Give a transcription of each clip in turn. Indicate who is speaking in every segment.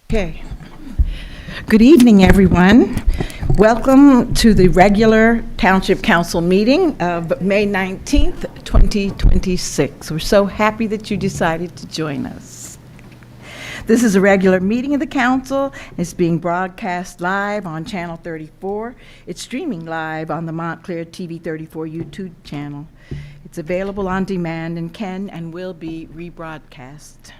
Speaker 1: Okay. Good evening, everyone. Welcome to the regular Township Council meeting of May 19th, 2026. We're so happy that you decided to join us. This is a regular meeting of the council. It's being broadcast live on Channel 34. It's streaming live on the Montclair TV 34 YouTube channel. It's available on demand and can and will be rebroadcast.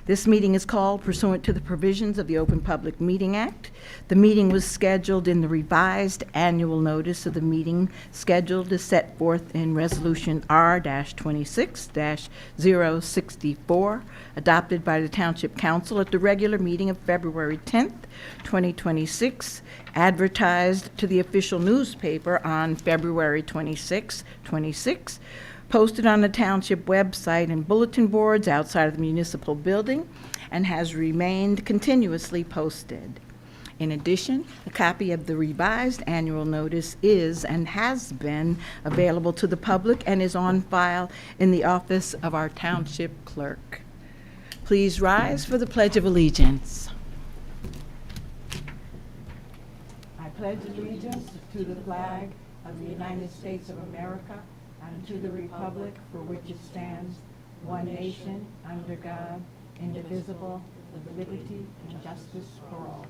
Speaker 1: This meeting is called pursuant to the provisions of the Open Public Meeting Act. The meeting was scheduled in the revised annual notice of the meeting scheduled as set forth in Resolution R-26-064, adopted by the Township Council at the regular meeting of February 10th, 2026, advertised to the official newspaper on February 26, 26, posted on the township website and bulletin boards outside of the municipal building, and has remained continuously posted. In addition, a copy of the revised annual notice is and has been available to the public and is on file in the office of our township clerk. Please rise for the Pledge of Allegiance. I pledge allegiance to the flag of the United States of America and to the republic for which it stands, one nation, under God, indivisible, with liberty and justice for all.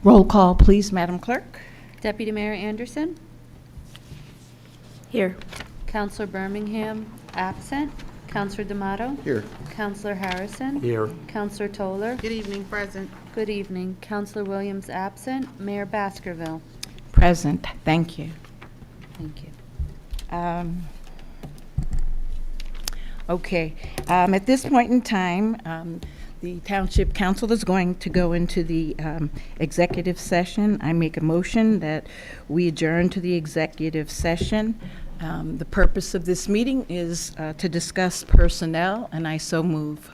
Speaker 1: Roll call, please, Madam Clerk.
Speaker 2: Deputy Mayor Anderson?
Speaker 3: Here.
Speaker 2: Councilor Birmingham, absent. Councilor D'Amato?
Speaker 4: Here.
Speaker 2: Councilor Harrison?
Speaker 4: Here.
Speaker 2: Councilor Toller?
Speaker 3: Good evening, present.
Speaker 2: Good evening. Councilor Williams, absent. Mayor Baskerville?
Speaker 1: Present. Thank you.
Speaker 2: Thank you.
Speaker 1: Okay. At this point in time, the Township Council is going to go into the executive session. I make a motion that we adjourn to the executive session. The purpose of this meeting is to discuss personnel, and I so move.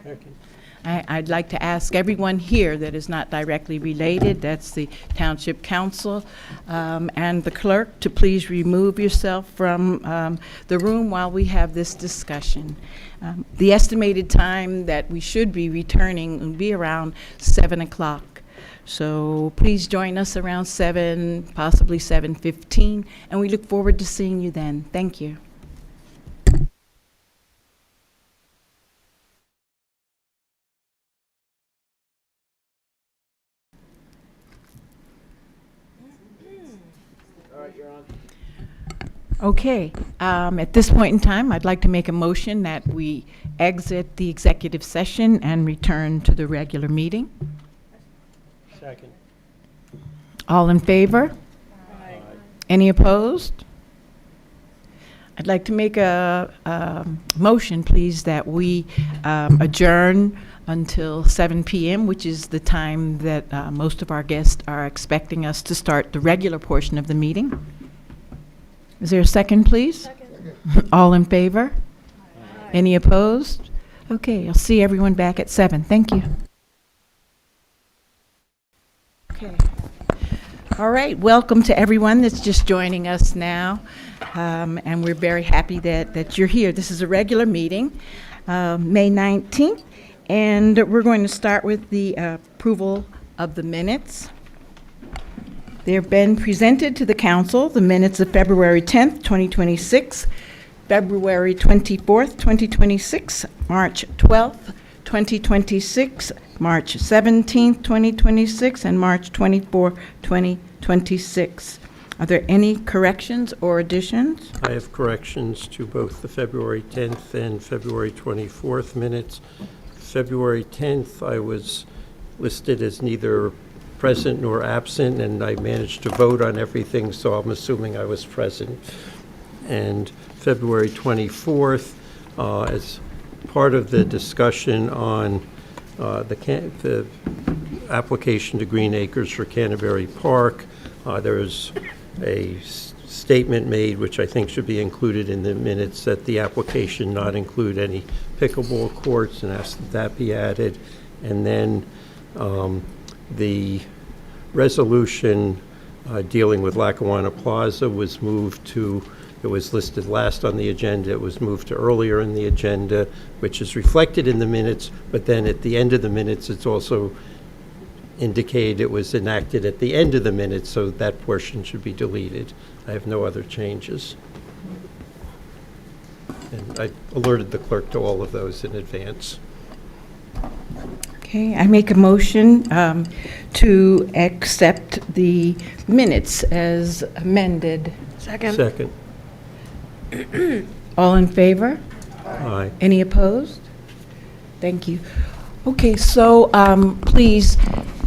Speaker 4: Second.
Speaker 1: I'd like to ask everyone here that is not directly related, that's the Township Council and the clerk, to please remove yourself from the room while we have this discussion. The estimated time that we should be returning will be around 7 o'clock. So please join us around 7, possibly 7:15, and we look forward to seeing you then. Thank you. Okay, at this point in time, I'd like to make a motion that we exit the executive session and return to the regular meeting.
Speaker 4: Second.
Speaker 1: All in favor?
Speaker 4: Aye.
Speaker 1: Any opposed? I'd like to make a motion, please, that we adjourn until 7 p.m., which is the time that most of our guests are expecting us to start the regular portion of the meeting. Is there a second, please? Second. All in favor? Aye. Any opposed? Okay, I'll see everyone back at 7. Thank you. Okay. All right, welcome to everyone that's just joining us now. And we're very happy that you're here. This is a regular meeting, May 19th, and we're going to start with the approval of the minutes. They have been presented to the council, the minutes of February 10th, 2026, February 24th, 2026, March 12th, 2026, March 17th, 2026, and March 24th, 2026. Are there any corrections or additions?
Speaker 4: I have corrections to both the February 10th and February 24th minutes. February 10th, I was listed as neither present nor absent, and I managed to vote on everything, so I'm assuming I was present. And February 24th, as part of the discussion on the application to Green Acres for Canterbury Park, there is a statement made, which I think should be included in the minutes, that the application not include any pickleball courts, and ask that that be added. And then the resolution dealing with Lackawanna Plaza was moved to, it was listed last on the agenda, it was moved to earlier in the agenda, which is reflected in the minutes, but then at the end of the minutes, it's also indicated it was enacted at the end of the minutes, so that portion should be deleted. I have no other changes. And I alerted the clerk to all of those in advance.
Speaker 1: Okay, I make a motion to accept the minutes as amended.
Speaker 4: Second.
Speaker 1: All in favor?
Speaker 4: Aye.
Speaker 1: Any opposed? Thank you. Okay, so please,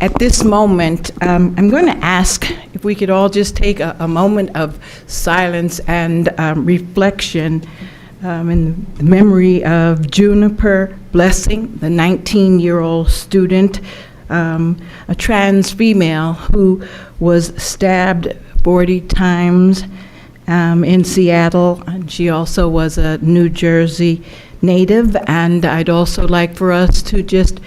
Speaker 1: at this moment, I'm going to ask if we could all just take a moment of silence and reflection in the memory of Juniper Blessing, the 19-year-old student, a trans female who was stabbed 40 times in Seattle, and she also was a New Jersey native. And I'd also like for us to just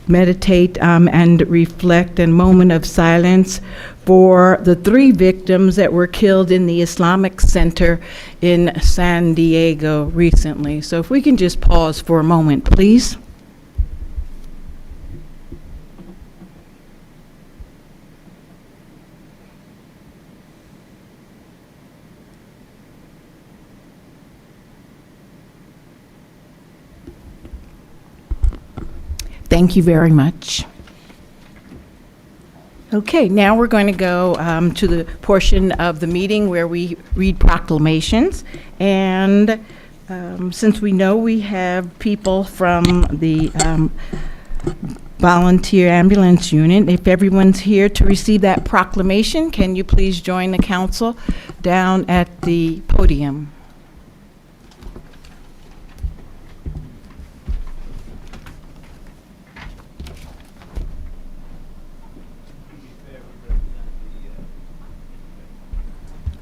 Speaker 1: meditate and reflect in a moment of silence for the 3 victims that were killed in the Islamic Center in San Diego recently. So if we can just pause for a moment, please. Thank you very much. Okay, now we're going to go to the portion of the meeting where we read proclamations. And since we know we have people from the volunteer ambulance unit, if everyone's here to receive that proclamation, can you please join the council down at the podium?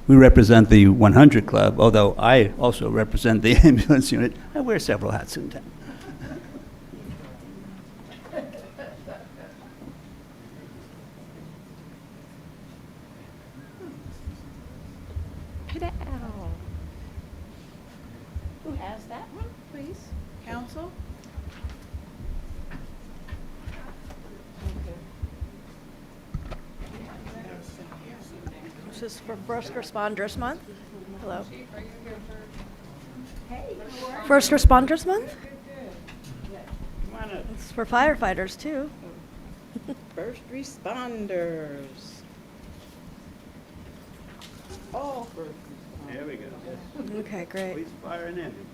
Speaker 3: We represent the 100 Club, although I also represent the ambulance unit. I wear several hats in town.
Speaker 1: Who has that one, please? Council?
Speaker 5: This is for First Responders Month. Hello. First Responders Month? It's for firefighters, too.
Speaker 1: First responders. All first responders.
Speaker 3: There we go.
Speaker 5: Okay, great.
Speaker 3: Police, fire, and ambulance.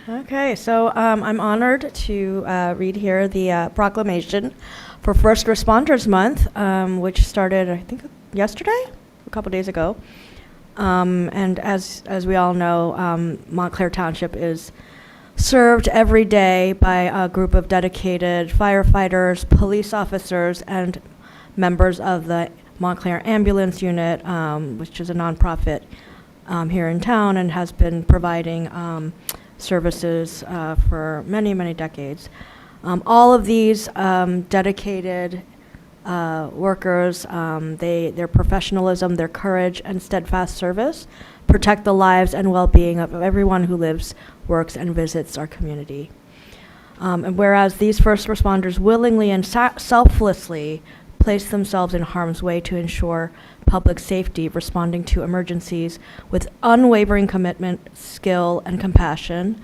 Speaker 5: Okay, so I'm honored to read here the proclamation for First Responders Month, which started, I think, yesterday, a couple days ago. And as we all know, Montclair Township is served every day by a group of dedicated firefighters, police officers, and members of the Montclair Ambulance Unit, which is a nonprofit here in town and has been providing services for many, many decades. All of these dedicated workers, their professionalism, their courage, and steadfast service protect the lives and well-being of everyone who lives, works, and visits our community. And whereas these first responders willingly and selflessly place themselves in harm's way to ensure public safety, responding to emergencies with unwavering commitment, skill, and compassion.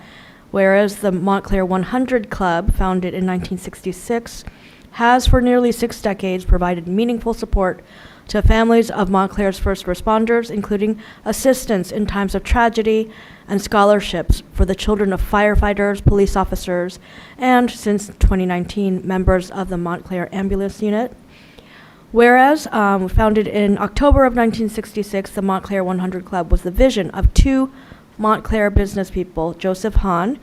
Speaker 5: Whereas the Montclair 100 Club, founded in 1966, has for nearly 6 decades provided meaningful support to families of Montclair's first responders, including assistance in times of tragedy and scholarships for the children of firefighters, police officers, and since 2019, members of the Montclair Ambulance Unit. Whereas, founded in October of 1966, the Montclair 100 Club was the vision of 2 Montclair business people, Joseph Hahn,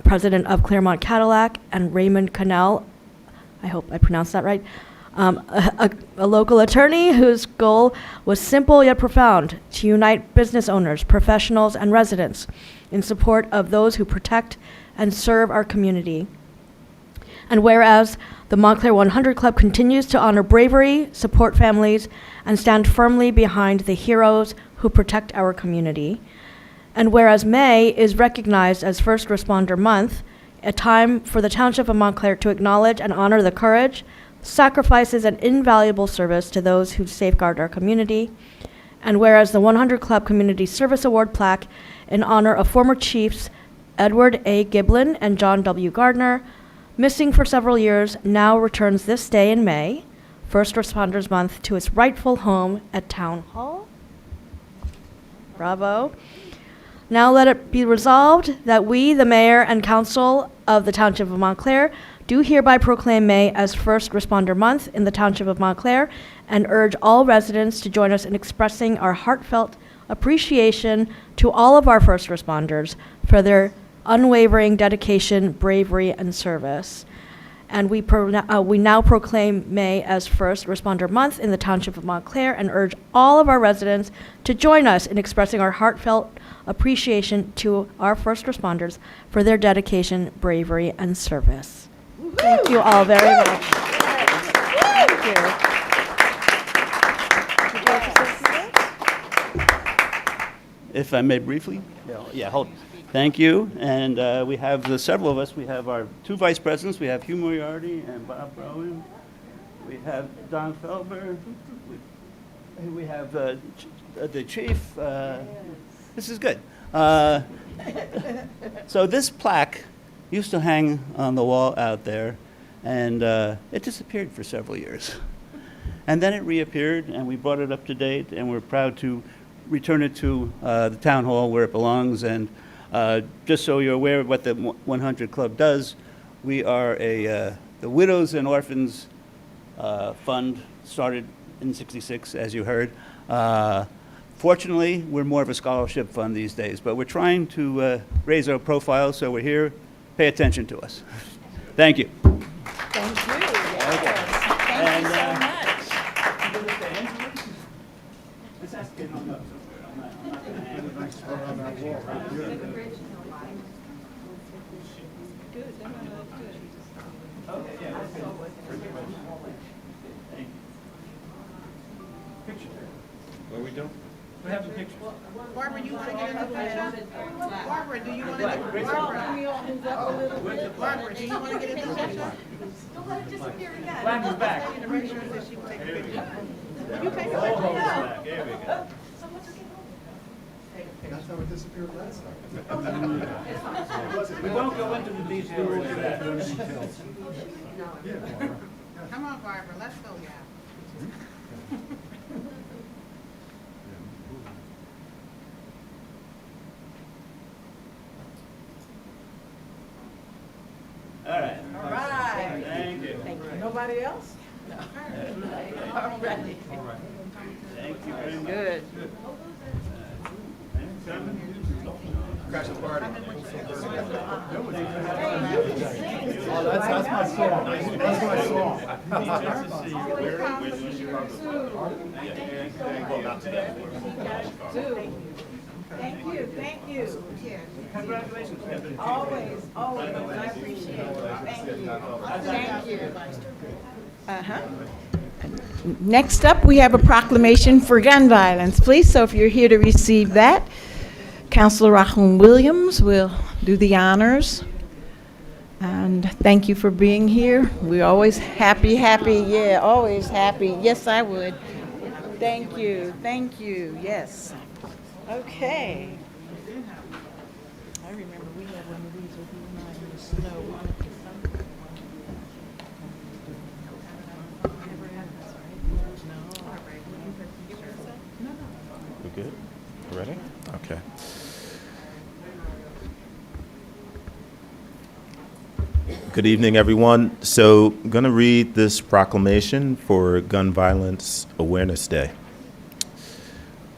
Speaker 5: president of Claremont Cadillac, and Raymond Cannell, I hope I pronounced that right, a local attorney whose goal was simple yet profound: to unite business owners, professionals, and residents in support of those who protect and serve our community. And whereas the Montclair 100 Club continues to honor bravery, support families, and stand firmly behind the heroes who protect our community. And whereas May is recognized as First Responder Month, a time for the Township of Montclair to acknowledge and honor the courage, sacrifices, and invaluable service to those who safeguard our community. And whereas the 100 Club Community Service Award plaque in honor of former chiefs Edward A. Giblin and John W. Gardner, missing for several years, now returns this day in May, First Responders Month, to its rightful home at Town Hall. Bravo. Now let it be resolved that we, the mayor and council of the Township of Montclair, do hereby proclaim May as First Responder Month in the Township of Montclair and urge all residents to join us in expressing our heartfelt appreciation to all of our first responders for their unwavering dedication, bravery, and service. And we now proclaim May as First Responder Month in the Township of Montclair and urge all of our residents to join us in expressing our heartfelt appreciation to our first responders for their dedication, bravery, and service. Thank you all very much. Thank you.
Speaker 3: If I may briefly? Yeah, hold. Thank you. And we have several of us. We have our two vice presidents. We have Hugh Moriarty and Bob Rowan. We have Don Felber. We have the chief. This is good. So this plaque used to hang on the wall out there, and it disappeared for several years. And then it reappeared, and we brought it up to date, and we're proud to return it to the town hall where it belongs. And just so you're aware of what the 100 Club does, we are the Widows and Orphans Fund, started in '66, as you heard. Fortunately, we're more of a scholarship fund these days, but we're trying to raise our profile, so we're here. Pay attention to us. Thank you.
Speaker 1: Thank you. Yes. Thank you so much.
Speaker 6: What are we doing?
Speaker 3: We have the pictures.
Speaker 7: Barbara, you want to get in the picture? Barbara, do you want to get Barbara, do you want to get in the picture?
Speaker 5: Don't let it disappear again.
Speaker 3: Black is back.
Speaker 7: To make sure that she will take a picture.
Speaker 3: You take a picture. There we go.
Speaker 8: That's how it disappeared last time.
Speaker 3: We won't go into the details of that.
Speaker 7: Come on, Barbara, let's go, yeah.
Speaker 3: All right.
Speaker 7: All right.
Speaker 3: Thank you.
Speaker 7: Nobody else? No. All right.
Speaker 3: Thank you very much.
Speaker 1: Good.
Speaker 8: Crash the party. Oh, that's my song. That's my song.
Speaker 7: Thank you, thank you.
Speaker 3: Congratulations.
Speaker 7: Always, always, I appreciate it. Thank you. Thank you.
Speaker 1: Uh-huh. Next up, we have a proclamation for gun violence, please. So if you're here to receive that, Councilor Rahul Williams will do the honors. And thank you for being here. We're always happy, yeah, always happy. Yes, I would. Thank you, yes. Okay. I remember we had one of these with you and I in the snow.
Speaker 6: We good? Ready? Okay. Good evening, everyone. So I'm going to read this proclamation for Gun Violence Awareness Day.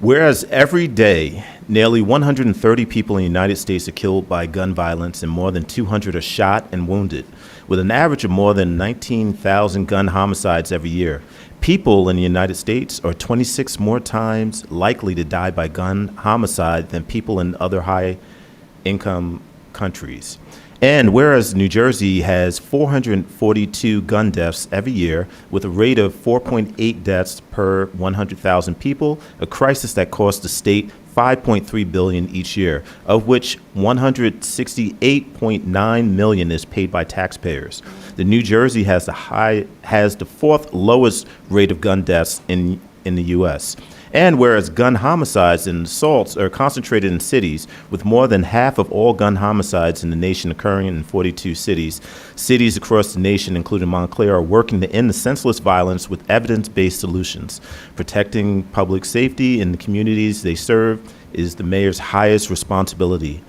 Speaker 6: Whereas every day Nearly 130 people in the United States are killed by gun violence, and more than 200 are shot and wounded, with an average of more than 19,000 gun homicides every year. People in the United States are 26 more times likely to die by gun homicide than people in other high-income countries. And whereas New Jersey has 442 gun deaths every year, with a rate of 4.8 deaths per 100,000 people, a crisis that costs the state $5.3 billion each year, of which $168.9 million is paid by taxpayers. The New Jersey has the fourth lowest rate of gun deaths in the U.S. And whereas gun homicides and assaults are concentrated in cities, with more than half of all gun homicides in the nation occurring in 42 cities, cities across the nation, including Montclair, are working to end the senseless violence with evidence-based solutions. Protecting public safety in the communities they serve is the mayor's highest responsibility.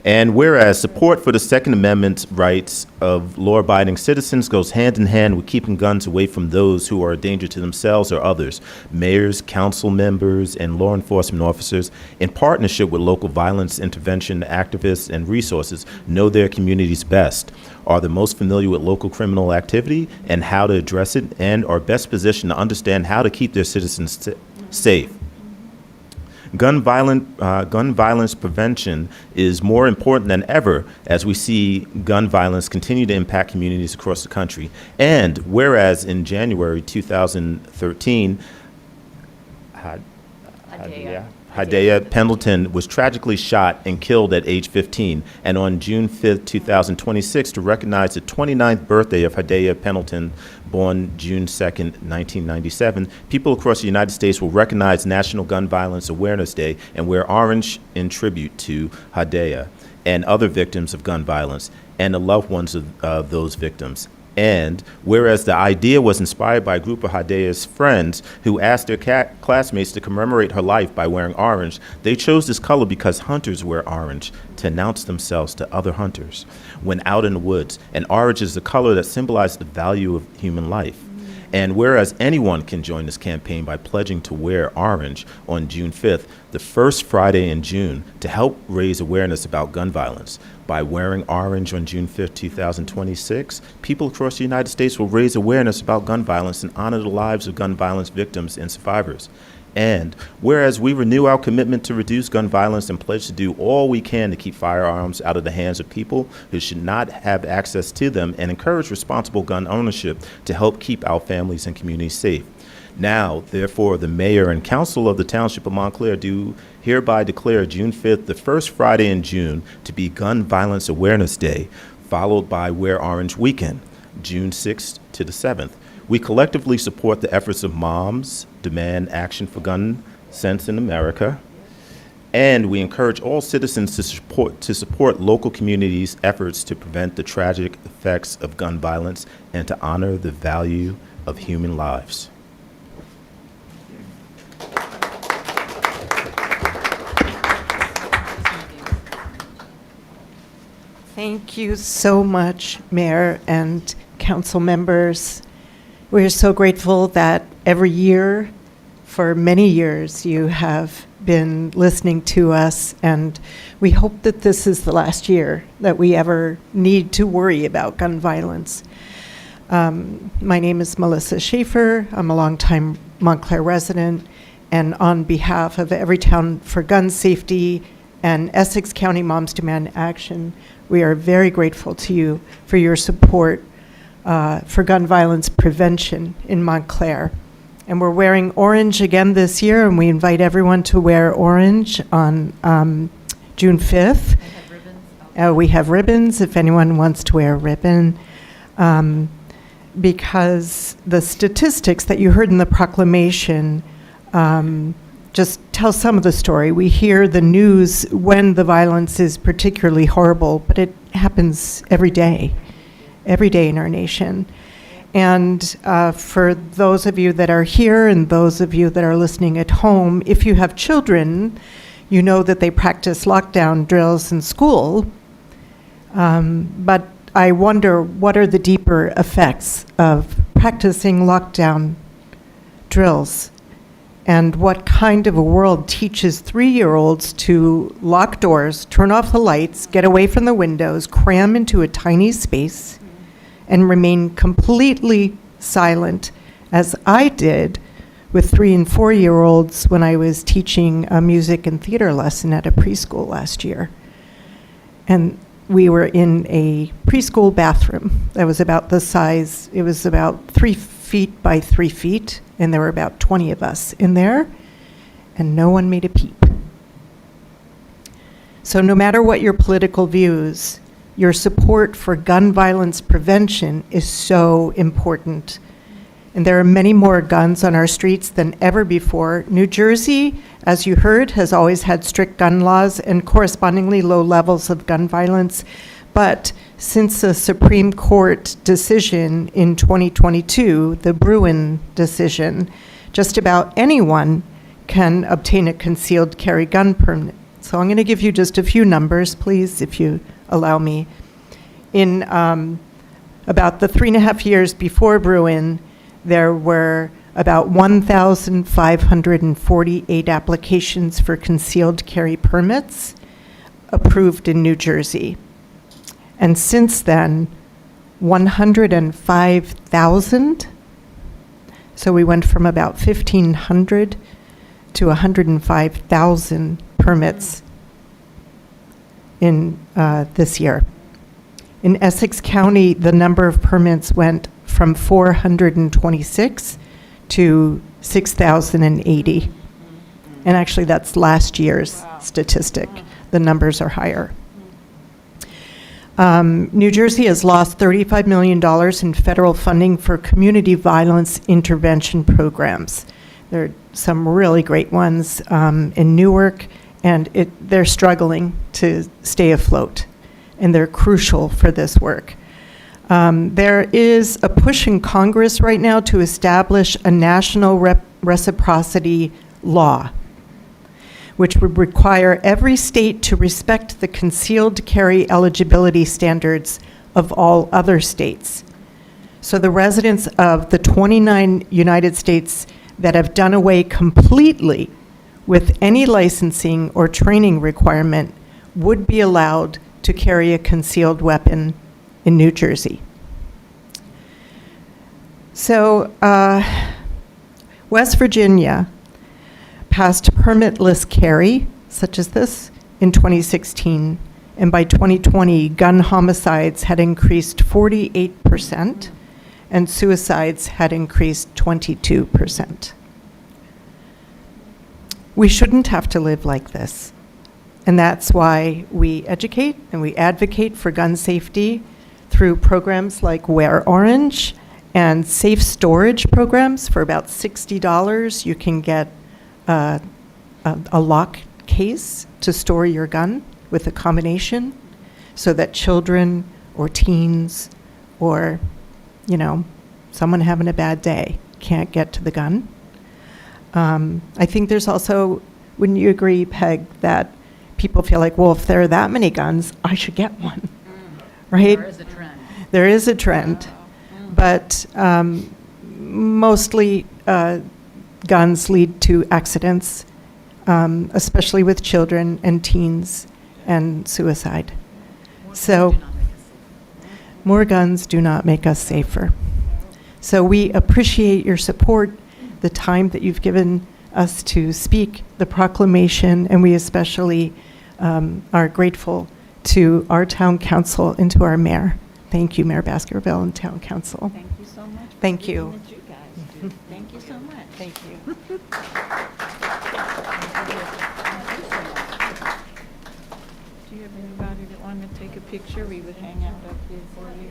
Speaker 6: And whereas support for the Second Amendment rights of law-abiding citizens goes hand in hand with keeping guns away from those who are a danger to themselves or others, mayors, council members, and law enforcement officers, in partnership with local violence intervention activists and resources, know their communities best, are the most familiar with local criminal activity and how to address it, and are best positioned to understand how to keep their citizens safe. Gun violence prevention is more important than ever as we see gun violence continue to impact communities across the country. And whereas in January 2013, Hadaya Pendleton was tragically shot and killed at age 15. And on June 5th, 2026, to recognize the 29th birthday of Hadaya Pendleton, born June 2nd, 1997, people across the United States will recognize National Gun Violence Awareness Day and wear orange in tribute to Hadaya and other victims of gun violence and the loved ones of those victims. And whereas the idea was inspired by a group of Hadaya's friends who asked their classmates to commemorate her life by wearing orange, they chose this color because hunters wear orange to announce themselves to other hunters when out in the woods. And orange is the color that symbolizes the value of human life. And whereas anyone can join this campaign by pledging to wear orange on June 5th, the first Friday in June, to help raise awareness about gun violence. By wearing orange on June 5th, 2026, people across the United States will raise awareness about gun violence and honor the lives of gun violence victims and survivors. And whereas we renew our commitment to reduce gun violence and pledge to do all we can to keep firearms out of the hands of people who should not have access to them and encourage responsible gun ownership to help keep our families and communities safe. Now, therefore, the mayor and council of the Township of Montclair do hereby declare June 5th, the first Friday in June, to be Gun Violence Awareness Day, followed by Wear Orange Weekend, June 6th to the 7th. We collectively support the efforts of Moms Demand Action for Gun Sense in America, and we encourage all citizens to support local communities' efforts to prevent the tragic effects of gun violence and to honor the value of human lives.
Speaker 7: Thank you so much, Mayor and council members. We're so grateful that every year, for many years, you have been listening to us, and we hope that this is the last year that we ever need to worry about gun violence. My name is Melissa Schaefer. I'm a longtime Montclair resident, and on behalf of Everytown for Gun Safety and Essex County Moms Demand Action, we are very grateful to you for your support for gun violence prevention in Montclair. And we're wearing orange again this year, and we invite everyone to wear orange on June 5th. We have ribbons if anyone wants to wear a ribbon, because the statistics that you heard in the proclamation just tell some of the story. We hear the news when the violence is particularly horrible, but it happens every day in our nation. And for those of you that are here and those of you that are listening at home, if you have children, you know that they practice lockdown drills in school. But I wonder, what are the deeper effects of practicing lockdown drills and what kind of a world teaches 3-year-olds to lock doors, turn off the lights, get away from the windows, cram into a tiny space, and remain completely silent, as I did with 3- and 4-year-olds when I was teaching a music and theater lesson at a preschool last year. And we were in a preschool bathroom that was about the size, it was about 3 feet by 3 feet, and there were about 20 of us in there, and no one made a peep. So no matter what your political views, your support for gun violence prevention is so important. And there are many more guns on our streets than ever before. New Jersey, as you heard, has always had strict gun laws and correspondingly low levels of gun violence. But since the Supreme Court decision in 2022, the Bruin decision, just about anyone can obtain a concealed carry gun permit. So I'm going to give you just a few numbers, please, if you allow me. In about the 3.5 years before Bruin, there were about 1,548 applications for concealed carry permits approved in New Jersey. And since then, 105,000. So we went from about 1,500 to 105,000 permits in this year. In Essex County, the number of permits went from 426 to 6,080. And actually, that's last year's statistic. The numbers are higher. New Jersey has lost $35 million in federal funding for community violence intervention programs. There are some really great ones in Newark, and they're struggling to stay afloat, and they're crucial for this work. There is a push in Congress right now to establish a national reciprocity law, which would require every state to respect the concealed carry eligibility standards of all other states. So the residents of the 29 United States that have done away completely with any licensing or training requirement would be allowed to carry a concealed weapon in New Jersey. So West Virginia passed permitless carry, such as this, in 2016, and by 2020, gun homicides had increased 48%, and suicides had increased 22%. We shouldn't have to live like this, and that's why we educate and we advocate for gun safety through programs like Wear Orange and safe storage programs. For about $60, you can get a lock case to store your gun with a combination so that children or teens or, someone having a bad day can't get to the gun. I think there's also, wouldn't you agree, Peg, that people feel like, well, if there are that many guns, I should get one, right?
Speaker 9: There is a trend.
Speaker 7: There is a trend, but mostly guns lead to accidents, especially with children and teens, and suicide. So more guns do not make us safer. So we appreciate your support, the time that you've given us to speak the proclamation, and we especially are grateful to our town council and to our mayor. Thank you, Mayor Baskerville and town council.
Speaker 1: Thank you so much.
Speaker 7: Thank you.
Speaker 1: Everything that you guys do. Thank you so much.
Speaker 7: Thank you.
Speaker 1: Do you have anybody that want to take a picture? We would hang out up here for you.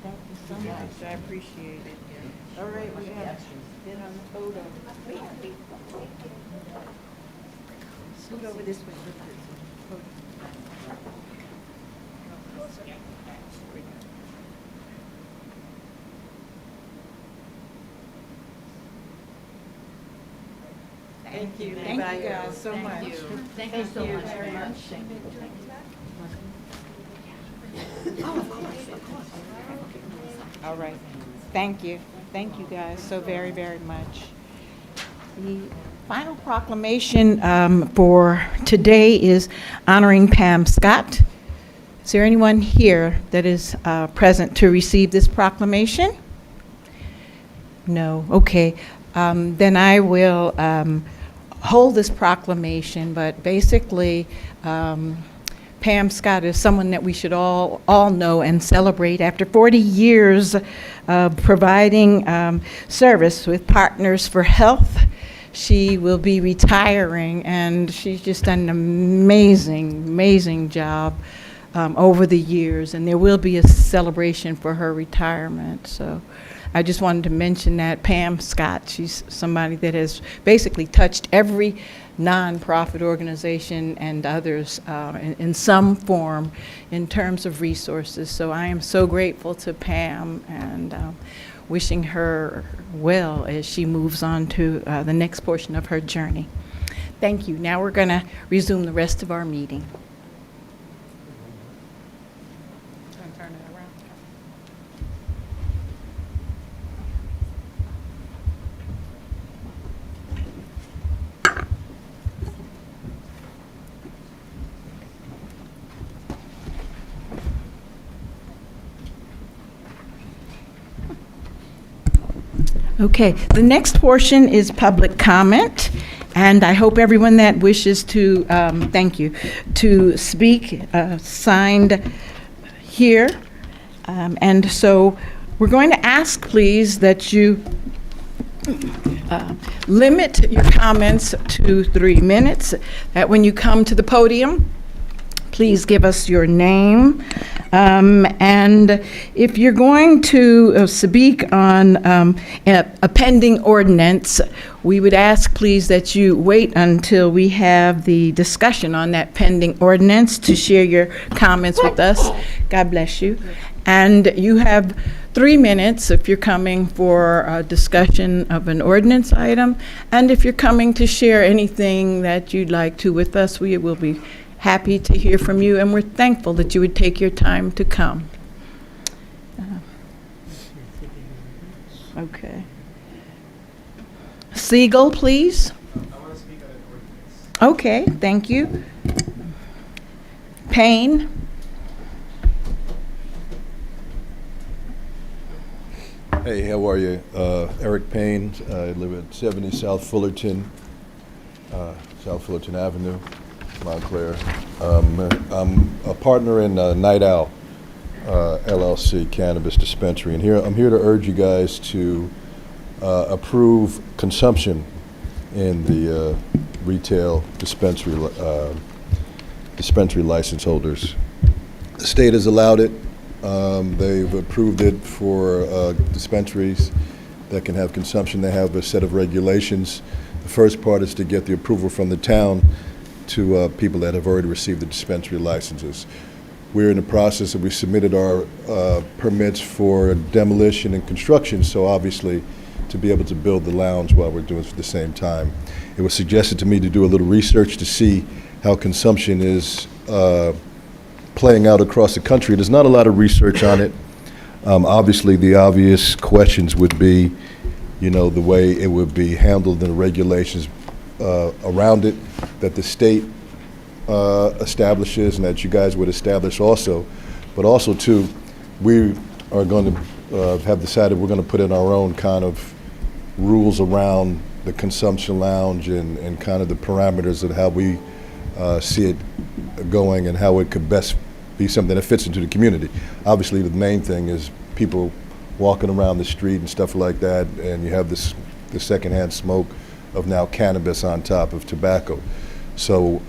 Speaker 1: Thank you so much. I appreciate it. All right, we have to get on the photo. Scoot over this way. Thank you. Thank you guys so much.
Speaker 9: Thank you so much.
Speaker 1: very much. All right. Thank you. Thank you guys so very, very much. The final proclamation for today is honoring Pam Scott. Is there anyone here that is present to receive this proclamation? No. Okay. Then I will hold this proclamation, but basically, Pam Scott is someone that we should all know and celebrate. After 40 years of providing service with Partners for Health, she will be retiring, and she's just done an amazing job over the years, and there will be a celebration for her retirement. So I just wanted to mention that Pam Scott, she's somebody that has basically touched every nonprofit organization and others in some form in terms of resources. So I am so grateful to Pam and wishing her well as she moves on to the next portion of her journey. Thank you. Now we're going to resume the rest of our meeting. Okay, the next portion is public comment, and I hope everyone that wishes to, thank you, to speak signed here. And so we're going to ask, please, that you limit your comments to 3 minutes, that when you come to the podium, please give us your name. And if you're going to speak on a pending ordinance, we would ask, please, that you wait until we have the discussion on that pending ordinance to share your comments with us. God bless you. And you have 3 minutes if you're coming for a discussion of an ordinance item. And if you're coming to share anything that you'd like to with us, we will be happy to hear from you, and we're thankful that you would take your time to come. Okay. Siegel, please.
Speaker 8: I want to speak on an ordinance.
Speaker 1: Okay, thank you. Payne.
Speaker 9: Hey, how are you? Eric Payne. I live at 70 South Fullerton Avenue, Montclair. I'm a partner in Night Owl LLC Cannabis Dispensary, and I'm here to urge you guys to approve consumption in the retail dispensary license holders. The state has allowed it. They've approved it for dispensaries that can have consumption. They have a set of regulations. The first part is to get the approval from the town to people that have already received the dispensary licenses. We're in the process of, we submitted our permits for demolition and construction, so obviously to be able to build the lounge while we're doing it at the same time. It was suggested to me to do a little research to see how consumption is playing out across the country. There's not a lot of research on it. Obviously, the obvious questions would be, you know, the way it would be handled and the regulations around it that the state establishes and that you guys would establish also. But also, too, we are going to have decided we're going to put in our own kind of rules around the consumption lounge and kind of the parameters of how we see it going and how it could best be something that fits into the community. Obviously, the main thing is people walking around the street and stuff like that, and you have the secondhand smoke of now cannabis on top of tobacco. So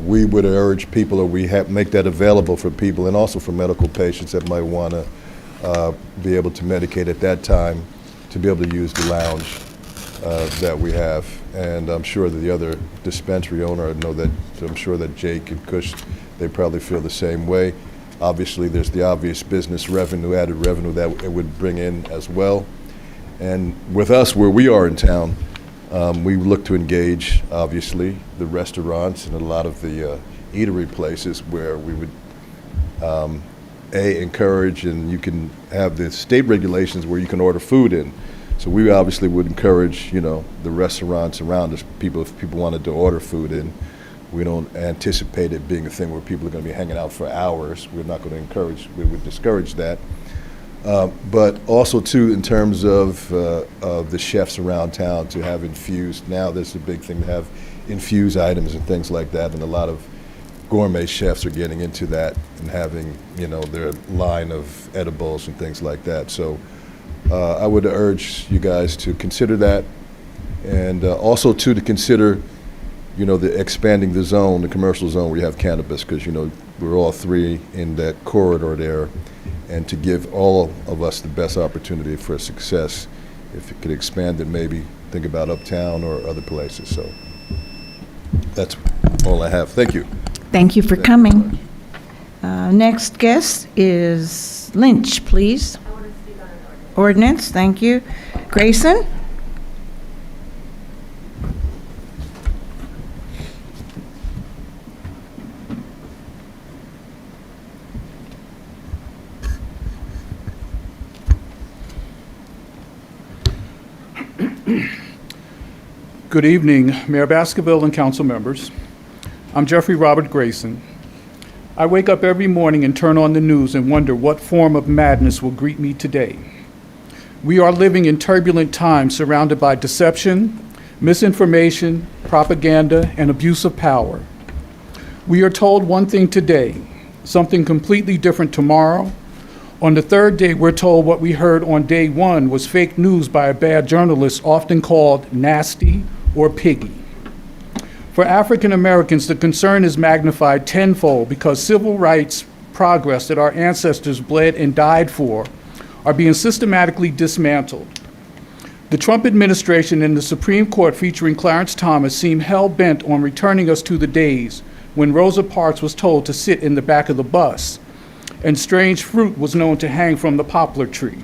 Speaker 9: we would urge people, or we make that available for people, and also for medical patients that might want to be able to medicate at that time, to be able to use the lounge that we have. And I'm sure that the other dispensary owner, I'm sure that Jake and Kush, they probably feel the same way. Obviously, there's the obvious business revenue, added revenue that it would bring in as well. And with us, where we are in town, we look to engage, obviously, the restaurants and a lot of the eatery places where we would encourage, and you can have the state regulations where you can order food in. So we obviously would encourage, the restaurants around us, if people wanted to order food in. We don't anticipate it being a thing where people are going to be hanging out for hours. We're not going to we would discourage that. But also, too, in terms of the chefs around town to have infused, now there's a big thing to have infused items and things like that, and a lot of gourmet chefs are getting into that and having, their line of edibles and things like that. So I would urge you guys to consider that, and also, too, to consider, the expanding the zone, the commercial zone where you have cannabis, because, we're all three in that corridor there, and to give all of us the best opportunity for success. If it could expand it, maybe think about uptown or other places. So that's all I have. Thank you.
Speaker 1: Thank you for coming. Next guest is Lynch, please. Ordinance, thank you. Grayson?
Speaker 8: Good evening, Mayor Baskerville and council members. I'm Jeffrey Robert Grayson. I wake up every morning and turn on the news and wonder what form of madness will greet me today. We are living in turbulent times surrounded by deception, misinformation, propaganda, and abuse of power. We are told one thing today, something completely different tomorrow. On the third day, we're told what we heard on day one was fake news by a bad journalist, often called nasty or piggy. For African Americans, the concern is magnified tenfold because civil rights progress that our ancestors bled and died for are being systematically dismantled. The Trump administration and the Supreme Court, featuring Clarence Thomas, seem hell-bent on returning us to the days when Rosa Parks was told to sit in the back of the bus and strange fruit was known to hang from the poplar tree.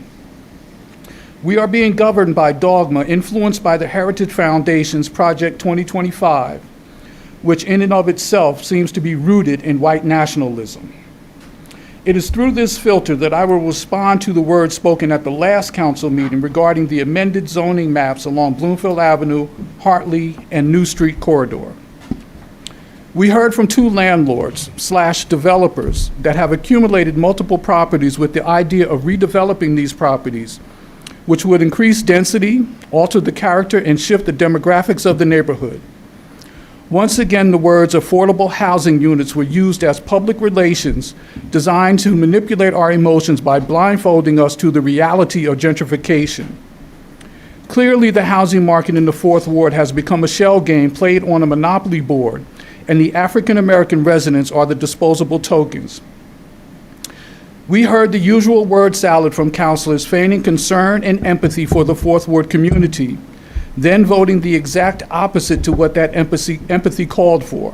Speaker 8: We are being governed by dogma influenced by the Heritage Foundation's Project 2025, which in and of itself seems to be rooted in white nationalism. It is through this filter that I will respond to the words spoken at the last council meeting regarding the amended zoning maps along Bloomfield Avenue, Hartley, and New Street corridor. We heard from two landlords/developers that have accumulated multiple properties with the idea of redeveloping these properties, which would increase density, alter the character, and shift the demographics of the neighborhood. Once again, the words affordable housing units were used as public relations designed to manipulate our emotions by blindfolding us to the reality of gentrification. Clearly, the housing market in the Fourth Ward has become a shell game played on a monopoly board, and the African American residents are the disposable tokens. We heard the usual word salad from councilors feigning concern and empathy for the Fourth Ward community, then voting the exact opposite to what that empathy called for.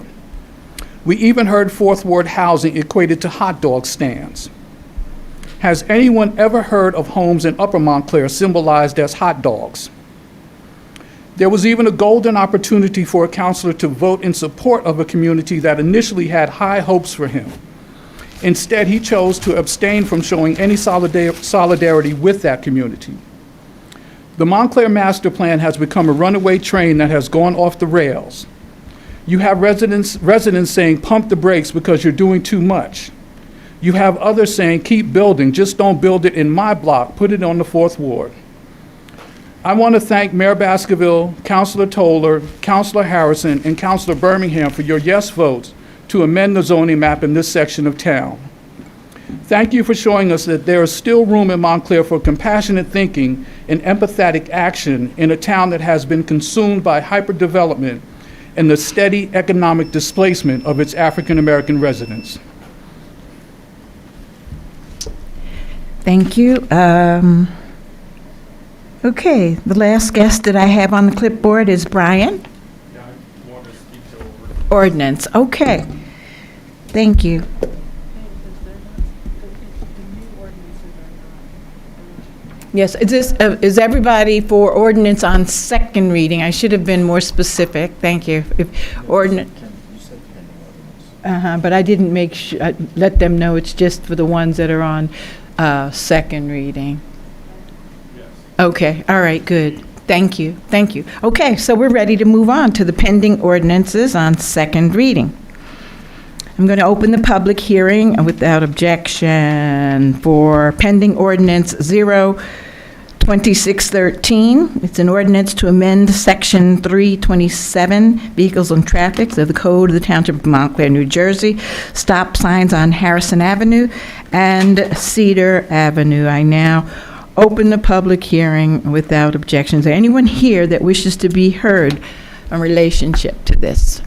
Speaker 8: We even heard Fourth Ward housing equated to hot dog stands. Has anyone ever heard of homes in Upper Montclair symbolized as hot dogs? There was even a golden opportunity for a councilor to vote in support of a community that initially had high hopes for him. Instead, he chose to abstain from showing any solidarity with that community. The Montclair Master Plan has become a runaway train that has gone off the rails. You have residents saying, pump the brakes because you're doing too much. You have others saying, keep building, just don't build it in my block, put it on the Fourth Ward. I want to thank Mayor Baskerville, Councilor Toller, Councilor Harrison, and Councilor Birmingham for your yes votes to amend the zoning map in this section of town. Thank you for showing us that there is still room in Montclair for compassionate thinking and empathetic action in a town that has been consumed by hyperdevelopment and the steady economic displacement of its African American residents.
Speaker 1: Thank you. Okay, the last guest that I have on the clipboard is Brian. Ordinance, okay. Thank you. Yes, is everybody for ordinance on second reading? I should have been more specific, thank you. Ordinance. But I didn't let them know it's just for the ones that are on second reading. Okay, all right, good. Thank you, thank you. Okay, so we're ready to move on to the pending ordinances on second reading. I'm going to open the public hearing without objection for pending ordinance 0-26-13. It's an ordinance to amend Section 327, Vehicles and Traffic of the Code of the Township of Montclair, New Jersey, stop signs on Harrison Avenue and Cedar Avenue. I now open the public hearing without objection. Is there anyone here that wishes to be heard in relationship to this?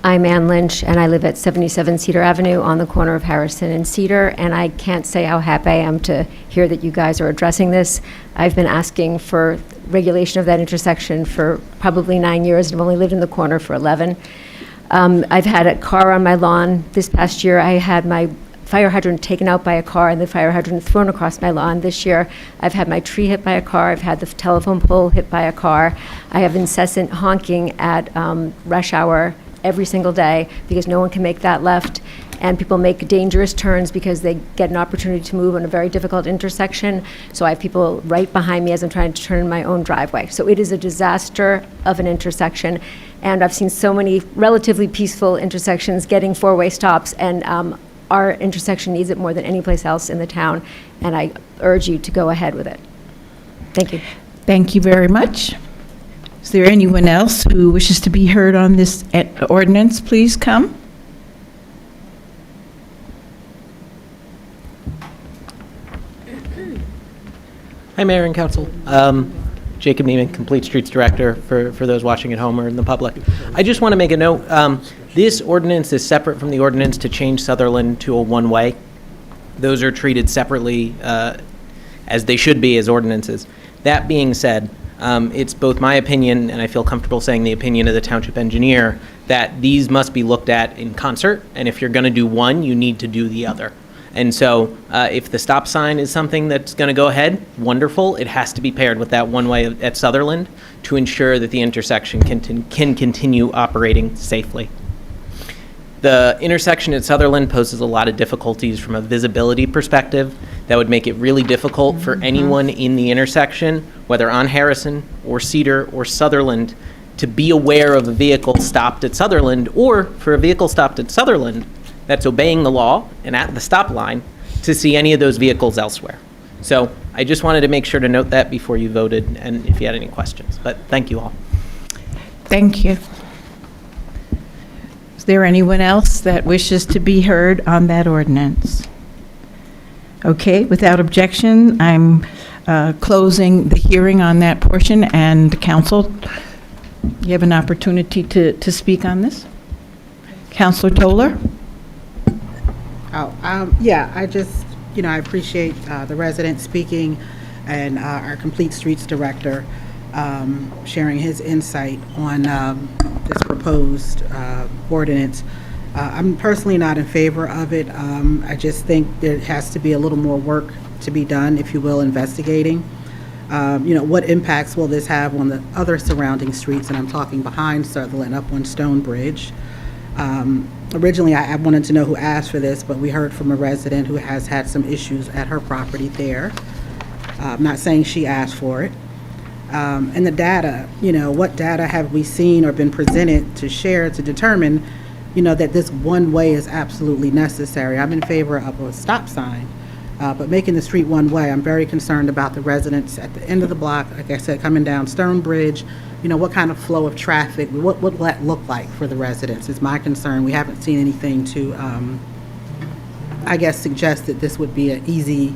Speaker 10: I'm Ann Lynch, and I live at 77 Cedar Avenue on the corner of Harrison and Cedar, and I can't say how happy I am to hear that you guys are addressing this. I've been asking for regulation of that intersection for probably 9 years, and I've only lived in the corner for 11. I've had a car on my lawn. This past year, I had my fire hydrant taken out by a car and the fire hydrant thrown across my lawn. This year, I've had my tree hit by a car. I've had the telephone pole hit by a car. I have incessant honking at rush hour every single day because no one can make that left, and people make dangerous turns because they get an opportunity to move on a very difficult intersection. So I have people right behind me as I'm trying to turn in my own driveway. So it is a disaster of an intersection, and I've seen so many relatively peaceful intersections getting four-way stops, and our intersection needs it more than any place else in the town, and I urge you to go ahead with it. Thank you.
Speaker 1: Thank you very much. Is there anyone else who wishes to be heard on this ordinance? Please come.
Speaker 11: Hi, Mayor and Council. Jacob Neiman, Complete Streets Director, for those watching at home or in the public. I just want to make a note. This ordinance is separate from the ordinance to change Sutherland to a one-way. Those are treated separately as they should be as ordinances. That being said, it's both my opinion, and I feel comfortable saying the opinion of the township engineer, that these must be looked at in concert, and if you're going to do one, you need to do the other. And so if the stop sign is something that's going to go ahead, wonderful. It has to be paired with that one way at Sutherland to ensure that the intersection can continue operating safely. The intersection at Sutherland poses a lot of difficulties from a visibility perspective that would make it really difficult for anyone in the intersection, whether on Harrison or Cedar or Sutherland, to be aware of a vehicle stopped at Sutherland, or for a vehicle stopped at Sutherland that's obeying the law and at the stop line to see any of those vehicles elsewhere. So I just wanted to make sure to note that before you voted and if you had any questions. But thank you all.
Speaker 1: Thank you. Is there anyone else that wishes to be heard on that ordinance? Okay, without objection, I'm closing the hearing on that portion, and council, you have an opportunity to speak on this. Councilor Toller?
Speaker 12: Yeah, I just, I appreciate the resident speaking and our Complete Streets Director sharing his insight on this proposed ordinance. I'm personally not in favor of it. I just think there has to be a little more work to be done, if you will, investigating. What impacts will this have on the other surrounding streets? And I'm talking behind Sutherland, up on Stonebridge. Originally, I wanted to know who asked for this, but we heard from a resident who has had some issues at her property there. I'm not saying she asked for it. And the data, what data have we seen or been presented to share to determine, that this one way is absolutely necessary? I'm in favor of a stop sign, but making the street one way, I'm very concerned about the residents at the end of the block, like I said, coming down Stonebridge. What kind of flow of traffic, what will that look like for the residents is my concern. We haven't seen anything to, I guess, suggest that this would be an easy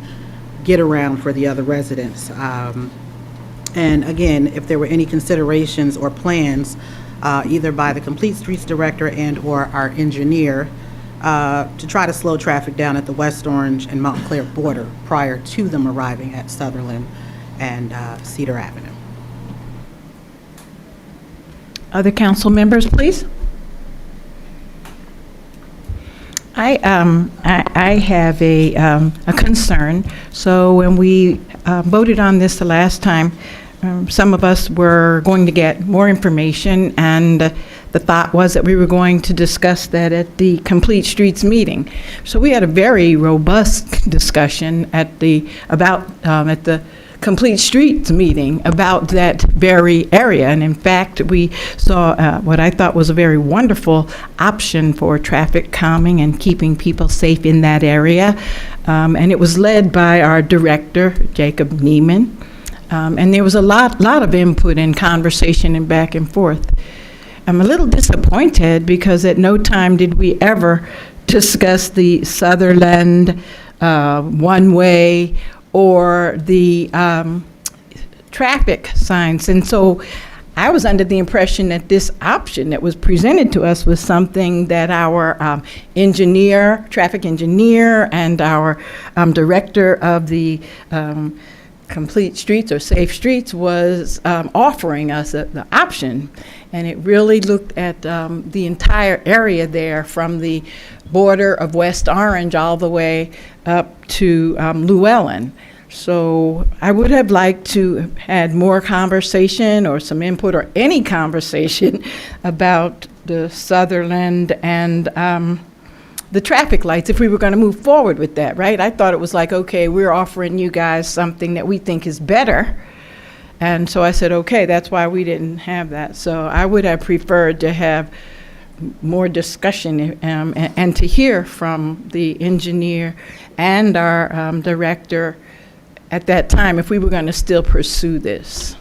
Speaker 12: get around for the other residents. And again, if there were any considerations or plans, either by the Complete Streets Director and or our engineer, to try to slow traffic down at the West Orange and Montclair border prior to them arriving at Sutherland and Cedar Avenue.
Speaker 1: Other council members, please. I have a concern. So when we voted on this the last time, some of us were going to get more information, and the thought was that we were going to discuss that at the Complete Streets meeting. So we had a very robust discussion at the Complete Streets meeting about that very area. And in fact, we saw what I thought was a very wonderful option for traffic calming and keeping people safe in that area. And it was led by our director, Jacob Neiman. And there was a lot of input and conversation and back and forth. I'm a little disappointed because at no time did we ever discuss the Sutherland one-way or the traffic signs. And so I was under the impression that this option that was presented to us was something that our traffic engineer, and our director of the Complete Streets or Safe Streets was offering us the option. And it really looked at the entire area there from the border of West Orange all the way up to Llewellyn. So I would have liked to have had more conversation or some input or any conversation about the Sutherland and the traffic lights if we were going to move forward with that, right? I thought it was like, okay, we're offering you guys something that we think is better. And so I said, okay, that's why we didn't have that. So I would have preferred to have more discussion and to hear from the engineer and our director at that time if we were going to still pursue this.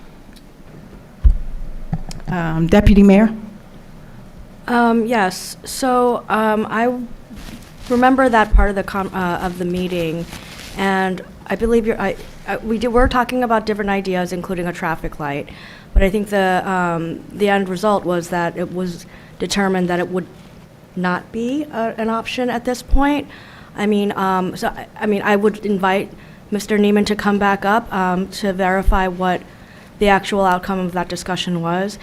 Speaker 1: Deputy Mayor?
Speaker 5: Yes, so I remember that part of the meeting, and I believe we're talking about different ideas, including a traffic light, but I think the end result was that it was determined that it would not be an option at this point. I mean, I would invite Mr. Neiman to come back up to verify what the actual outcome of that discussion was.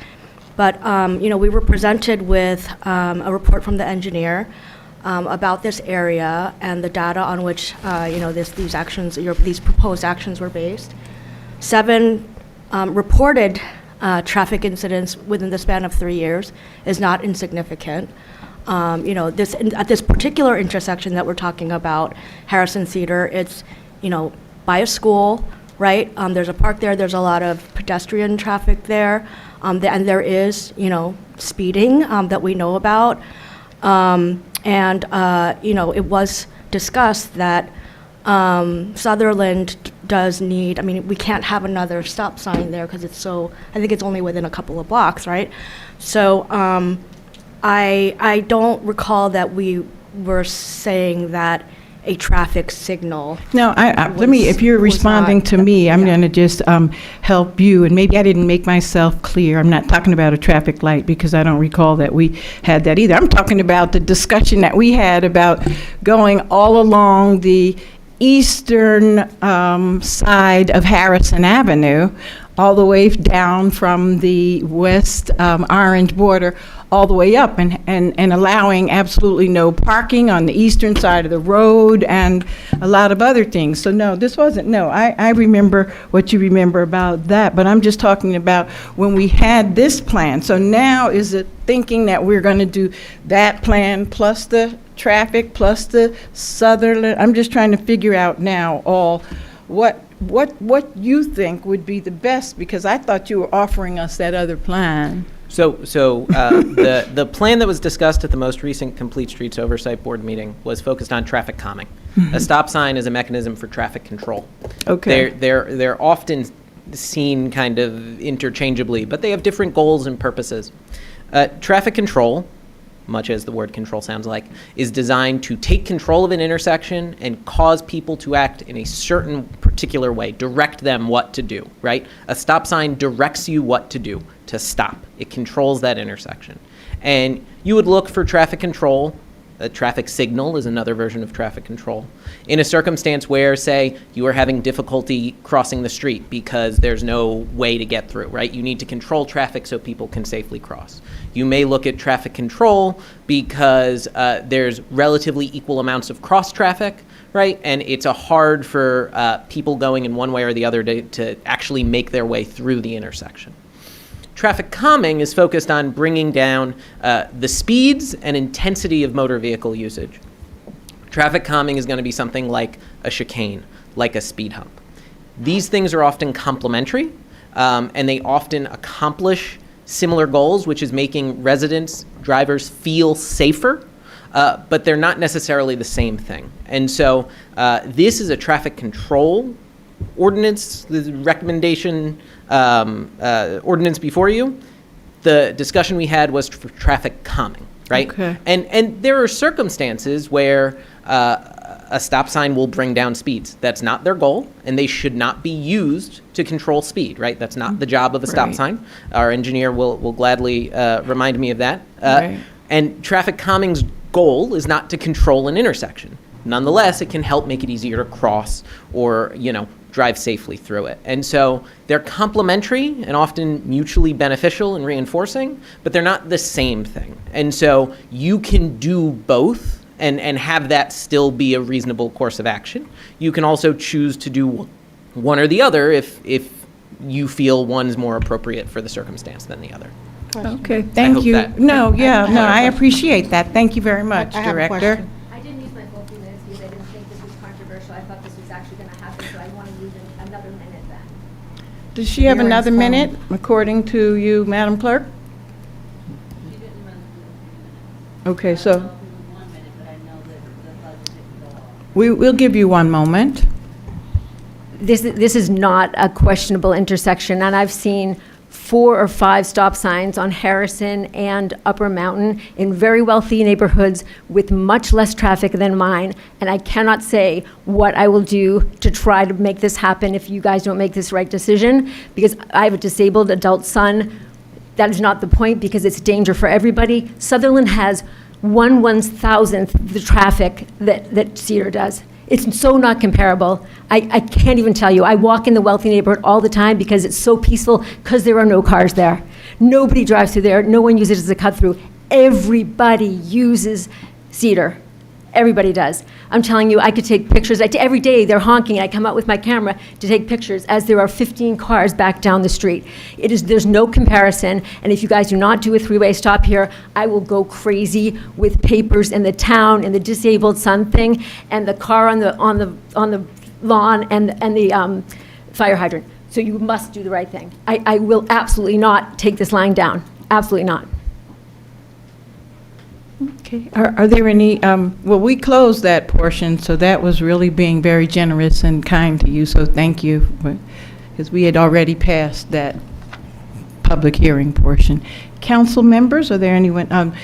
Speaker 5: But, we were presented with a report from the engineer about this area and the data on which, these proposed actions were based. 7 reported traffic incidents within the span of 3 years is not insignificant. At this particular intersection that we're talking about, Harrison Cedar, it's, by a school, right? There's a park there, there's a lot of pedestrian traffic there, and there is, speeding that we know about. It was discussed that Sutherland does need, we can't have another stop sign there because I think it's only within a couple of blocks, right? So I don't recall that we were saying that a traffic signal.
Speaker 1: No, if you're responding to me, I'm going to just help you, and maybe I didn't make myself clear. I'm not talking about a traffic light because I don't recall that we had that either. I'm talking about the discussion that we had about going all along the eastern side of Harrison Avenue, all the way down from the West Orange border all the way up, and allowing absolutely no parking on the eastern side of the road and a lot of other things. So no, this wasn't, I remember what you remember about that, but I'm just talking about when we had this plan. So now is it thinking that we're going to do that plan plus the traffic plus the Sutherland? I'm just trying to figure out now what you think would be the best, because I thought you were offering us that other plan.
Speaker 11: So the plan that was discussed at the most recent Complete Streets Oversight Board meeting was focused on traffic calming. A stop sign is a mechanism for traffic control.
Speaker 1: Okay.
Speaker 11: They're often seen kind of interchangeably, but they have different goals and purposes. Traffic control, much as the word control sounds like, is designed to take control of an intersection and cause people to act in a certain particular way, direct them what to do, right? A stop sign directs you what to do, to stop. It controls that intersection. And you would look for traffic control. A traffic signal is another version of traffic control. In a circumstance where, say, you are having difficulty crossing the street because there's no way to get through, right? You need to control traffic so people can safely cross. You may look at traffic control because there's relatively equal amounts of cross traffic, right? And it's hard for people going in one way or the other to actually make their way through the intersection. Traffic calming is focused on bringing down the speeds and intensity of motor vehicle usage. Traffic calming is going to be something like a chicane, like a speed hump. These things are often complementary, and they often accomplish similar goals, which is making residents, drivers feel safer, but they're not necessarily the same thing. And so this is a traffic control ordinance, the recommendation ordinance before you. The discussion we had was for traffic calming, right?
Speaker 1: Okay.
Speaker 11: And there are circumstances where a stop sign will bring down speeds. That's not their goal, and they should not be used to control speed, right? That's not the job of a stop
Speaker 1: Right.
Speaker 11: sign. Our engineer will gladly remind me of that.
Speaker 1: Right.
Speaker 11: And traffic calming's goal is not to control an intersection. Nonetheless, it can help make it easier to cross or, drive safely through it. And so they're complementary and often mutually beneficial and reinforcing, but they're not the same thing. And so you can do both and have that still be a reasonable course of action. You can also choose to do one or the other if you feel one's more appropriate for the circumstance than the other.
Speaker 1: Okay, thank
Speaker 11: hope
Speaker 1: you.
Speaker 11: that-
Speaker 1: No, I appreciate that. Thank you very much,
Speaker 12: I have a
Speaker 1: Director.
Speaker 12: question.
Speaker 10: I didn't use my full 2 minutes because I didn't think this was controversial. I thought this was actually going to happen, so I want to use another minute then.
Speaker 1: Does she have
Speaker 12: You're
Speaker 1: another
Speaker 12: informed.
Speaker 1: minute, according to you, Madam Clerk? Okay, so we'll give you 1 moment.
Speaker 10: This is not a questionable intersection, and I've seen 4 or 5 stop signs on Harrison and Upper Mountain in very wealthy neighborhoods with much less traffic than mine, and I cannot say what I will do to try to make this happen if you guys don't make this right decision, because I have a disabled adult son. That is not the point, because it's a danger for everybody. Sutherland has 1/1000th the traffic that Cedar does. It's so not comparable. I can't even tell you. I walk in the wealthy neighborhood all the time because it's so peaceful, because there are no cars there. Nobody drives through there. No one uses it as a cut-through. Everybody uses Cedar. Everybody does. I'm telling you, I could take pictures. Every day they're honking. I come out with my camera to take pictures as there are 15 cars back down the street. There's no comparison. And if you guys do not do a 3-way stop here, I will go crazy with papers in the town and the disabled son thing and the car on the lawn and the fire hydrant. So you must do the right thing. I will absolutely not take this line down. Absolutely not.
Speaker 1: Okay, are there any, well, we closed that portion, so that was really being very generous and kind to you, so thank you, because we had already passed that public hearing portion. Council members, are there anyone,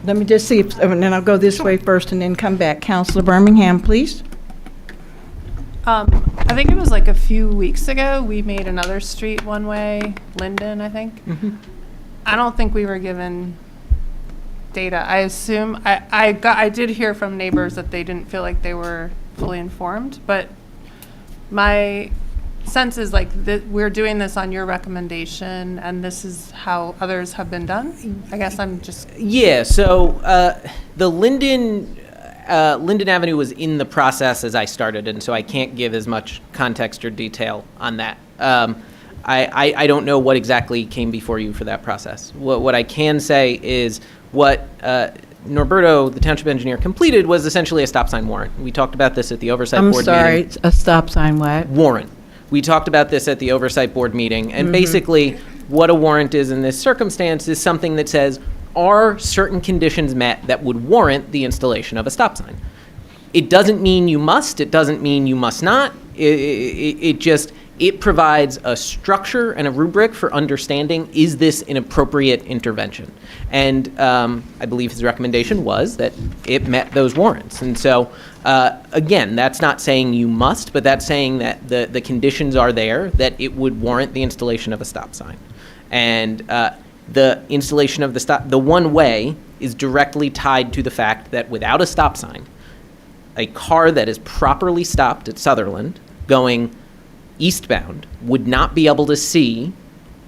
Speaker 1: let me just see, and then I'll go this way first and then come back. Councilor Birmingham, please.
Speaker 13: I think it was like a few weeks ago, we made another street one-way, Linden, I think. I don't think we were given data. I assume, I did hear from neighbors that they didn't feel like they were fully informed, but my sense is like that we're doing this on your recommendation and this is how others have been done. I guess I'm just.
Speaker 11: Yeah, so the Linden Avenue was in the process as I started, and so I can't give as much context or detail on that. I don't know what exactly came before you for that process. What I can say is what Norberto, the township engineer, completed was essentially a stop sign warrant. We talked about this at the oversight board meeting.
Speaker 1: I'm sorry, a stop sign what?
Speaker 11: Warrant. We talked about this at the oversight board meeting, and basically what a warrant is in this circumstance is something that says, are certain conditions met that would warrant the installation of a stop sign? It doesn't mean you must, it doesn't mean you must not. It provides a structure and a rubric for understanding, is this an appropriate intervention? And I believe his recommendation was that it met those warrants. And so, again, that's not saying you must, but that's saying that the conditions are there, that it would warrant the installation of a stop sign. And the installation of the one-way is directly tied to the fact that without a stop sign, a car that is properly stopped at Sutherland going eastbound would not be able to see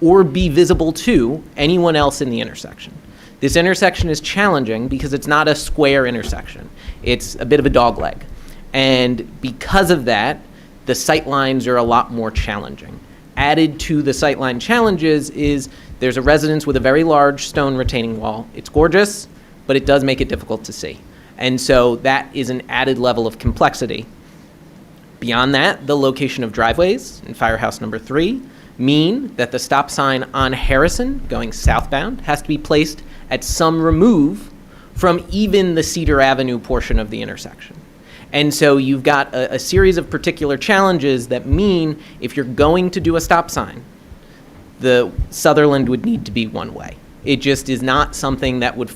Speaker 11: or be visible to anyone else in the intersection. This intersection is challenging because it's not a square intersection. It's a bit of a dogleg. And because of that, the sight lines are a lot more challenging. added to the sightline challenges is there's a residence with a very large stone retaining wall. It's gorgeous, but it does make it difficult to see. And so that is an added level of complexity. Beyond that, the location of driveways in Firehouse number 3 mean that the stop sign on Harrison going southbound has to be placed at some remove from even the Cedar Avenue portion of the intersection. And so you've got a series of particular challenges that mean if you're going to do a stop sign, the Sutherland would need to be one way. It just is not something that would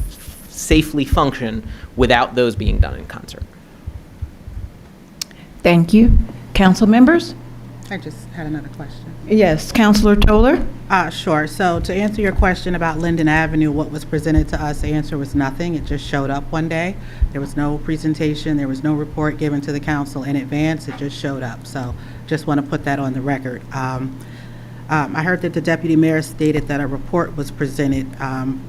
Speaker 11: safely function without those being done in concert.
Speaker 1: Thank you. Council members?
Speaker 12: I just had another question.
Speaker 1: Yes, Councilor Toller?
Speaker 12: Sure. So to answer your question about Linden Avenue, what was presented to us, the answer was nothing. It just showed up one day. There was no presentation. There was no report given to the council in advance. It just showed up. So just want to put that on the record. I heard that the deputy mayor stated that a report was presented.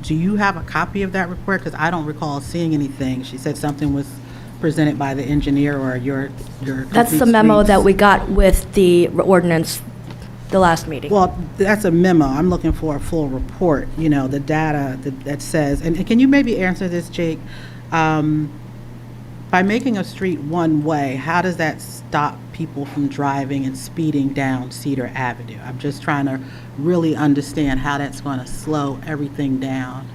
Speaker 12: Do you have a copy of that report? Because I don't recall seeing anything. She said something was presented by the engineer or your
Speaker 5: That's the
Speaker 12: Complete
Speaker 5: memo that
Speaker 12: Streets.
Speaker 5: we got with the ordinance the last meeting.
Speaker 12: Well, that's a memo. I'm looking for a full report, you know, the data that says, and can you maybe answer this, Jake? By making a street one-way, how does that stop people from driving and speeding down Cedar Avenue? I'm just trying to really understand how that's going to slow everything down.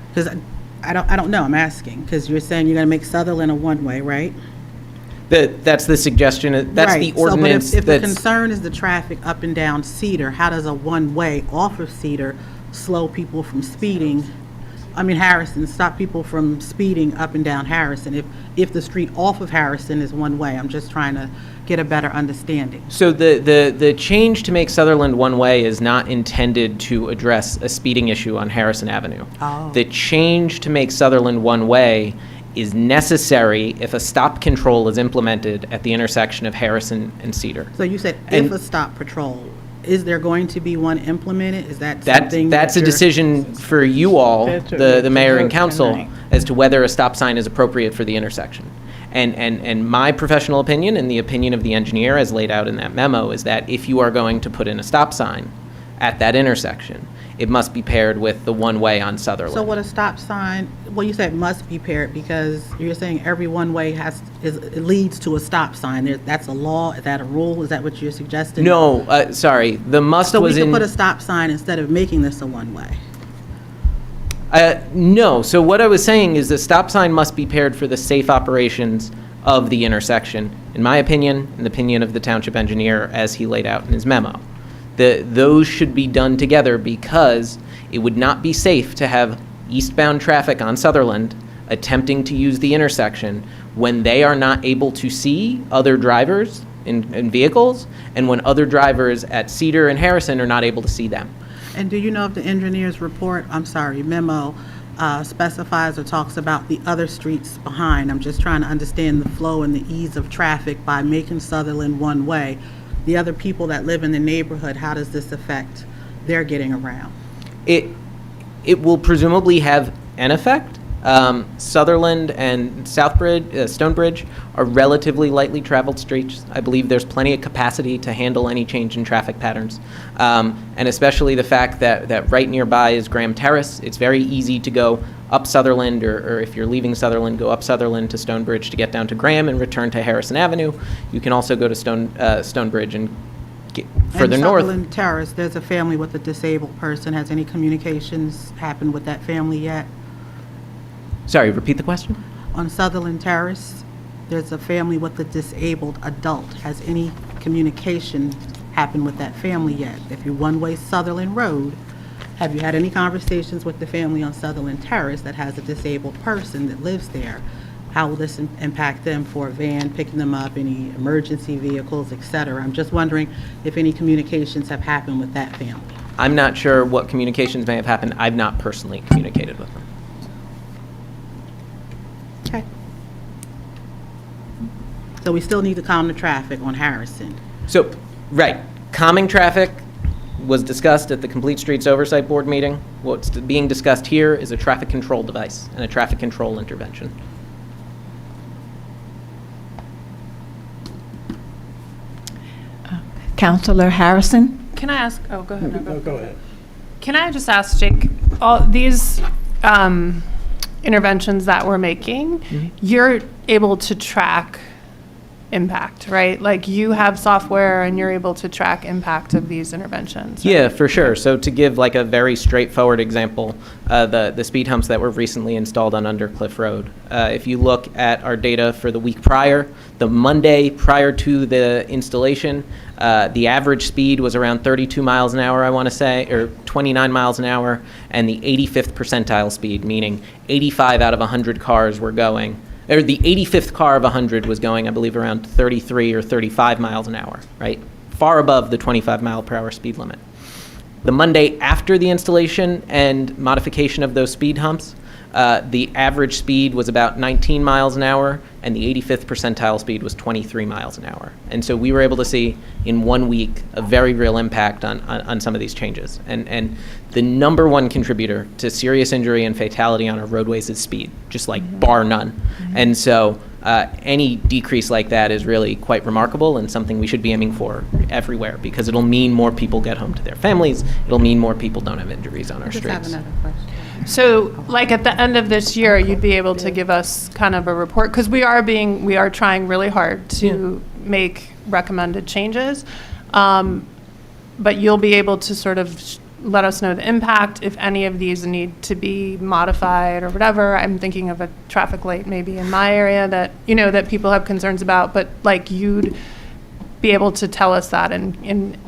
Speaker 12: Because I don't know, I'm asking, because you're saying you're going to make Sutherland a one-way, right?
Speaker 11: That's the suggestion, that's
Speaker 12: Right.
Speaker 11: the ordinance
Speaker 12: So, but if the
Speaker 11: that's...
Speaker 12: concern is the traffic up and down Cedar, how does a one-way off of Cedar slow people from speeding? Harrison, stop people from speeding up and down Harrison, if the street off of Harrison is one-way? I'm just trying to get a better understanding.
Speaker 11: So the change to make Sutherland one-way is not intended to address a speeding issue on Harrison Avenue.
Speaker 12: Oh.
Speaker 11: The change to make Sutherland one-way is necessary if a stop control is implemented at the intersection of Harrison and Cedar.
Speaker 12: So you said
Speaker 11: And-
Speaker 12: if a stop patrol, is there going to be one implemented? Is that something?
Speaker 11: That's a
Speaker 12: that you're-
Speaker 11: decision for you all,
Speaker 1: That's what
Speaker 11: the
Speaker 1: we
Speaker 11: mayor and
Speaker 1: vote
Speaker 11: council,
Speaker 1: tonight.
Speaker 11: as to whether a stop sign is appropriate for the intersection. And my professional opinion and the opinion of the engineer as laid out in that memo is that if you are going to put in a stop sign at that intersection, it must be paired with the one-way on Sutherland.
Speaker 12: So what a stop sign, well, you said must be paired because you're saying every one-way it leads to a stop sign. That's a law, is that a rule? Is that what you're suggesting?
Speaker 11: No, sorry, the must
Speaker 12: So we
Speaker 11: was
Speaker 12: could
Speaker 11: in...
Speaker 12: put a stop sign instead of making this a one-way?
Speaker 11: No, so what I was saying is the stop sign must be paired for the safe operations of the intersection, in my opinion, in the opinion of the township engineer as he laid out in his memo. Those should be done together because it would not be safe to have eastbound traffic on Sutherland attempting to use the intersection when they are not able to see other drivers in vehicles and when other drivers at Cedar and Harrison are not able to see them.
Speaker 12: And do you know if the engineer's report, memo, specifies or talks about the other streets behind? I'm just trying to understand the flow and the ease of traffic by making Sutherland one-way. The other people that live in the neighborhood, how does this affect their getting around?
Speaker 11: It will presumably have an effect. Sutherland and Stonebridge are relatively lightly traveled streets. I believe there's plenty of capacity to handle any change in traffic patterns. And especially the fact that right nearby is Graham Terrace. It's very easy to go up Sutherland, or if you're leaving Sutherland, go up Sutherland to Stonebridge to get down to Graham and return to Harrison Avenue. You can also go to Stonebridge and get further
Speaker 12: And
Speaker 11: north.
Speaker 12: Sutherland Terrace, there's a family with a disabled person. Has any communications happened with that family yet?
Speaker 11: Sorry, repeat the question?
Speaker 12: On Sutherland Terrace, there's a family with a disabled adult. Has any communication happened with that family yet? If you're one-way Sutherland Road, have you had any conversations with the family on Sutherland Terrace that has a disabled person that lives there? How will this impact them for a van picking them up, any emergency vehicles, et cetera? I'm just wondering if any communications have happened with that family.
Speaker 11: I'm not sure what communications may have happened. I've not personally communicated with them.
Speaker 12: Okay. So we still need to calm the traffic on Harrison.
Speaker 11: So, right, calming traffic was discussed at the Complete Streets Oversight Board meeting. What's being discussed here is a traffic control device and a traffic control intervention.
Speaker 1: Councilor Harrison?
Speaker 13: Can I ask, oh, go ahead. No,
Speaker 4: Go ahead.
Speaker 13: Can I just ask, Jake, all these interventions that we're making, you're able to track impact, right? Like you have software and you're able to track impact of these interventions. Right?
Speaker 11: Yeah, for sure. So to give like a very straightforward example, the speed humps that were recently installed on Undercliff Road. If you look at our data for the week prior, the Monday prior to the installation, the average speed was around 32 miles an hour, I want to say, or 29 miles an hour, and the 85th percentile speed, meaning 85 out of 100 cars were going, or the 85th car of 100 was going, I believe, around 33 or 35 miles an hour, right? Far above the 25 mile per hour speed limit. The Monday after the installation and modification of those speed humps, the average speed was about 19 miles an hour, and the 85th percentile speed was 23 miles an hour. And so we were able to see in 1 week a very real impact on some of these changes. And the number one contributor to serious injury and fatality on our roadways is speed, just like bar none. And so any decrease like that is really quite remarkable and something we should be aiming for everywhere, because it'll mean more people get home to their families. It'll mean more people don't have injuries on our
Speaker 2: Just have
Speaker 11: streets.
Speaker 2: another question.
Speaker 13: So, like at the end of this year, you'd be able to give us kind of a report, because we are trying really hard to make recommended changes, but you'll be able to sort of let us know the impact if any of these need to be modified or whatever. I'm thinking of a traffic light maybe in my area that that people have concerns about, but like you'd be able to tell us that and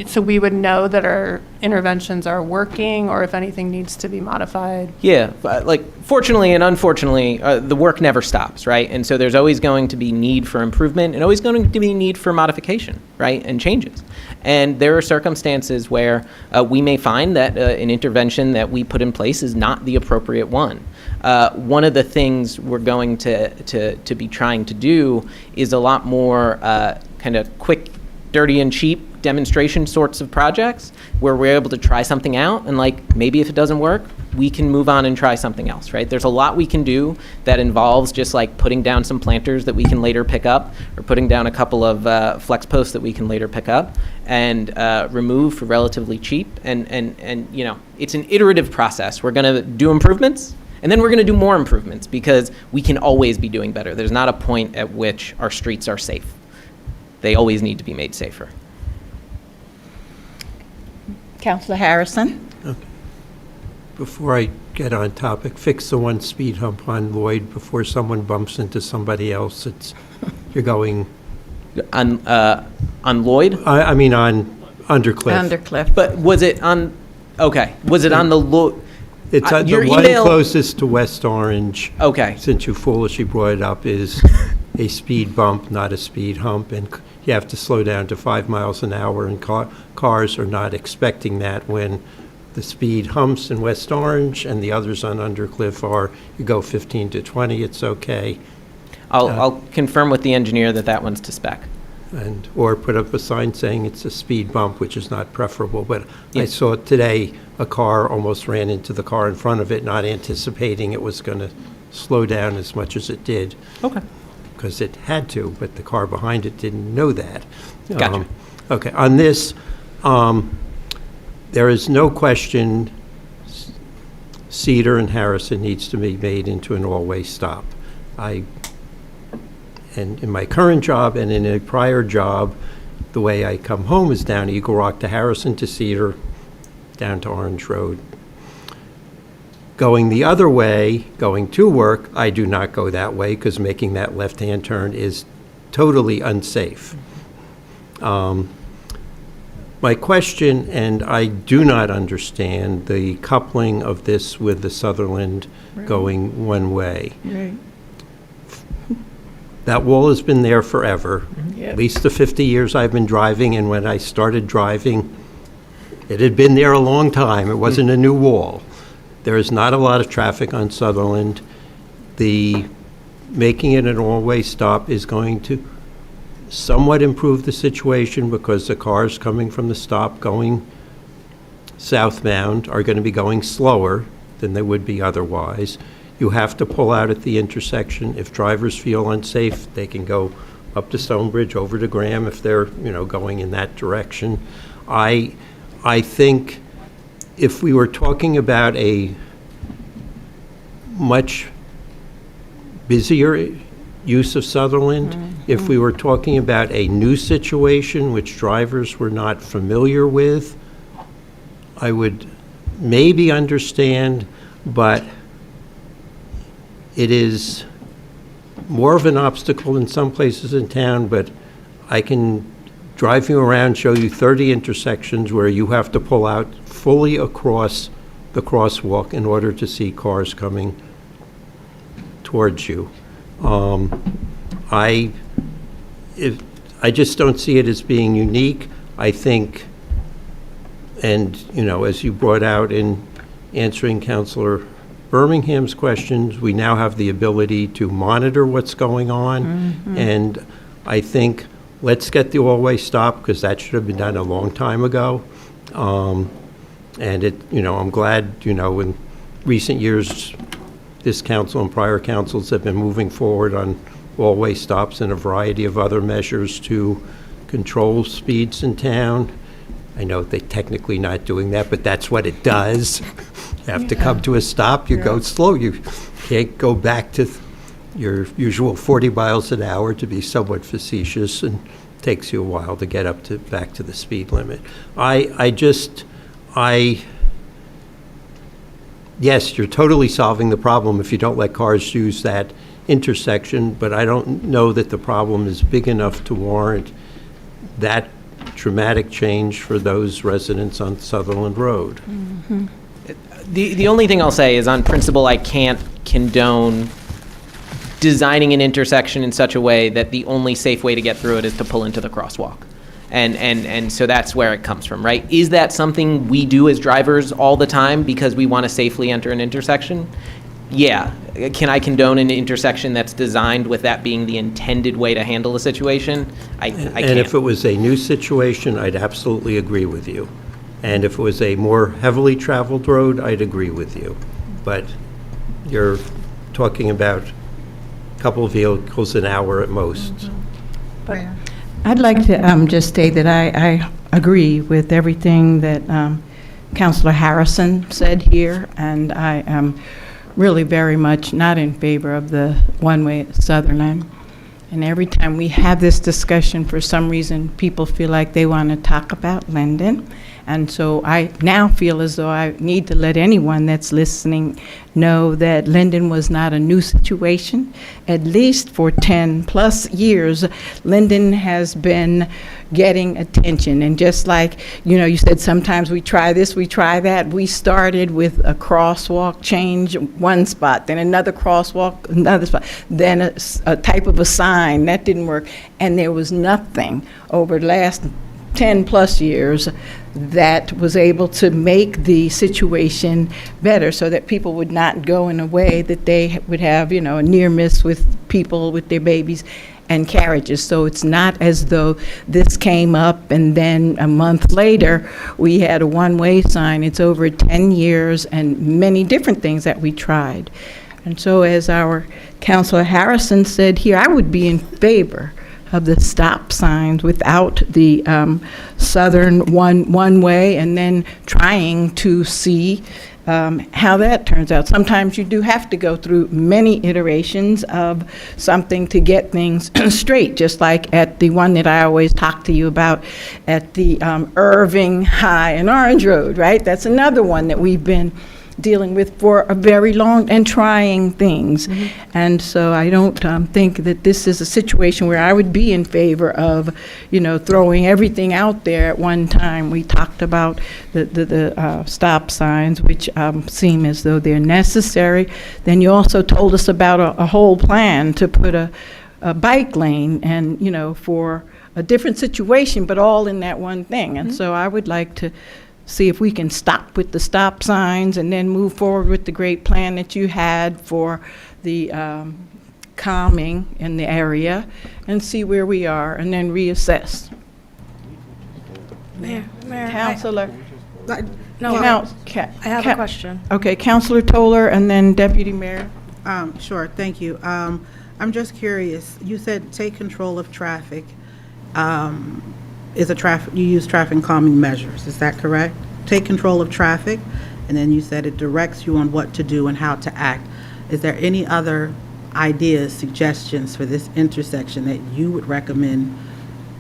Speaker 13: so we would know that our interventions are working, or if anything needs to be modified.
Speaker 11: Yeah, like fortunately and unfortunately, the work never stops, right? And so there's always going to be need for improvement and always going to be need for modification, right, and changes. And there are circumstances where we may find that an intervention that we put in place is not the appropriate one. One of the things we're going to be trying to do is a lot more kind of quick, dirty, and cheap demonstration sorts of projects where we're able to try something out, and like maybe if it doesn't work, we can move on and try something else, right? There's a lot we can do that involves just like putting down some planters that we can later pick up, or putting down a couple of flex posts that we can later pick up and remove for relatively cheap. And it's an iterative process. We're going to do improvements, and then we're going to do more improvements, because we can always be doing better. There's not a point at which our streets are safe. They always need to be made safer.
Speaker 1: Councilor Harrison?
Speaker 4: Before I get on topic, fix the one speed hump on Lloyd before someone bumps into somebody else. You're going...
Speaker 11: On Lloyd?
Speaker 4: I mean on Undercliff.
Speaker 1: Undercliff.
Speaker 11: But was it on... Okay. Was it on the Lloyd?
Speaker 4: It's the
Speaker 11: your
Speaker 4: one
Speaker 11: email-
Speaker 4: closest to West Orange.
Speaker 11: Okay.
Speaker 4: Since you foolishly brought it up, is a speed bump, not a speed hump, and you have to slow down to 5 miles an hour, and cars are not expecting that when the speed humps in West Orange and the others on Undercliff are, you go 15 to 20, it's okay.
Speaker 11: I'll confirm with the engineer that one's to spec.
Speaker 4: Or put up a sign saying it's a speed bump, which is not preferable. But
Speaker 11: Yeah.
Speaker 4: I saw today a car almost ran into the car in front of it, not anticipating it was going to slow down as much as it did.
Speaker 11: Okay.
Speaker 4: Because it had to, but the car behind it didn't know that.
Speaker 11: Gotcha.
Speaker 4: Okay, on this, there is no question Cedar and Harrison needs to be made into an all-way stop. And in my current job and in a prior job, the way I come home is down Eagle Rock to Harrison to Cedar, down to Orange Road. Going the other way, going to work, I do not go that way because making that left-hand turn is totally unsafe. My question, and I do not understand the coupling of this with the Sutherland going one way.
Speaker 1: Right.
Speaker 4: That wall has been there forever,
Speaker 1: Yep.
Speaker 4: at least the 50 years I've been driving, and when I started driving, it had been there a long time. It wasn't a new wall. There is not a lot of traffic on Sutherland. Making it an all-way stop is going to somewhat improve the situation because the cars coming from the stop going southbound are going to be going slower than they would be otherwise. You have to pull out at the intersection. If drivers feel unsafe, they can go up to Stonebridge, over to Graham if they're, going in that direction. I think if we were talking about a much busier use of Sutherland, if we were talking about a new situation which drivers were not familiar with, I would maybe understand, but it is more of an obstacle in some places in town, but I can drive you around, show you 30 intersections where you have to pull out fully across the crosswalk in order to see cars coming towards you. I just don't see it as being unique. I think, and as you brought out in answering Councilor Birmingham's questions, we now have the ability to monitor what's going on, and I think let's get the all-way stop, because that should have been done a long time ago. And I'm glad, in recent years, this council and prior councils have been moving forward on all-way stops and a variety of other measures to control speeds in town. I know they're technically not doing that, but that's what it does. You have to come to a stop, you go slow. You can't go back to your usual 40 miles an hour, to be somewhat facetious, and takes you a while to get back to the speed limit. Yes, you're totally solving the problem if you don't let cars use that intersection, but I don't know that the problem is big enough to warrant that dramatic change for those residents on Sutherland Road.
Speaker 11: The only thing I'll say is, on principle, I can't condone designing an intersection in such a way that the only safe way to get through it is to pull into the crosswalk. And so that's where it comes from, right? Is that something we do as drivers all the time because we want to safely enter an intersection? Yeah. Can I condone an intersection that's designed with that being the intended way to handle the situation? I can't.
Speaker 4: And if it was a new situation, I'd absolutely agree with you. And if it was a more heavily traveled road, I'd agree with you. But you're talking about a couple of vehicles an hour at most.
Speaker 1: But I'd like to just state that I agree with everything that Councilor Harrison said here, and I am really very much not in favor of the one-way at Sutherland. And every time we have this discussion, for some reason, people feel like they want to talk about Linden. And so I now feel as though I need to let anyone that's listening know that Linden was not a new situation. At least for 10+ years, Linden has been getting attention. And just like, you said sometimes we try this, we try that. We started with a crosswalk change one spot, then another crosswalk, another spot, then a type of a sign. That didn't work. And there was nothing over the last 10+ years that was able to make the situation better, so that people would not go in a way that they would have, a near miss with people with their babies and carriages. So it's not as though this came up and then a month later we had a one-way sign. It's over 10 years and many different things that we tried. And so, as our Councilor Harrison said here, I would be in favor of the stop signs without the southern one way, and then trying to see how that turns out. Sometimes you do have to go through many iterations of something to get things straight, just like at the one that I always talk to you about at the Irving High and Orange Road, right? That's another one that we've been dealing with for a very long and trying things. And so I don't think that this is a situation where I would be in favor of, throwing everything out there at one time. We talked about the stop signs, which seem as though they're necessary. Then you also told us about a whole plan to put a bike lane and, for a different situation, but all in that one thing. And so I would like to see if we can stop with the stop signs and then move forward with the great plan that you had for the calming in the area, and see where we are, and then reassess.
Speaker 5: Mayor,
Speaker 1: Councilor.
Speaker 5: I have a question.
Speaker 1: Okay, Councilor Toller, and then Deputy Mayor.
Speaker 12: Sure, thank you. I'm just curious, you said take control of traffic. is you use traffic calming measures, is that correct? Take control of traffic, and then you said it directs you on what to do and how to act. Is there any other ideas, suggestions for this intersection that you would recommend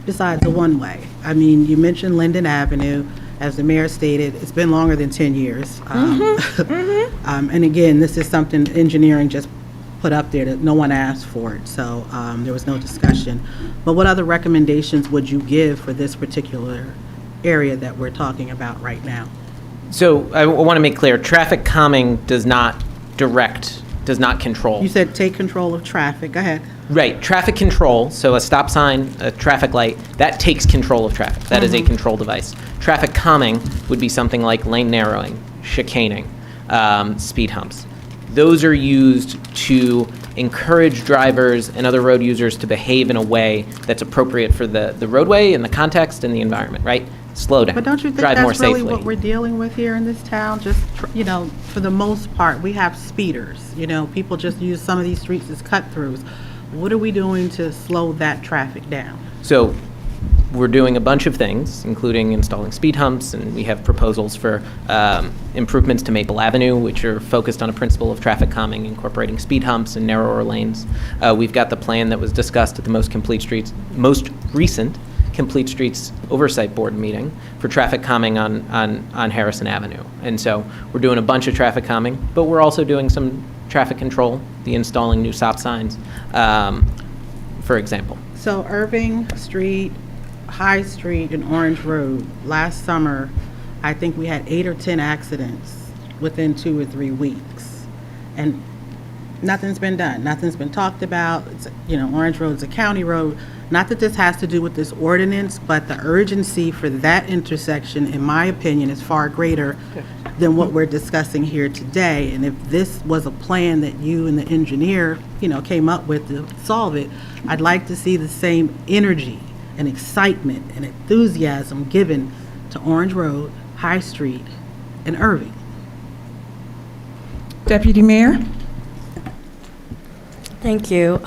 Speaker 12: besides the one-way? I mean, you mentioned Linden Avenue. As the mayor stated, it's been longer than 10 years. And again, this is something engineering just put up there that no one asked for it, so there was no discussion. But what other recommendations would you give for this particular area that we're talking about right now?
Speaker 11: So I want to make clear, traffic calming does not control.
Speaker 12: You said take control of traffic. Go ahead.
Speaker 11: Right, traffic control, so a stop sign, a traffic light, that takes control of traffic. That is a control device. Traffic calming would be something like lane narrowing, chicaning, speed humps. Those are used to encourage drivers and other road users to behave in a way that's appropriate for the roadway and the context and the environment, right? Slow down,
Speaker 12: But don't you think
Speaker 11: drive more
Speaker 12: that's really
Speaker 11: safely.
Speaker 12: what we're dealing with here in this town? Just, for the most part, we have speeders. People just use some of these streets as cut-throughs. What are we doing to slow that traffic down?
Speaker 11: So we're doing a bunch of things, including installing speed humps, and we have proposals for improvements to Maple Avenue, which are focused on a principle of traffic calming, incorporating speed humps and narrower lanes. We've got the plan that was discussed at the most recent Complete Streets Oversight Board meeting for traffic calming on Harrison Avenue. And so we're doing a bunch of traffic calming, but we're also doing some traffic control, the installing new stop signs, for example.
Speaker 12: So Irving Street, High Street, and Orange Road, last summer, I think we had 8 or 10 accidents within 2 or 3 weeks. And nothing's been done. Nothing's been talked about. Orange Road's a county road. Not that this has to do with this ordinance, but the urgency for that intersection, in my opinion, is far greater than what we're discussing here today. And if this was a plan that you and the engineer, came up with to solve it, I'd like to see the same energy and excitement and enthusiasm given to Orange Road, High Street, and Irving.
Speaker 1: Deputy Mayor?
Speaker 5: Thank you.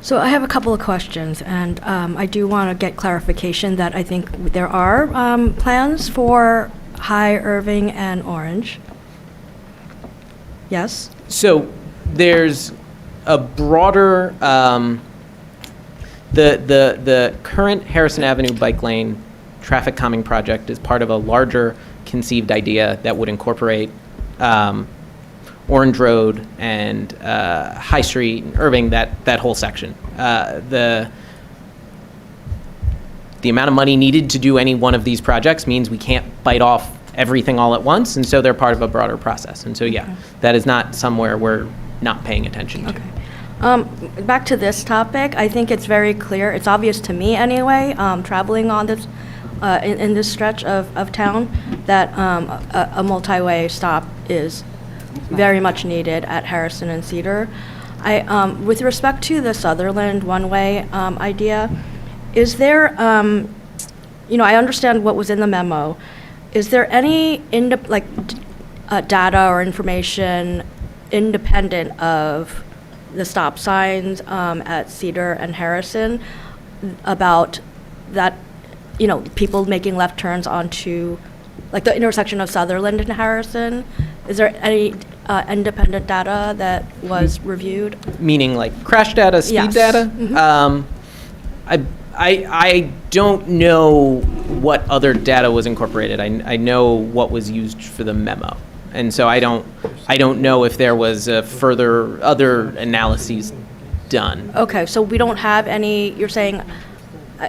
Speaker 5: So I have a couple of questions, and I do want to get clarification that I think there are plans for High, Irving, and Orange. Yes?
Speaker 11: So there's a broader, the current Harrison Avenue bike lane traffic calming project is part of a larger conceived idea that would incorporate Orange Road and High Street and Irving, that whole section. The amount of money needed to do any one of these projects means we can't bite off everything all at once, and so they're part of a broader process. And so, that is not somewhere we're not paying attention to.
Speaker 5: Okay. Back to this topic, I think it's very clear, it's obvious to me anyway, traveling on this, in this stretch of town, that a multi-way stop is very much needed at Harrison and Cedar. With respect to the Sutherland one-way idea, is there, I understand what was in the memo. Is there any data or information independent of the stop signs at Cedar and Harrison about that, people making left turns onto, the intersection of Sutherland and Harrison? Is there any independent data that was reviewed?
Speaker 11: Meaning crash data, speed data?
Speaker 5: Mm-hmm.
Speaker 11: I don't know what other data was incorporated. I know what was used for the memo. And so I don't know if there was further other analyses done.
Speaker 5: Okay, so we don't have any, you're saying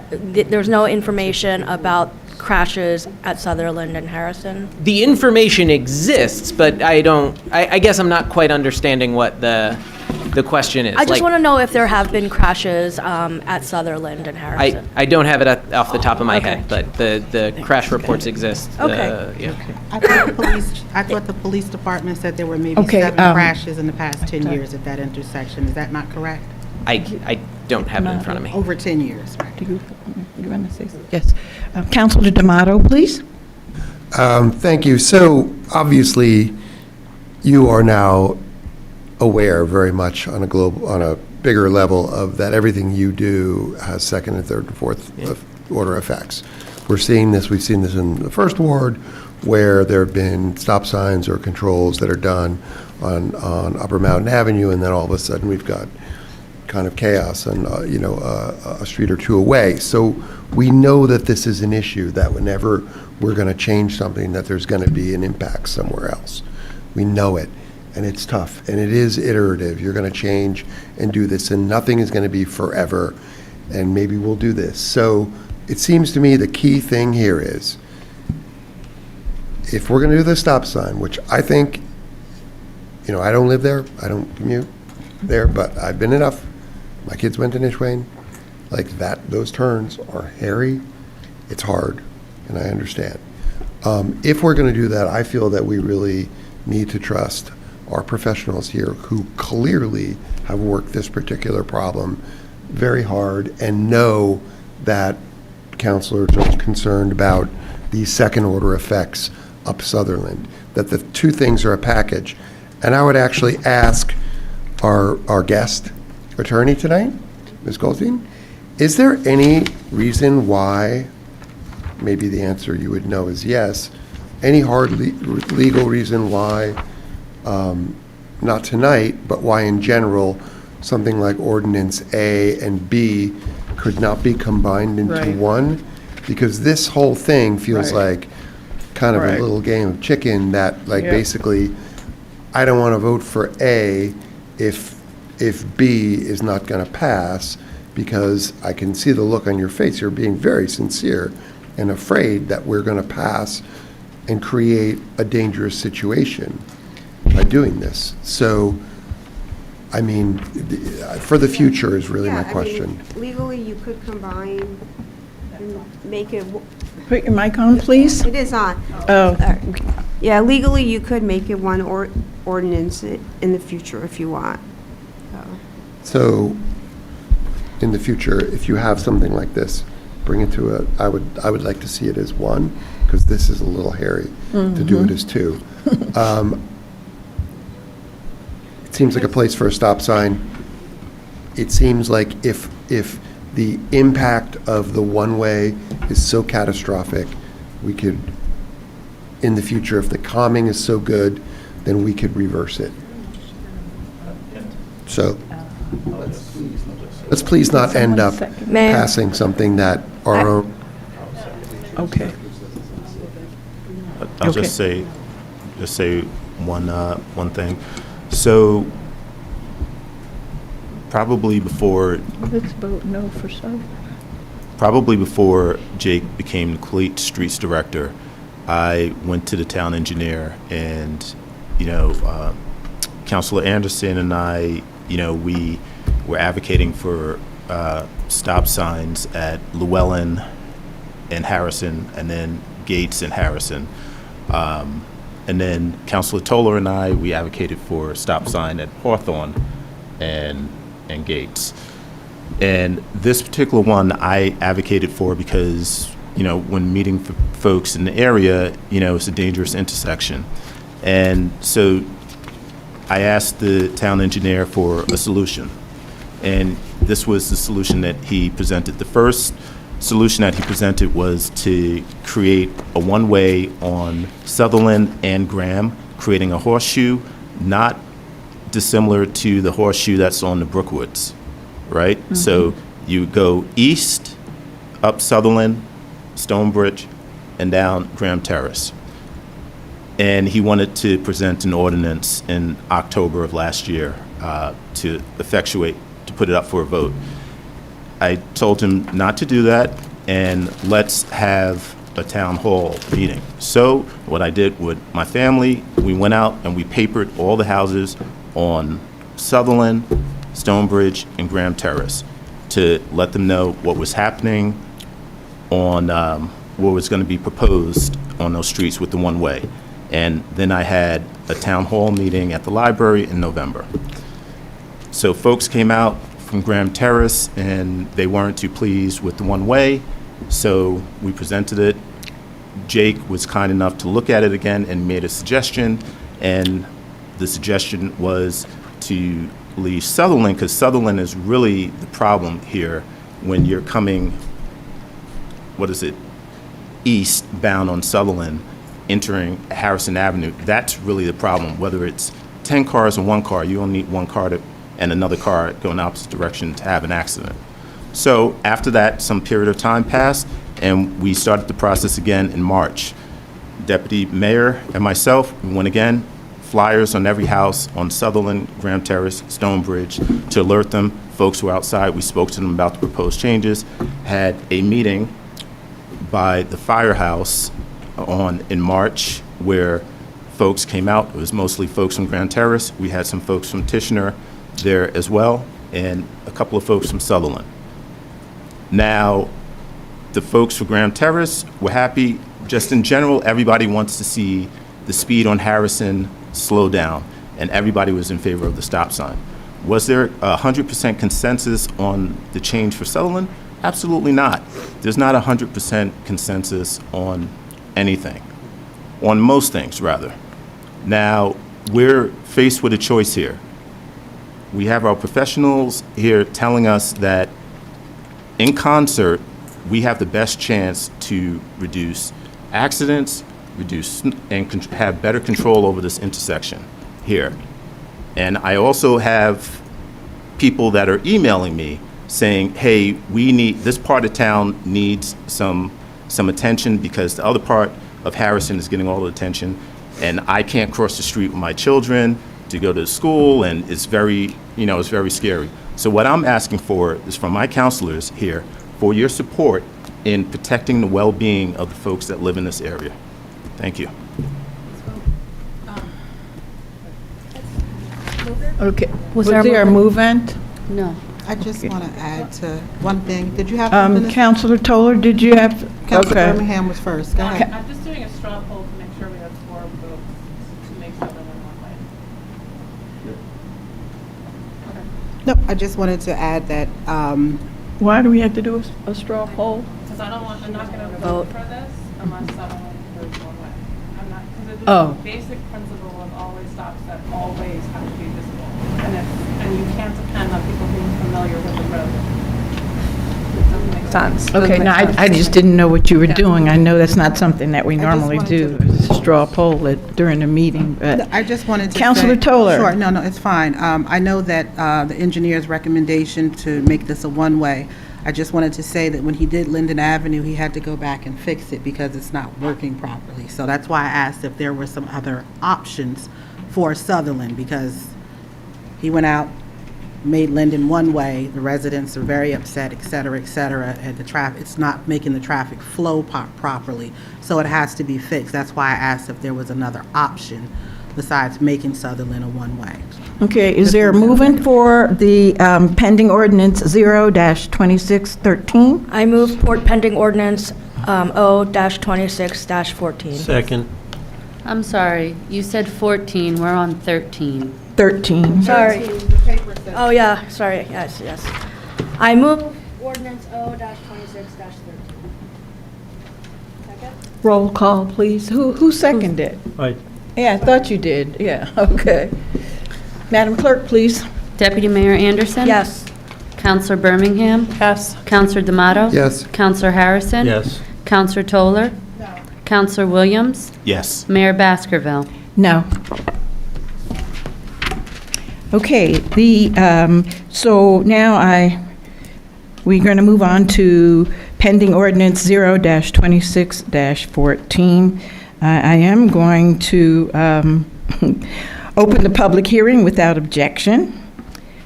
Speaker 5: there's no information about crashes at Sutherland and Harrison?
Speaker 11: The information exists, but I guess I'm not quite understanding what the question is.
Speaker 5: I just want to know if there have been crashes at Sutherland and Harrison.
Speaker 11: I don't have it off the top of my
Speaker 5: Okay.
Speaker 11: head, but the crash reports exist.
Speaker 5: Okay.
Speaker 11: Yeah.
Speaker 12: I thought the police department said there were maybe
Speaker 1: Okay,
Speaker 12: 7 crashes in the past 10 years at that intersection. Is that not correct?
Speaker 11: I don't have it in front of me.
Speaker 12: Over 10 years, right?
Speaker 1: Do you want to say something? Yes. Councilor D'Amato, please.
Speaker 14: Thank you. So obviously, you are now aware very much on a bigger level of that everything you do has second and third and fourth order effects. We've seen this in the first ward, where there have been stop signs or controls that are done on Upper Mountain Avenue, and then all of a sudden we've got kind of chaos and, a street or two away. So we know that this is an issue, that whenever we're going to change something, that there's going to be an impact somewhere else. We know it, and it's tough, and it is iterative. You're going to change and do this, and nothing is going to be forever, and maybe we'll do this. So it seems to me the key thing here is, if we're going to do the stop sign, which I think, I don't live there, I don't commute there, but I've been enough. My kids went to Nishwain. Like that, those turns are hairy. It's hard, and I understand. If we're going to do that, I feel that we really need to trust our professionals here, who clearly have worked this particular problem very hard and know that councilors are concerned about these second order effects up Sutherland, that the two things are a package. And I would actually ask our guest attorney tonight, Ms. Goldstein, is there any reason why, maybe the answer you would know is yes, any hard legal reason why, not tonight, but why in general, something like Ordinance A and B could not be combined into
Speaker 1: Right.
Speaker 14: one? Because this whole thing feels
Speaker 1: Right.
Speaker 14: like kind of
Speaker 1: Right.
Speaker 14: a little game of chicken that, like,
Speaker 1: Yeah.
Speaker 14: basically, I don't want to vote for A if B is not going to pass, because I can see the look on your face. You're being very sincere and afraid that we're going to pass and create a dangerous situation by doing this. So, I mean, for the future is really my question.
Speaker 15: Legally, you could combine and make it,
Speaker 1: Put your mic on, please.
Speaker 15: it is on.
Speaker 1: Oh,
Speaker 15: Yeah, legally, you could make it one ordinance in the future if you want.
Speaker 14: So, in the future, if you have something like this, bring it to I would like to see it as one, because this is a little hairy to do it as two. It seems like a place for a stop sign. It seems like if the impact of the one-way is so catastrophic, we could, in the future, if the calming is so good, then we could reverse it. So, let's please not end up
Speaker 5: Mayor.
Speaker 14: passing something that our own.
Speaker 1: okay.
Speaker 6: I'll
Speaker 1: Okay.
Speaker 6: just say one thing. So probably before
Speaker 1: Let's vote no for some.
Speaker 6: Probably before Jake became the Complete Streets Director, I went to the town engineer, and, Councilor Anderson and I, we were advocating for stop signs at Llewellyn and Harrison, and then Gates and Harrison. And then Councilor Toller and I, we advocated for a stop sign at Hawthorne and Gates. And this particular one I advocated for because, when meeting folks in the area, it's a dangerous intersection. And so I asked the town engineer for a solution. And this was the solution that he presented. The first solution that he presented was to create a one-way on Sutherland and Graham, creating a horseshoe, not dissimilar to the horseshoe that's on the Brookwoods, right? So you go east, up Sutherland, Stonebridge, and down Graham Terrace. And he wanted to present an ordinance in October of last year to put it up for a vote. I told him not to do that, and let's have a town hall meeting. So what I did with my family, we went out and we papered all the houses on Sutherland, Stonebridge, and Graham Terrace to let them know what was happening on what was going to be proposed on those streets with the one-way. And then I had a town hall meeting at the library in November. So folks came out from Graham Terrace, and they weren't too pleased with the one-way, so we presented it. Jake was kind enough to look at it again and made a suggestion, and the suggestion was to leave Sutherland, because Sutherland is really the problem here when you're coming, eastbound on Sutherland, entering Harrison Avenue. That's really the problem. Whether it's 10 cars and one car, you only need one car and another car going the opposite direction to have an accident. So after that, some period of time passed, and we started the process again in March. Deputy Mayor and myself, we went again, flyers on every house on Sutherland, Graham Terrace, Stonebridge, to alert them. Folks who were outside, we spoke to them about the proposed changes, had a meeting by the firehouse in March where folks came out. It was mostly folks from Graham Terrace. We had some folks from Tichenor there as well, and a couple of folks from Sutherland. Now, the folks for Graham Terrace were happy. Just in general, everybody wants to see the speed on Harrison slow down, and everybody was in favor of the stop sign. Was there 100% consensus on the change for Sutherland? Absolutely not. There's not 100% consensus on anything, on most things, rather. Now, we're faced with a choice here. We have our professionals here telling us that in concert, we have the best chance to reduce accidents, have better control over this intersection here. And I also have people that are emailing me saying, hey, this part of town needs some attention because the other part of Harrison is getting all the attention, and I can't cross the street with my children to go to school, and it's very scary. So what I'm asking for is from my counselors here for your support in protecting the well-being of the folks that live in this area. Thank you.
Speaker 1: Okay. Was
Speaker 2: there a
Speaker 1: there a movement?
Speaker 2: No.
Speaker 12: I just want to add to one thing. Did you have something?
Speaker 1: Counselor Toller, did you have?
Speaker 12: Councilor
Speaker 1: Okay.
Speaker 12: Birmingham was first. Go ahead.
Speaker 13: I'm just doing a straw poll to make sure we have 4 votes to make Sutherland one way.
Speaker 12: No, I just wanted to add that,
Speaker 1: Why do we have to do a straw poll?
Speaker 13: Because I'm not going to vote for this unless Sutherland goes one way. I'm not, because it's
Speaker 1: Oh.
Speaker 13: the basic principle of always stops that always have to be visible. And you can't depend on people being familiar with the road. It doesn't make sense.
Speaker 1: Okay, no, I just didn't know what you were
Speaker 13: Yeah.
Speaker 1: doing. I know that's not something that we
Speaker 12: I just
Speaker 1: normally
Speaker 12: wanted
Speaker 1: do, is a straw poll during a meeting, but.
Speaker 12: I just wanted to
Speaker 1: Counselor
Speaker 12: say-
Speaker 1: Toller.
Speaker 12: Sure, no, it's fine. I know that the engineer's recommendation to make this a one-way, I just wanted to say that when he did Linden Avenue, he had to go back and fix it because it's not working properly. So that's why I asked if there were some other options for Sutherland, because he went out, made Linden one way, the residents are very upset, et cetera, and the traffic, it's not making the traffic flow properly, so it has to be fixed. That's why I asked if there was another option besides making Sutherland a one-way.
Speaker 1: Okay, is there a movement for the pending ordinance 0-26-13?
Speaker 5: I move pending ordinance O-26-14.
Speaker 4: Second.
Speaker 2: I'm sorry, you said 14, we're on 13.
Speaker 1: 13.
Speaker 5: Sorry. Oh, yeah, sorry, yes. I move ordinance O-26-13. Second?
Speaker 1: Roll call, please. Who seconded? Yeah, I thought you did. Yeah, okay. Madam Clerk, please.
Speaker 2: Deputy Mayor Anderson?
Speaker 5: Yes.
Speaker 2: Counselor Birmingham?
Speaker 1: Yes.
Speaker 2: Counselor D'Amato?
Speaker 14: Yes.
Speaker 2: Counselor Harrison?
Speaker 4: Yes.
Speaker 2: Counselor Toller? No. Counselor Williams?
Speaker 6: Yes.
Speaker 2: Mayor Baskerville?
Speaker 1: No. Okay, so now we're going to move on to pending ordinance 0-26-14. I am going to open the public hearing without objection.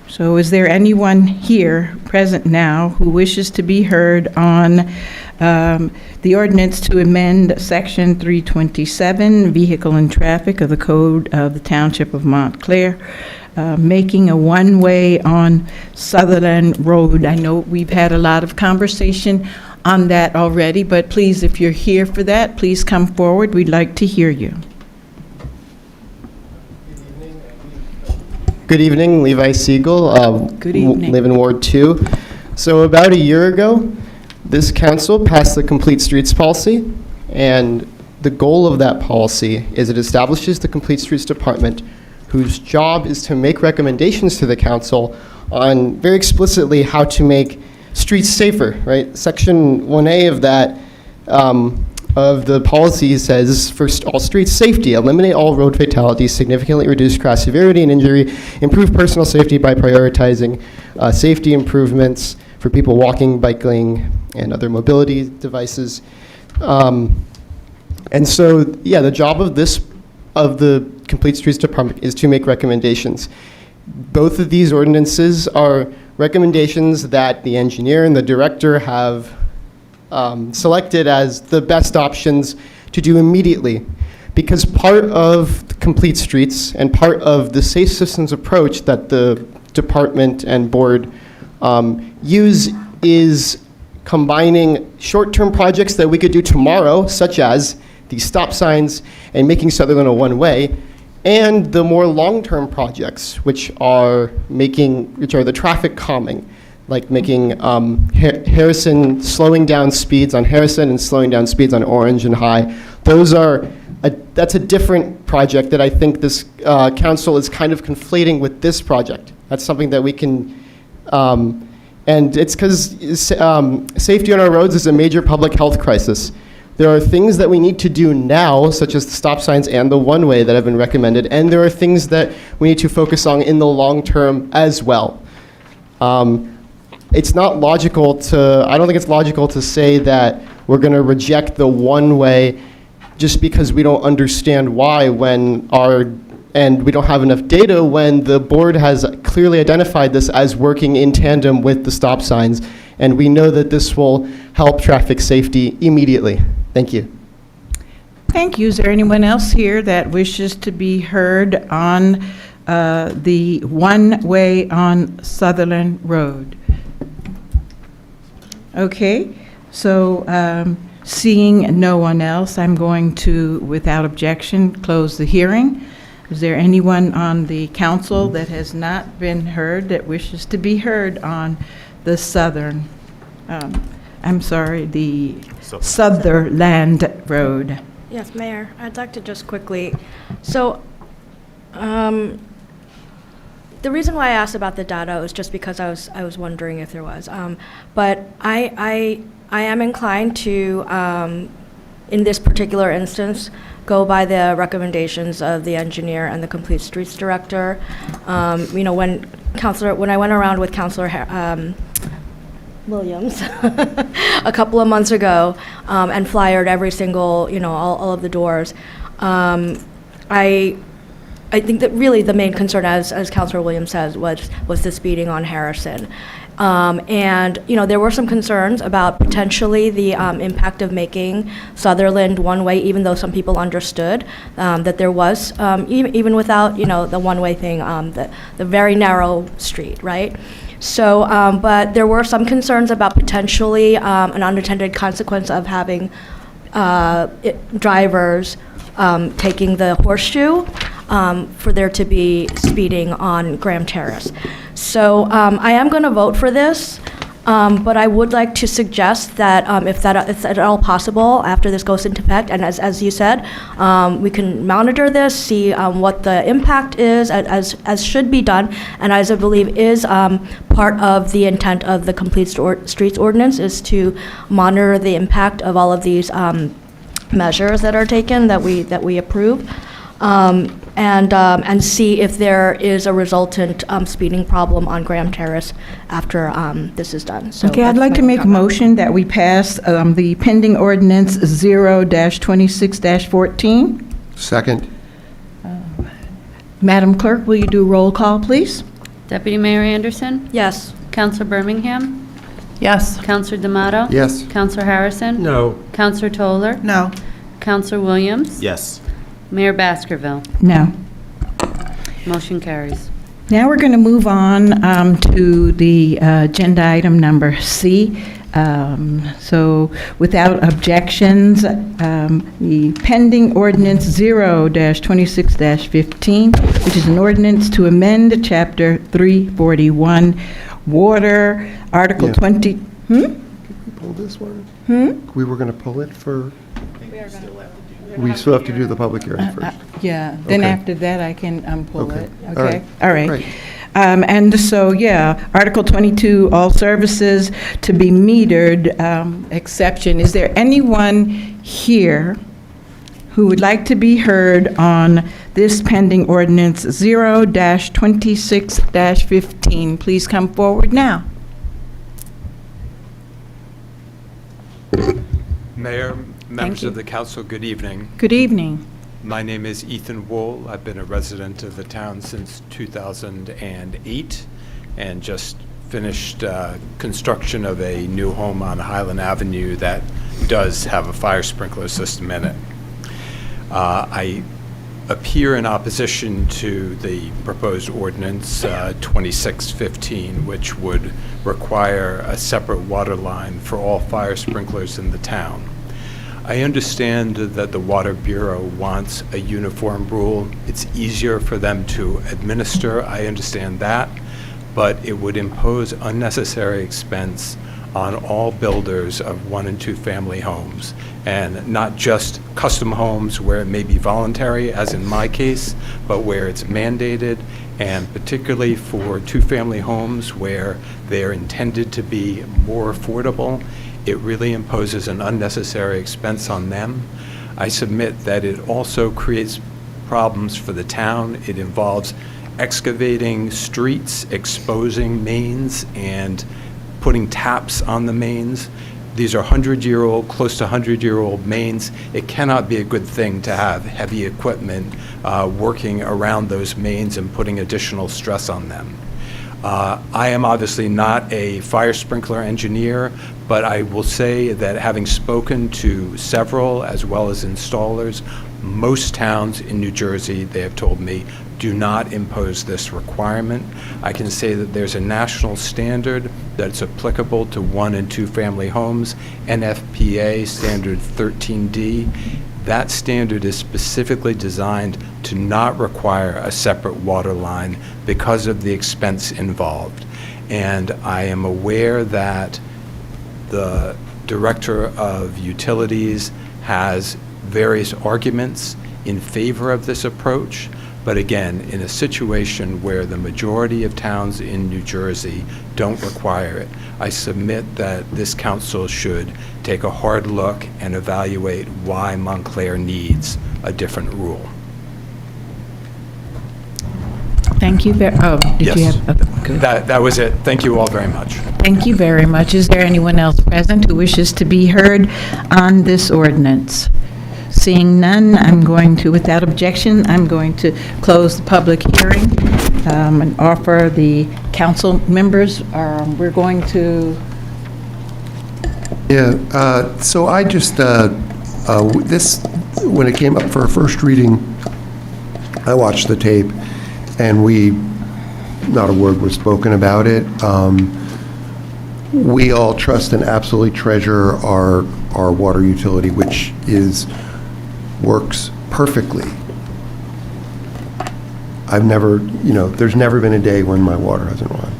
Speaker 1: So is there anyone here present now who wishes to be heard on the ordinance to amend Section 327, Vehicle and Traffic of the Code of the Township of Montclair, making a one-way on Sutherland Road? I know we've had a lot of conversation on that already, but please, if you're here for that, please come forward. We'd like to hear you.
Speaker 16: Good evening, Levi Siegel.
Speaker 1: Good evening.
Speaker 16: Live in Ward 2. So about a year ago, this council passed the Complete Streets policy, and the goal of that policy is it establishes the Complete Streets Department whose job is to make recommendations to the council on very explicitly how to make streets safer, right? Section 1A of that, of the policy says, first, all streets safety, eliminate all road fatalities, significantly reduce crash severity and injury, improve personal safety by prioritizing safety improvements for people walking, biking, and other mobility devices. And so, yeah, the job of the Complete Streets Department is to make recommendations. Both of these ordinances are recommendations that the engineer and the director have selected as the best options to do immediately. Because part of the Complete Streets and part of the safe systems approach that the department and board use is combining short-term projects that we could do tomorrow, such as these stop signs and making Sutherland a one-way, and the more long-term projects, which are the traffic calming, like making Harrison, slowing down speeds on Harrison and slowing down speeds on Orange and High. That's a different project that I think this council is kind of conflating with this project. That's something that we can, and it's because safety on our roads is a major public health crisis. There are things that we need to do now, such as the stop signs and the one-way that have been recommended, and there are things that we need to focus on in the long term as well. It's not logical I don't think it's logical to say that we're going to reject the one-way just because we don't understand why and we don't have enough data when the board has clearly identified this as working in tandem with the stop signs, and we know that this will help traffic safety immediately. Thank you.
Speaker 1: Thank you. Is there anyone else here that wishes to be heard on the one-way on Sutherland Road? Okay, so seeing no one else, I'm going to, without objection, close the hearing. Is there anyone on the council that has not been heard that wishes to be heard on the the Sutherland Road?
Speaker 5: Yes, Mayor, I'd like to just quickly, so the reason why I asked about the data was just because I was wondering if there was, but I am inclined to, in this particular instance, go by the recommendations of the engineer and the Complete Streets Director. You know, when I went around with Councilor Williams a couple of months ago and flyered every single, all of the doors, I think that really the main concern, as Councilor Williams says, was the speeding on Harrison. And, there were some concerns about potentially the impact of making Sutherland one-way, even though some people understood that there was, even without, the one-way thing, the very narrow street, right? So, but there were some concerns about potentially an unintended consequence of having drivers taking the horseshoe for there to be speeding on Graham Terrace. So I am going to vote for this, but I would like to suggest that if it's at all possible after this goes into effect, and as you said, we can monitor this, see what the impact is, as should be done, and as I believe is part of the intent of the Complete Streets Ordinance is to monitor the impact of all of these measures that are taken that we approve. And see if there is a resultant speeding problem on Graham Terrace after this is done. So
Speaker 1: Okay, I'd like to make a motion that we pass the pending ordinance 0-26-14.
Speaker 14: Second.
Speaker 1: Madam Clerk, will you do roll call, please?
Speaker 2: Deputy Mayor Anderson?
Speaker 5: Yes.
Speaker 2: Counselor Birmingham?
Speaker 13: Yes.
Speaker 2: Counselor D'Amato?
Speaker 14: Yes.
Speaker 2: Counselor Harrison?
Speaker 4: No.
Speaker 2: Counselor Toller?
Speaker 12: No.
Speaker 2: Counselor Williams?
Speaker 6: Yes.
Speaker 2: Mayor Baskerville?
Speaker 1: No.
Speaker 2: Motion carries.
Speaker 1: Now we're going to move on to the agenda item number C. So without objections, the pending ordinance 0-26-15, which is an ordinance to amend Chapter 341, Water, Article
Speaker 14: Yeah.
Speaker 1: 20.
Speaker 14: Did we pull this one? We were going to pull it for... We still have to do the public hearing first.
Speaker 1: Yeah, then
Speaker 14: Okay.
Speaker 1: after that, I can pull
Speaker 14: Okay.
Speaker 1: it,
Speaker 14: All
Speaker 1: okay?
Speaker 14: right.
Speaker 1: All right.
Speaker 14: Great.
Speaker 1: And so, yeah, Article 22, all services to be metered, exception. Is there anyone here who would like to be heard on this pending ordinance 0-26-15? Please come forward now.
Speaker 17: Mayor, members
Speaker 1: you.
Speaker 17: of the council, good evening.
Speaker 1: Good evening.
Speaker 17: My name is Ethan Wool. I've been a resident of the town since 2008 and just finished construction of a new home on Highland Avenue that does have a fire sprinkler system in it. I appear in opposition to the proposed ordinance 26-15, which would require a separate water line for all fire sprinklers in the town. I understand that the Water Bureau wants a uniform rule. It's easier for them to administer, I understand that, but it would impose unnecessary expense on all builders of 1 and 2 family homes, and not just custom homes where it may be voluntary, as in my case, but where it's mandated, and particularly for 2-family homes where they're intended to be more affordable. It really imposes an unnecessary expense on them. I submit that it also creates problems for the town. It involves excavating streets, exposing mains, and putting taps on the mains. These are 100-year-old, close to 100-year-old mains. It cannot be a good thing to have heavy equipment working around those mains and putting additional stress on them. I am obviously not a fire sprinkler engineer, but I will say that having spoken to several as well as installers, most towns in New Jersey, they have told me, do not impose this requirement. I can say that there's a national standard that's applicable to 1 and 2 family homes, NFPA standard 13D. That standard is specifically designed to not require a separate water line because of the expense involved. And I am aware that the Director of Utilities has various arguments in favor of this approach. But again, in a situation where the majority of towns in New Jersey don't require it, I submit that this council should take a hard look and evaluate why Montclair needs a different rule.
Speaker 1: Thank you very, did you
Speaker 17: Yes.
Speaker 1: have, good.
Speaker 17: That was it. Thank you all very much.
Speaker 1: Thank you very much. Is there anyone else present who wishes to be heard on this ordinance? Seeing none, I'm going to, without objection, I'm going to close the public hearing and offer the council members, we're going to,
Speaker 14: Yeah, so I just, this, when it came up for a first reading, I watched the tape, and not a word was spoken about it. We all trust and absolutely treasure our water utility, which works perfectly. I've never, there's never been a day when my water hasn't run,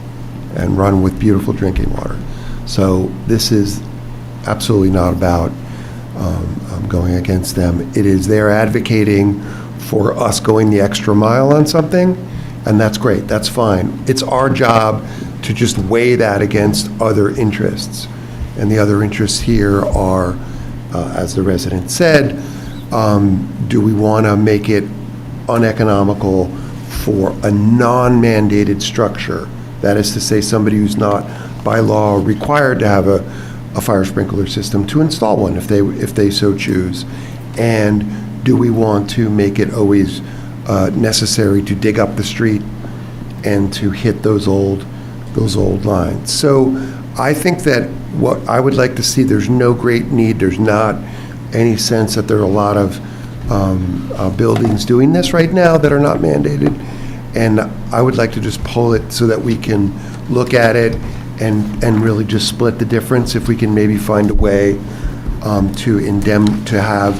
Speaker 14: and run with beautiful drinking water. So this is absolutely not about going against them. It is they're advocating for us going the extra mile on something, and that's great, that's fine. It's our job to just weigh that against other interests. And the other interests here are, as the resident said, do we want to make it uneconomical for a non-mandated structure? That is to say, somebody who's not by law required to have a fire sprinkler system to install one if they so choose. And do we want to make it always necessary to dig up the street and to hit those old lines? So I think that what I would like to see, there's no great need, there's not any sense that there are a lot of buildings doing this right now that are not mandated. And I would like to just pull it so that we can look at it and really just split the difference, if we can maybe find a way to have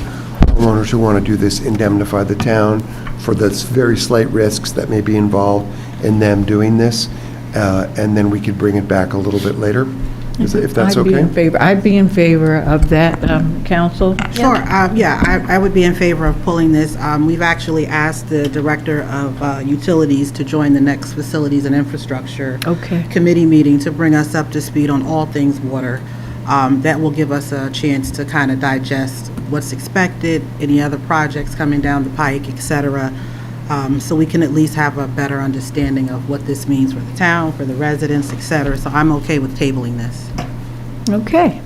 Speaker 14: homeowners who want to do this indemnify the town for the very slight risks that may be involved in them doing this, and then we could bring it back a little bit later. If that's
Speaker 1: I'd be
Speaker 14: okay?
Speaker 1: in favor. I'd be in favor of that, Council.
Speaker 12: Sure, yeah, I would be in favor of pulling this. We've actually asked the Director of Utilities to join the next Facilities and Infrastructure
Speaker 1: Okay.
Speaker 12: Committee meeting to bring us up to speed on all things water. That will give us a chance to kind of digest what's expected, any other projects coming down the pike, et cetera, so we can at least have a better understanding of what this means for the town, for the residents, et cetera. So I'm okay with tabling this.
Speaker 1: Okay,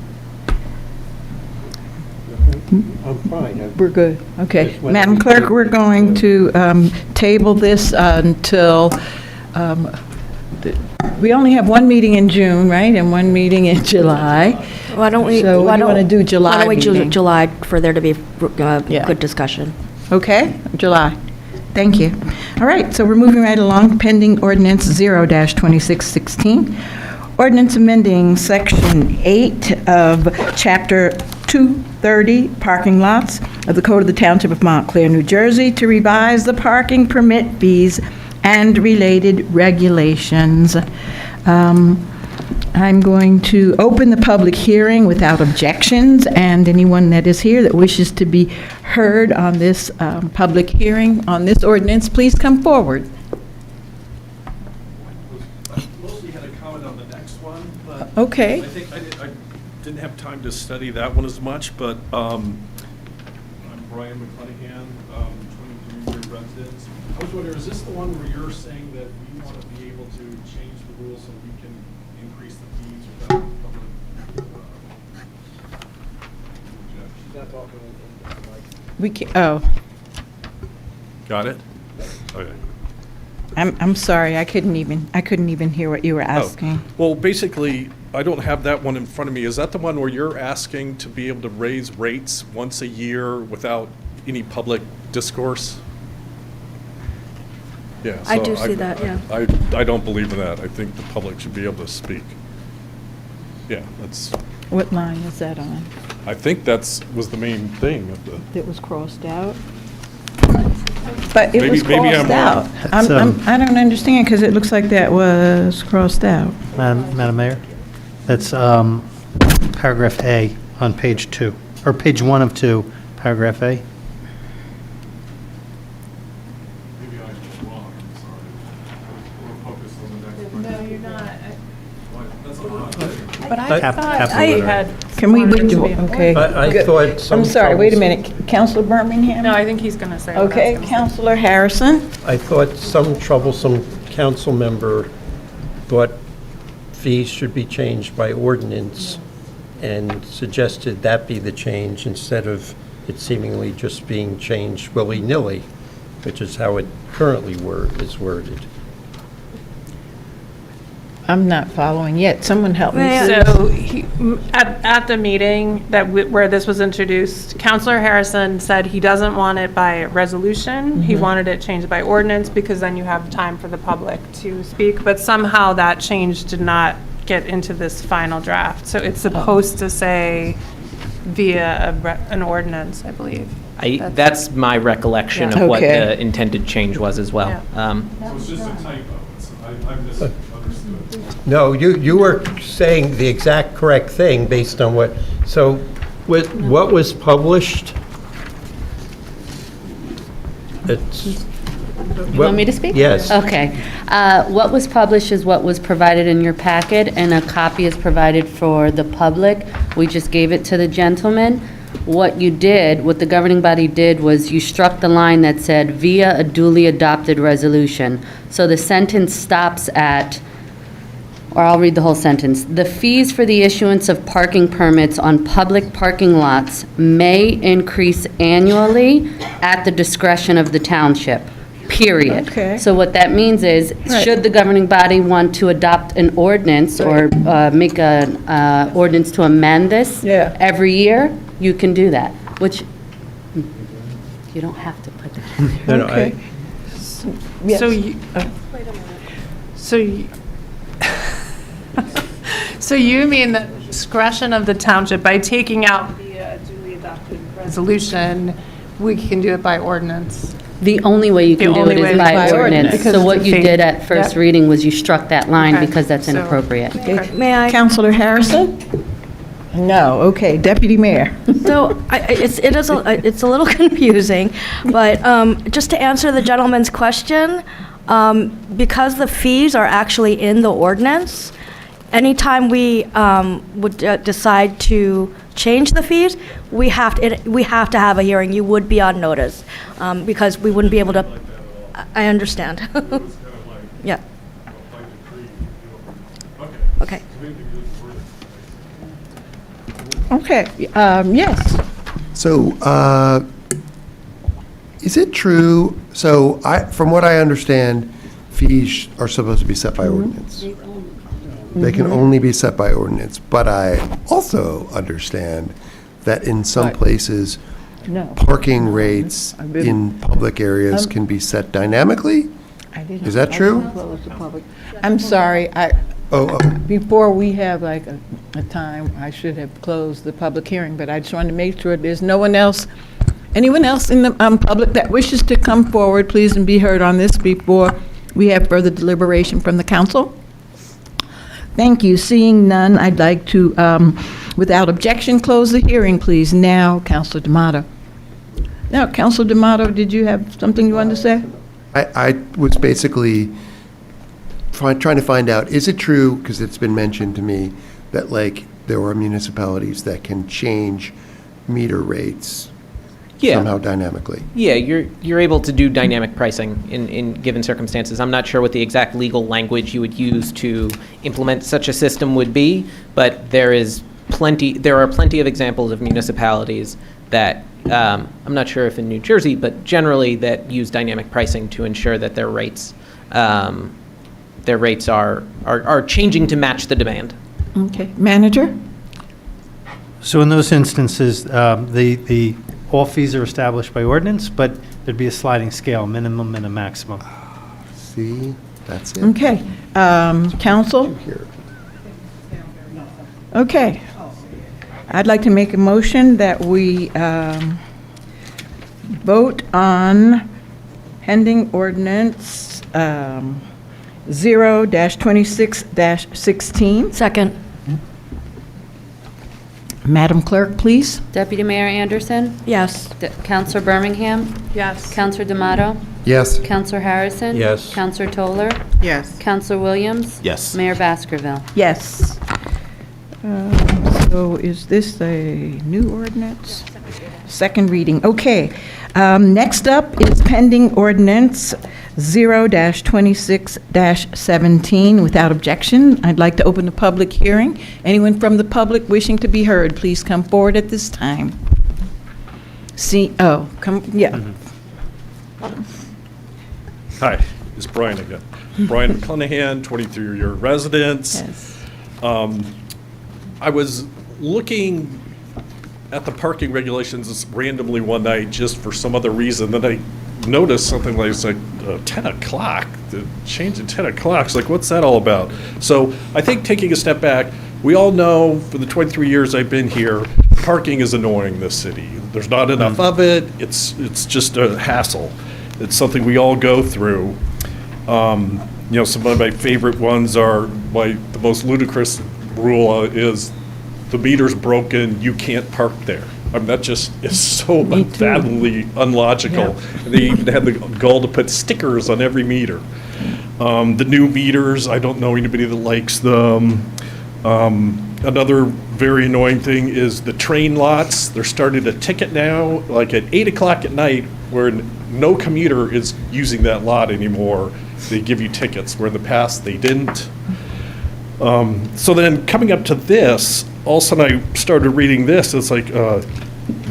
Speaker 4: I'm fine.
Speaker 1: we're good. Okay.
Speaker 4: Just when
Speaker 1: Madam
Speaker 4: we
Speaker 1: Clerk,
Speaker 4: do-
Speaker 1: we're going to table this until, we only have one meeting in June, right, and one meeting in July.
Speaker 5: Why don't we?
Speaker 1: So
Speaker 5: why
Speaker 1: what do you
Speaker 5: don't-
Speaker 1: wanna do, July
Speaker 5: Why don't we do
Speaker 1: meeting?
Speaker 5: July for there to be
Speaker 1: Yeah.
Speaker 5: good discussion?
Speaker 1: Okay, July. Thank you. All right, so we're moving right along, pending ordinance 0-2616. Ordinance amending Section 8 of Chapter 230, Parking Lots of the Code of the Township of Montclair, New Jersey, to revise the parking permit fees and related regulations. I'm going to open the public hearing without objections, and anyone that is here that wishes to be heard on this public hearing on this ordinance, please come forward.
Speaker 18: Mostly had a comment on the next one, but
Speaker 1: Okay.
Speaker 18: I think I didn't have time to study that one as much, but I'm Brian McClenahan, 23-year resident. I was wondering, is this the one where you're saying that we want to be able to change the rules so we can increase the fees without public? She's not talking into the mic.
Speaker 1: We can, oh,
Speaker 18: Got it? Okay.
Speaker 1: I'm sorry, I couldn't even hear what you were asking.
Speaker 18: Well, basically, I don't have that one in front of me. Is that the one where you're asking to be able to raise rates once a year without any public discourse? Yeah.
Speaker 5: I
Speaker 18: so
Speaker 5: do see that, yeah.
Speaker 18: I don't believe in that. I think the public should be able to speak. Yeah, that's,
Speaker 1: What line is that on?
Speaker 18: I think was the main thing of the,
Speaker 1: That was crossed out? But it was
Speaker 18: Maybe I'm
Speaker 1: crossed
Speaker 18: wrong.
Speaker 1: out. I don't understand, because it looks like that was crossed out.
Speaker 19: Madam Mayor, that's paragraph A on page 2, or page 1 of 2, paragraph A.
Speaker 18: maybe I'm just wrong, I'm sorry. We're focused on the next one.
Speaker 13: No, you're not.
Speaker 18: That's a lot.
Speaker 13: But I
Speaker 19: Cap-
Speaker 13: thought
Speaker 19: capital
Speaker 13: we
Speaker 19: letter.
Speaker 13: had.
Speaker 1: Can we
Speaker 13: wanted to
Speaker 1: withdraw?
Speaker 13: be-
Speaker 1: Okay.
Speaker 4: I
Speaker 1: good.
Speaker 4: thought some
Speaker 1: I'm sorry, wait a
Speaker 4: troublesome-
Speaker 1: minute. Counselor Birmingham?
Speaker 13: No, I think he's going to say what I was
Speaker 1: Okay,
Speaker 13: gonna say.
Speaker 1: Counselor Harrison?
Speaker 4: I thought some troublesome council member thought fees should be changed by ordinance and suggested that be the change instead of it seemingly just being changed willy-nilly, which is how it currently is worded.
Speaker 1: I'm not following yet. Someone help me.
Speaker 5: Well,
Speaker 1: please.
Speaker 13: So at the meeting where this was introduced, Counselor Harrison said he doesn't want it by resolution. He wanted it changed by ordinance because then you have time for the public to speak. But somehow that change did not get into this final draft. So it's supposed to say via an ordinance, I believe.
Speaker 11: That's my recollection
Speaker 1: Yeah.
Speaker 11: of what
Speaker 1: Okay.
Speaker 11: the intended change was as well.
Speaker 18: So it's just a typo. I misunderstood.
Speaker 4: No, you were saying the exact correct thing based on what what was published? It's.
Speaker 20: You want me to speak?
Speaker 4: Yes.
Speaker 20: Okay. What was published is what was provided in your packet, and a copy is provided for the public. We just gave it to the gentleman. What the governing body did was you struck the line that said, "via a duly adopted resolution." So the sentence stops at, or I'll read the whole sentence. "The fees for the issuance of parking permits on public parking lots may increase annually at the discretion of the township." Period.
Speaker 1: Okay.
Speaker 20: So what that means is,
Speaker 1: Right.
Speaker 20: should the governing body want to adopt an ordinance or make an ordinance to amend this
Speaker 1: Yeah.
Speaker 20: every year, you can do that, which you don't have to put that.
Speaker 4: No, no,
Speaker 1: Okay. Yes.
Speaker 13: So you, so you, so you mean the discretion of the township by taking out the duly adopted resolution, we can do it by ordinance?
Speaker 20: The only way you can do it is by ordinance.
Speaker 1: because
Speaker 20: So what
Speaker 1: it's a
Speaker 20: you
Speaker 1: fee.
Speaker 20: did at first
Speaker 1: Yep.
Speaker 20: reading was you struck that line
Speaker 13: Okay,
Speaker 20: because that's
Speaker 13: so-
Speaker 20: inappropriate.
Speaker 5: May I?
Speaker 1: Counselor Harrison? No, okay, Deputy Mayor.
Speaker 5: So it's a little confusing, but just to answer the gentleman's question, because the fees are actually in the ordinance, anytime we would decide to change the fees, we have to have a hearing. You would be on notice, because we wouldn't be able to. I understand. Yeah. Okay.
Speaker 1: Okay, yes.
Speaker 14: So, is it true, so from what I understand, fees are supposed to be set by ordinance? They can only be set by ordinance, but I also understand that in some
Speaker 1: Right.
Speaker 14: places,
Speaker 1: No.
Speaker 14: parking rates
Speaker 1: I've been-
Speaker 14: in public areas can be set dynamically? Is that true?
Speaker 1: I'm sorry,
Speaker 14: Oh,
Speaker 1: before we have like a time, I should have closed the public hearing, but I just wanted to make sure there's anyone else in the public that wishes to come forward, please, and be heard on this before we have further deliberation from the council. Thank you. Seeing none, I'd like to, without objection, close the hearing, please. Now, Councilor D'Amato. Now, Councilor D'Amato, did you have something you wanted to say?
Speaker 14: I was basically trying to find out, is it true, because it's been mentioned to me, that like there are municipalities that can change meter rates somehow dynamically?
Speaker 11: Yeah, you're able to do dynamic pricing in given circumstances. I'm not sure what the exact legal language you would use to implement such a system would be, but there are plenty of examples of municipalities that, I'm not sure if in New Jersey, but generally that use dynamic pricing to ensure that their rates are changing to match the demand.
Speaker 1: Okay. Manager?
Speaker 19: So in those instances, all fees are established by ordinance, but there'd be a sliding scale, minimum and a maximum.
Speaker 14: See, that's it.
Speaker 1: Okay. Council?
Speaker 14: Here.
Speaker 1: Okay. I'd like to make a motion that we vote on pending ordinance 0-26-16.
Speaker 5: Second.
Speaker 1: Madam Clerk, please.
Speaker 20: Deputy Mayor Anderson?
Speaker 5: Yes.
Speaker 20: Counselor Birmingham?
Speaker 13: Yes.
Speaker 20: Counselor D'Amato?
Speaker 14: Yes.
Speaker 20: Counselor Harrison?
Speaker 4: Yes.
Speaker 20: Counselor Toller?
Speaker 12: Yes.
Speaker 20: Counselor Williams?
Speaker 6: Yes.
Speaker 20: Mayor Baskerville?
Speaker 1: Yes. So is this a new ordinance? Second reading. Okay. Next up is pending ordinance 0-26-17. Without objection, I'd like to open the public hearing. Anyone from the public wishing to be heard, please come forward at this time.
Speaker 18: Hi, it's Brian again. Brian McClenahan, 23-year resident.
Speaker 1: Yes.
Speaker 18: I was looking at the parking regulations randomly one night just for some other reason. Then I noticed something like, it's like 10 o'clock, the change at 10 o'clock. It's like, what's that all about? So I think taking a step back, we all know for the 23 years I've been here, parking is annoying this city. There's not enough of it. It's just a hassle. It's something we all go through. Some of my favorite ones are, the most ludicrous rule is the meter's broken, you can't park there. I mean, that just is so unfathomably unlogical. And they even had the gall to put stickers on every meter. The new meters, I don't know anybody that likes them. Another very annoying thing is the train lots. They're starting to ticket now, like at 8 o'clock at night, where no commuter is using that lot anymore. They give you tickets, where in the past they didn't. So then coming up to this, all of a sudden I started reading this. It's like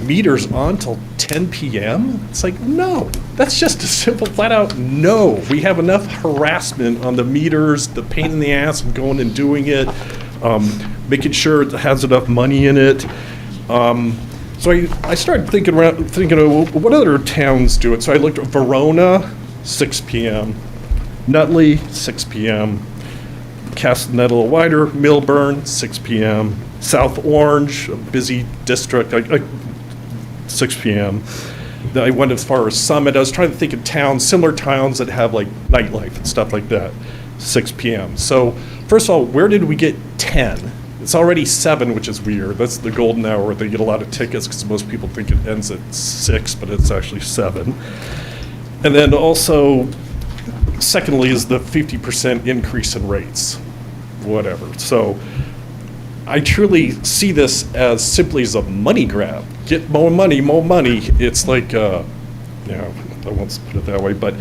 Speaker 18: meters on till 10 p.m. It's like, no, that's just a simple flat out no. We have enough harassment on the meters, the pain in the ass of going and doing it, making sure it has enough money in it. So I started thinking of what other towns do it. So I looked at Verona, 6 p.m., Nutley, 6 p.m., Castanet a little wider, Millburn, 6 p.m., South Orange, a busy district, 6 p.m. Then I went as far as Summit. I was trying to think of towns, similar towns that have like nightlife and stuff like that, 6 p.m. So first of all, where did we get 10? It's already 7, which is weird. That's the golden hour. They get a lot of tickets because most people think it ends at 6, but it's actually 7. And then also, secondly, is the 50% increase in rates, whatever. So I truly see this as simply as a money grab. Get more money, more money. It's like, I won't put it that way, but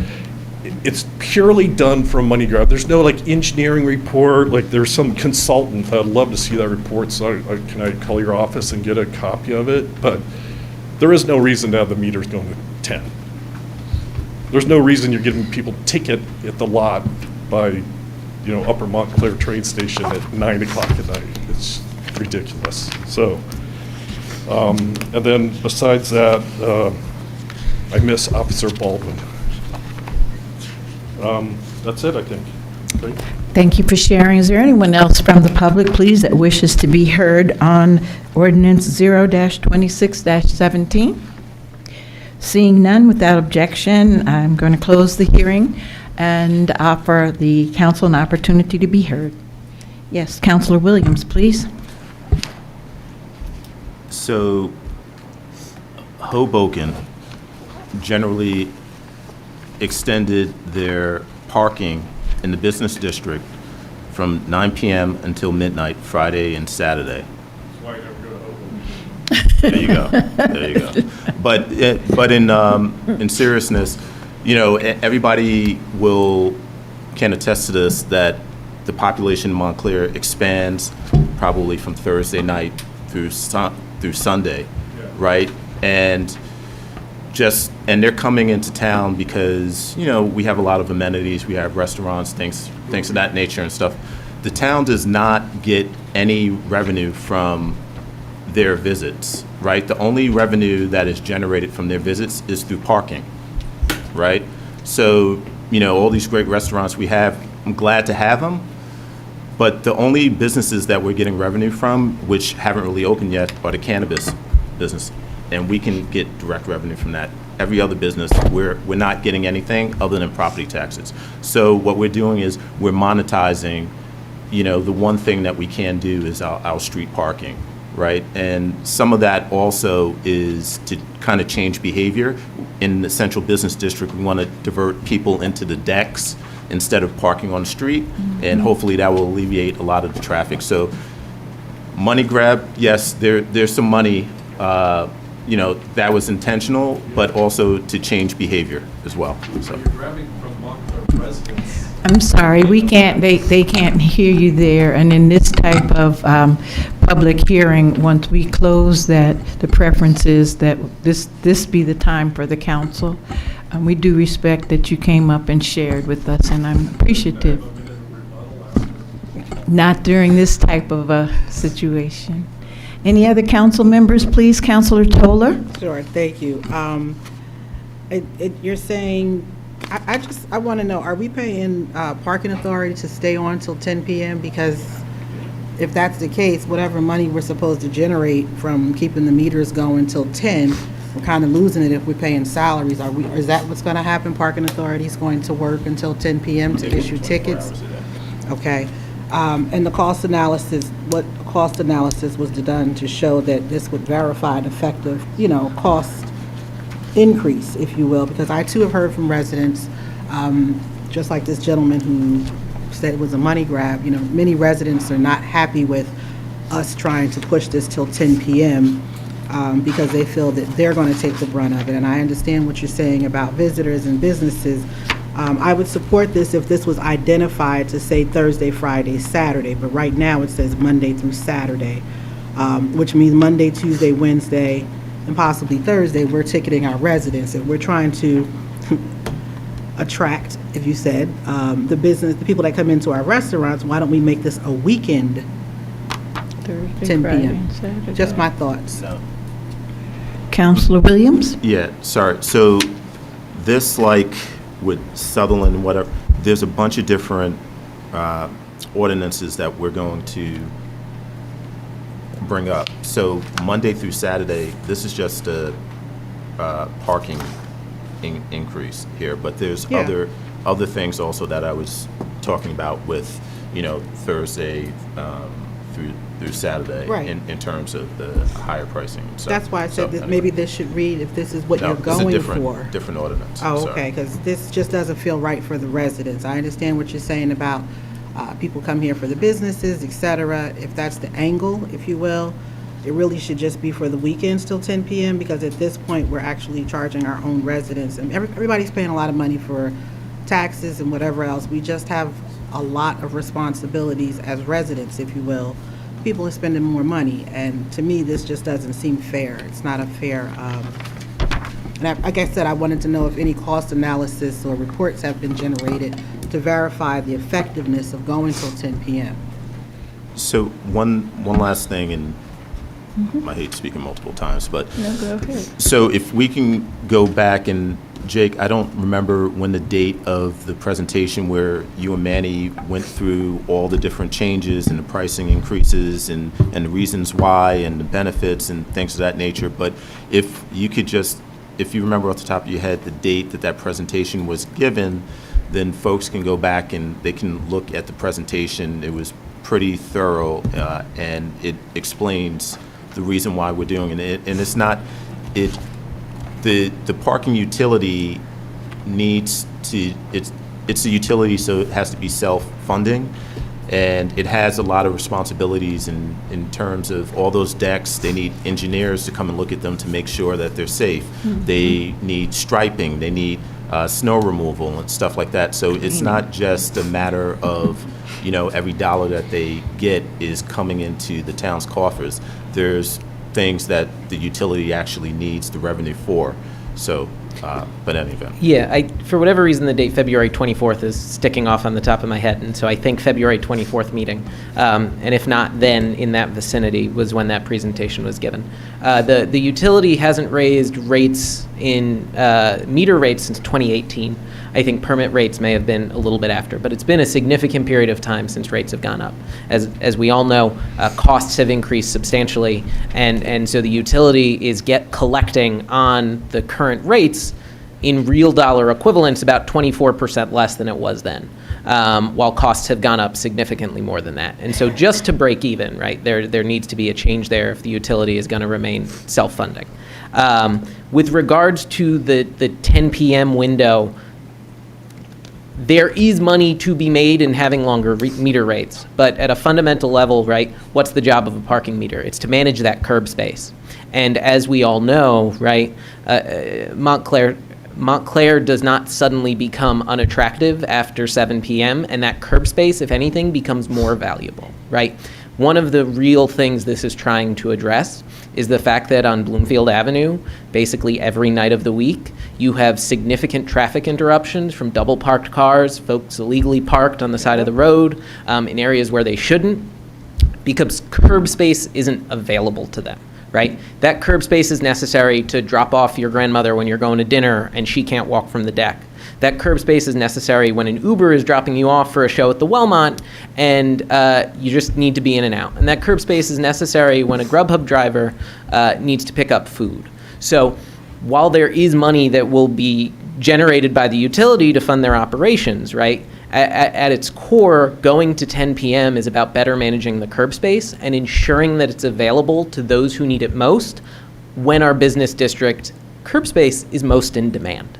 Speaker 18: it's purely done for a money grab. There's no like engineering report, like there's some consultant. I'd love to see that report, so can I call your office and get a copy of it? But there is no reason to have the meters going to 10. There's no reason you're giving people ticket at the lot by, Upper Montclair train station at 9 o'clock at night. It's ridiculous. So, and then besides that, I miss Officer Baldwin. That's it, I think. Okay.
Speaker 1: Thank you for sharing. Is there anyone else from the public, please, that wishes to be heard on Ordinance 0-26-17? Seeing none, without objection, I'm going to close the hearing and offer the council an opportunity to be heard. Yes, Councilor Williams, please.
Speaker 6: So Hoboken generally extended their parking in the business district from 9 p.m. until midnight, Friday and Saturday.
Speaker 18: That's why I never go to Hoboken.
Speaker 6: There you go. There you go. But in seriousness, everybody can attest to this, that the population in Montclair expands probably from Thursday night through Sunday, right? And they're coming into town because, we have a lot of amenities, we have restaurants, things of that nature and stuff. The town does not get any revenue from their visits, right? The only revenue that is generated from their visits is through parking, right? So, all these great restaurants we have, I'm glad to have them, but the only businesses that we're getting revenue from, which haven't really opened yet, are the cannabis business. And we can get direct revenue from that. Every other business, we're not getting anything other than property taxes. So what we're doing is we're monetizing, the one thing that we can do is our street parking, right? And some of that also is to kind of change behavior. In the central business district, we want to divert people into the decks instead of parking on the street, and hopefully that will alleviate a lot of the traffic. So money grab, yes, there's some money, that was intentional, but also to change behavior as well. So.
Speaker 18: You're grabbing from Montclair residents.
Speaker 1: I'm sorry, they can't hear you there, and in this type of public hearing, once we close that, the preference is that this be the time for the council. We do respect that you came up and shared with us, and I'm appreciative. Not during this type of a situation. Any other council members, please? Councilor Toller?
Speaker 12: Sure, thank you. You're saying, I want to know, are we paying parking authority to stay on till 10 p.m.? Because if that's the case, whatever money we're supposed to generate from keeping the meters going till 10, we're kind of losing it if we're paying salaries. Is that what's going to happen? Parking authority's going to work until 10 p.m. to issue tickets? Okay. And the cost analysis, what cost analysis was done to show that this would verify an effective, cost increase, if you will? Because I too have heard from residents, just like this gentleman who said it was a money grab. Many residents are not happy with us trying to push this till 10 p.m. Because they feel that they're going to take the brunt of it. And I understand what you're saying about visitors and businesses. I would support this if this was identified to say Thursday, Friday, Saturday, but right now it says Monday through Saturday, which means Monday, Tuesday, Wednesday, and possibly Thursday, we're ticketing our residents. If we're trying to attract, if you said, the people that come into our restaurants, why don't we make this a weekend,
Speaker 1: Thursday,
Speaker 12: 10
Speaker 1: Friday,
Speaker 12: p.m.?
Speaker 1: and Saturday.
Speaker 12: Just my thoughts.
Speaker 6: No.
Speaker 1: Councilor Williams?
Speaker 6: Yeah, sorry. So this, like with Sutherland and whatever, there's a bunch of different ordinances that we're going to bring up. So Monday through Saturday, this is just a parking increase here, but there's
Speaker 12: Yeah.
Speaker 6: other things also that I was talking about with, Thursday through Saturday
Speaker 12: Right.
Speaker 6: in terms of the higher pricing. So,
Speaker 12: That's why I said that
Speaker 6: anyway.
Speaker 12: maybe this should read if this is what
Speaker 6: No,
Speaker 12: you're
Speaker 6: it's a
Speaker 12: going
Speaker 6: different-
Speaker 12: for.
Speaker 6: Different ordinance.
Speaker 12: Oh,
Speaker 6: Sorry.
Speaker 12: okay, because this just doesn't feel right for the residents. I understand what you're saying about people come here for the businesses, et cetera. If that's the angle, if you will, it really should just be for the weekends till 10 p.m. because at this point, we're actually charging our own residents. And everybody's paying a lot of money for taxes and whatever else. We just have a lot of responsibilities as residents, if you will. People are spending more money, and to me, this just doesn't seem fair. It's not a fair, and like I said, I wanted to know if any cost analysis or reports have been generated to verify the effectiveness of going till 10 p.m.
Speaker 6: So one last thing, and I hate speaking multiple times, but
Speaker 1: No, go ahead.
Speaker 6: so if we can go back and, Jake, I don't remember when the date of the presentation where you and Manny went through all the different changes and the pricing increases and the reasons why and the benefits and things of that nature, but if you could just, if you remember off the top of your head the date that presentation was given, then folks can go back and they can look at the presentation. It was pretty thorough, and it explains the reason why we're doing it. And it's not, the parking utility needs to, it's a utility, so it has to be self-funding, and it has a lot of responsibilities in terms of all those decks. They need engineers to come and look at them to make sure that they're safe. They need striping, they need snow removal and stuff like that. So it's not just a matter of, every dollar that they get is coming into the town's coffers. There's things that the utility actually needs the revenue for. So, but in any event.
Speaker 11: Yeah, for whatever reason, the date February 24th is sticking off on the top of my head, and so I think February 24th meeting, and if not, then in that vicinity was when that presentation was given. The utility hasn't raised rates in meter rates since 2018. I think permit rates may have been a little bit after, but it's been a significant period of time since rates have gone up. As we all know, costs have increased substantially, and so the utility is collecting on the current rates in real dollar equivalents about 24% less than it was then, while costs have gone up significantly more than that. And so just to break even, right, there needs to be a change there if the utility is going to remain self-funding. With regards to the 10 p.m. window, there is money to be made in having longer meter rates, but at a fundamental level, right, what's the job of a parking meter? It's to manage that curb space. And as we all know, right, Montclair does not suddenly become unattractive after 7 p.m., and that curb space, if anything, becomes more valuable, right? One of the real things this is trying to address is the fact that on Bloomfield Avenue, basically every night of the week, you have significant traffic interruptions from double parked cars, folks illegally parked on the side of the road, in areas where they shouldn't, because curb space isn't available to them, right? That curb space is necessary to drop off your grandmother when you're going to dinner and she can't walk from the deck. That curb space is necessary when an Uber is dropping you off for a show at the Wellmont and you just need to be in and out. And that curb space is necessary when a Grubhub driver needs to pick up food. So while there is money that will be generated by the utility to fund their operations, right, at its core, going to 10 p.m. is about better managing the curb space and ensuring that it's available to those who need it most when our business district curb space is most in demand.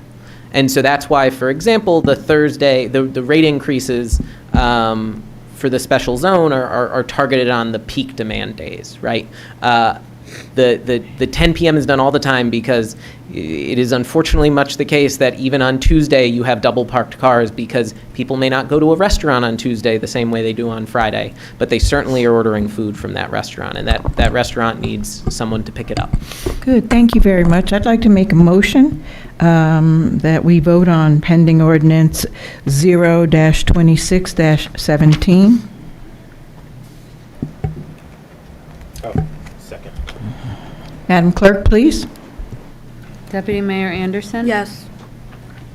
Speaker 11: And so that's why, for example, the Thursday, the rate increases for the special zone are targeted on the peak demand days, right? The 10 p.m. is done all the time because it is unfortunately much the case that even on Tuesday you have double parked cars because people may not go to a restaurant on Tuesday the same way they do on Friday, but they certainly are ordering food from that restaurant, and that restaurant needs someone to pick it up.
Speaker 1: Good, thank you very much. I'd like to make a motion that we vote on pending ordinance 0-26-17.
Speaker 6: Second.
Speaker 1: Madam Clerk, please.
Speaker 2: Deputy Mayor Anderson?
Speaker 15: Yes.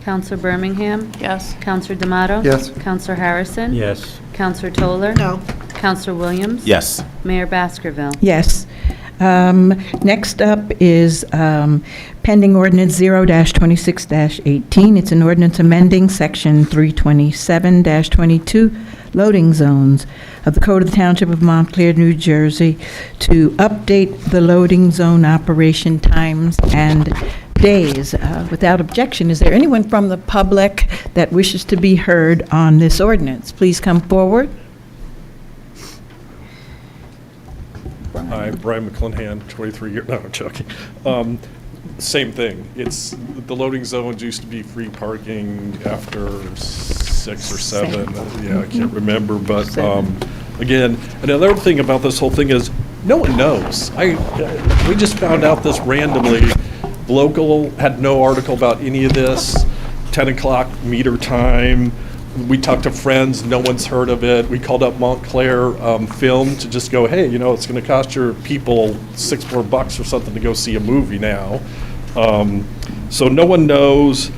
Speaker 2: Counselor Birmingham?
Speaker 13: Yes.
Speaker 2: Counselor D'Amato?
Speaker 14: Yes.
Speaker 2: Counselor Harrison?
Speaker 4: Yes.
Speaker 2: Counselor Toller?
Speaker 12: No.
Speaker 2: Counselor Williams?
Speaker 6: Yes.
Speaker 2: Mayor Baskerville?
Speaker 1: Yes. Next up is pending ordinance 0-26-18. It's an ordinance amending section 327-22, loading zones of the Code of the Township of Montclair, New Jersey, to update the loading zone operation times and days. Without objection, is there anyone from the public that wishes to be heard on this ordinance? Please come forward.
Speaker 18: Hi, Brian McClanahan, 23 years, no, I'm joking. Same thing. It's, the loading zones used to be free parking after 6 or 7. Yeah, I can't remember, but again, another thing about this whole thing is no one knows. We just found out this randomly. Local had no article about any of this. 10 o'clock meter time. We talked to friends, no one's heard of it. We called up Montclair Film to just go, hey, it's going to cost your people $6 more or something to go see a movie now. So no one knows.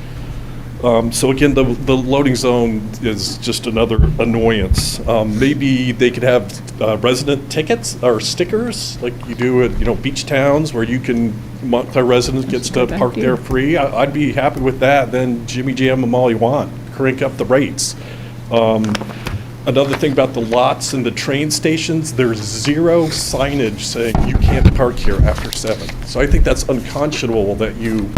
Speaker 18: So again, the loading zone is just another annoyance. Maybe they could have resident tickets or stickers like you do at beach towns where you can, Montclair residents gets to park there free. I'd be happy with that. Then Jimmy Jam them all you want. Crank up the rates. Another thing about the lots and the train stations, there's zero signage saying you can't park here after 7. So I think that's unconscionable that you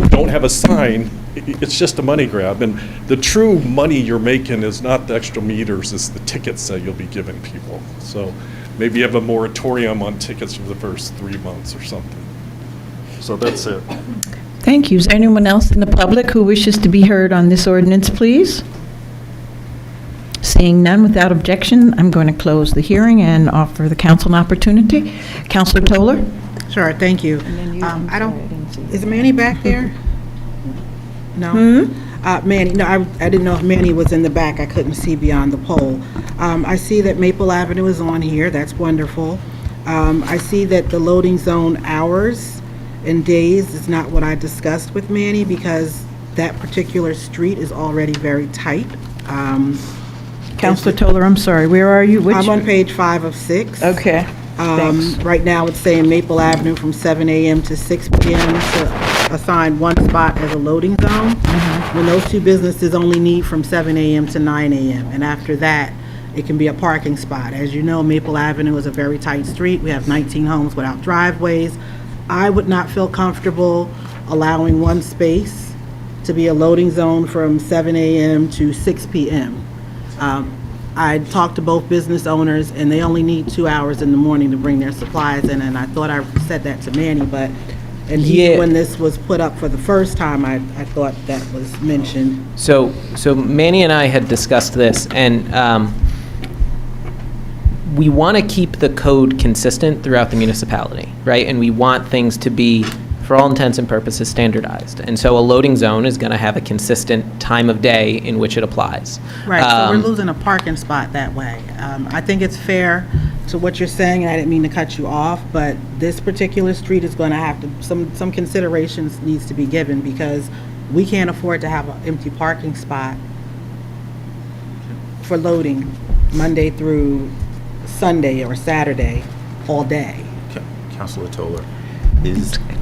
Speaker 18: don't have a sign. It's just a money grab. And the true money you're making is not the extra meters, it's the tickets that you'll be giving people. So maybe you have a moratorium on tickets for the first 3 months or something. So that's it.
Speaker 1: Thank you. Is there anyone else in the public who wishes to be heard on this ordinance, please? Seeing none, without objection, I'm going to close the hearing and offer the council an opportunity. Councilor Toller?
Speaker 12: Sure, thank you. Is Manny back there? No? Manny, no, I didn't know if Manny was in the back. I couldn't see beyond the pole. I see that Maple Avenue is on here. That's wonderful. I see that the loading zone hours and days is not what I discussed with Manny because that particular street is already very tight.
Speaker 1: Councilor Toller, I'm sorry, where are you?
Speaker 12: I'm on page 5 of 6.
Speaker 1: Okay, thanks.
Speaker 12: Right now, it's saying Maple Avenue from 7 a.m. to 6 p.m. to assign one spot as a loading zone, when those two businesses only need from 7 a.m. to 9 a.m. And after that, it can be a parking spot. As you know, Maple Avenue is a very tight street. We have 19 homes without driveways. I would not feel comfortable allowing one space to be a loading zone from 7 a.m. to 6 p.m. I talked to both business owners, and they only need 2 hours in the morning to bring their supplies in, and I thought I said that to Manny, but even when this was put up for the first time, I thought that was mentioned.
Speaker 11: So Manny and I had discussed this, and we want to keep the code consistent throughout the municipality, right? And we want things to be, for all intents and purposes, standardized. And so a loading zone is going to have a consistent time of day in which it applies.
Speaker 12: Right, so we're losing a parking spot that way. I think it's fair to what you're saying, and I didn't mean to cut you off, but this particular street is going to have to, some considerations needs to be given because we can't afford to have an empty parking spot for loading Monday through Sunday or Saturday all day.
Speaker 6: Councilor Toller,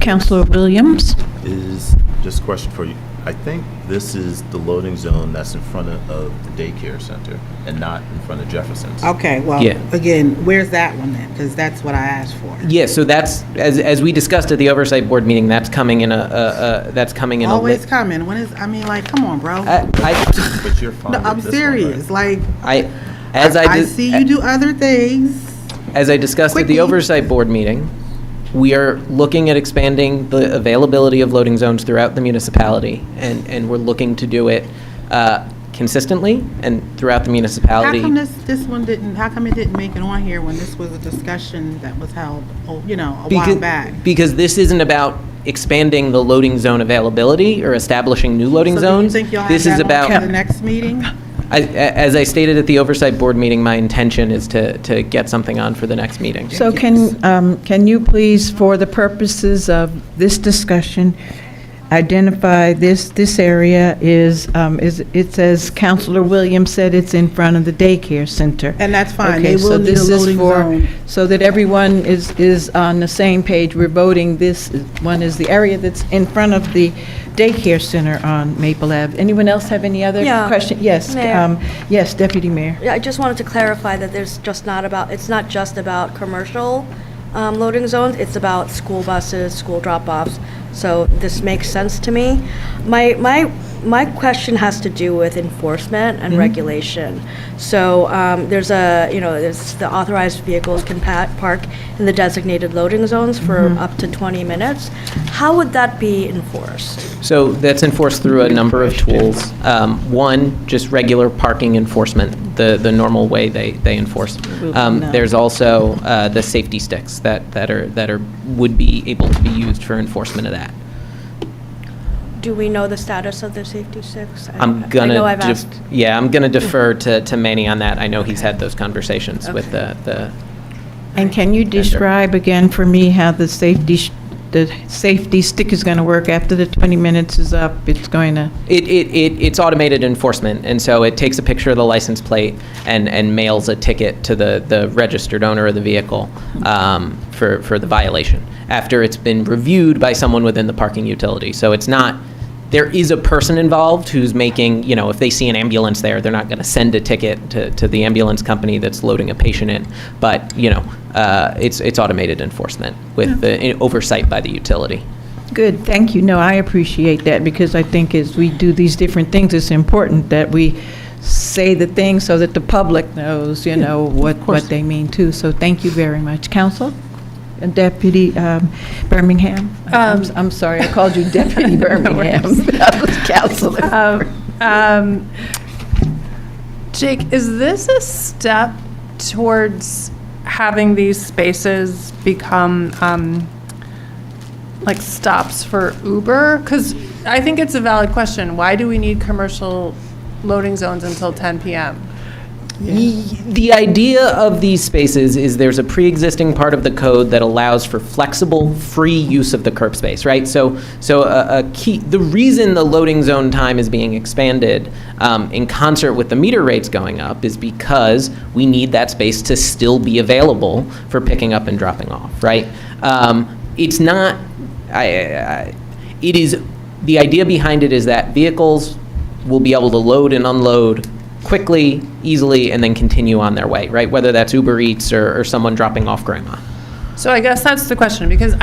Speaker 1: Councilor Williams?
Speaker 6: is just a question for you. I think this is the loading zone that's in front of the daycare center and not in front of Jefferson's.
Speaker 12: Okay, well,
Speaker 11: Yeah.
Speaker 12: again, where's that one then? Because that's what I asked for.
Speaker 11: Yeah, so that's, as we discussed at the oversight board meeting, that's coming in
Speaker 12: Always coming. When is, I mean, like, come on, bro.
Speaker 6: But you're fine
Speaker 12: No,
Speaker 6: with
Speaker 12: I'm
Speaker 6: this one,
Speaker 12: serious.
Speaker 6: right?
Speaker 12: Like,
Speaker 11: I
Speaker 12: I see you do other things.
Speaker 11: As I discussed at the
Speaker 12: Quickly.
Speaker 11: oversight board meeting, we are looking at expanding the availability of loading zones throughout the municipality, and we're looking to do it consistently and throughout the municipality.
Speaker 12: How come this one didn't, how come it didn't make it on here when this was a discussion that was held, a while back?
Speaker 11: Because this isn't about expanding the loading zone availability or establishing new loading zones.
Speaker 12: So do you think you'll have
Speaker 11: This is
Speaker 12: that
Speaker 11: about
Speaker 12: on for the next meeting?
Speaker 11: As I stated at the oversight board meeting, my intention is to get something on for the next meeting.
Speaker 1: So can you please, for the purposes of this discussion, identify this area is, it says, Counselor Williams said it's in front of the daycare center.
Speaker 12: And that's fine.
Speaker 1: Okay,
Speaker 12: They will
Speaker 1: so
Speaker 12: need a
Speaker 1: this is
Speaker 12: loading
Speaker 1: for,
Speaker 12: zone.
Speaker 1: so that everyone is on the same page. We're voting this one is the area that's in front of the daycare center on Maple Ave. Anyone else have any other
Speaker 5: Yeah.
Speaker 1: question? Yes,
Speaker 5: Mayor.
Speaker 1: yes, Deputy Mayor.
Speaker 5: Yeah, I just wanted to clarify that it's not just about commercial loading zones, it's about school buses, school drop-offs. So this makes sense to me. My question has to do with enforcement and regulation. So there's the authorized vehicles can park in the designated loading zones for up to 20 minutes. How would that be enforced?
Speaker 11: So that's enforced through a number of tools. One, just regular parking enforcement, the normal way they enforce. There's also the safety sticks that would be able to be used for enforcement of that.
Speaker 5: Do we know the status of the safety sticks? I
Speaker 11: I'm
Speaker 5: know I've asked.
Speaker 11: gonna defer to Manny on that. I know he's had those conversations with the.
Speaker 1: And can you describe again for me how the safety stick is going to work after the 20 minutes is up? It's going to...
Speaker 11: It's automated enforcement, and so it takes a picture of the license plate and mails a ticket to the registered owner of the vehicle for the violation after it's been reviewed by someone within the parking utility. So it's not... There is a person involved who's making, if they see an ambulance there, they're not going to send a ticket to the ambulance company that's loading a patient in. But, it's automated enforcement with the oversight by the utility.
Speaker 1: Good, thank you. No, I appreciate that, because I think as we do these different things, it's important that we say the things so that the public knows, what they mean too. So thank you very much. Council? And Deputy Birmingham? I'm sorry, I called you Deputy Birmingham. That was Counselor.
Speaker 13: Jake, is this a step towards having these spaces become like stops for Uber? Because I think it's a valid question. Why do we need commercial loading zones until 10 p.m.?
Speaker 11: The idea of these spaces is there's a pre-existing part of the code that allows for flexible, free use of the curb space, right? So the reason the loading zone time is being expanded in concert with the meter rates going up is because we need that space to still be available for picking up and dropping off, right? It's not, it is, the idea behind it is that vehicles will be able to load and unload quickly, easily, and then continue on their way, right? Whether that's Uber Eats or someone dropping off grandma.
Speaker 13: So I guess that's the question, because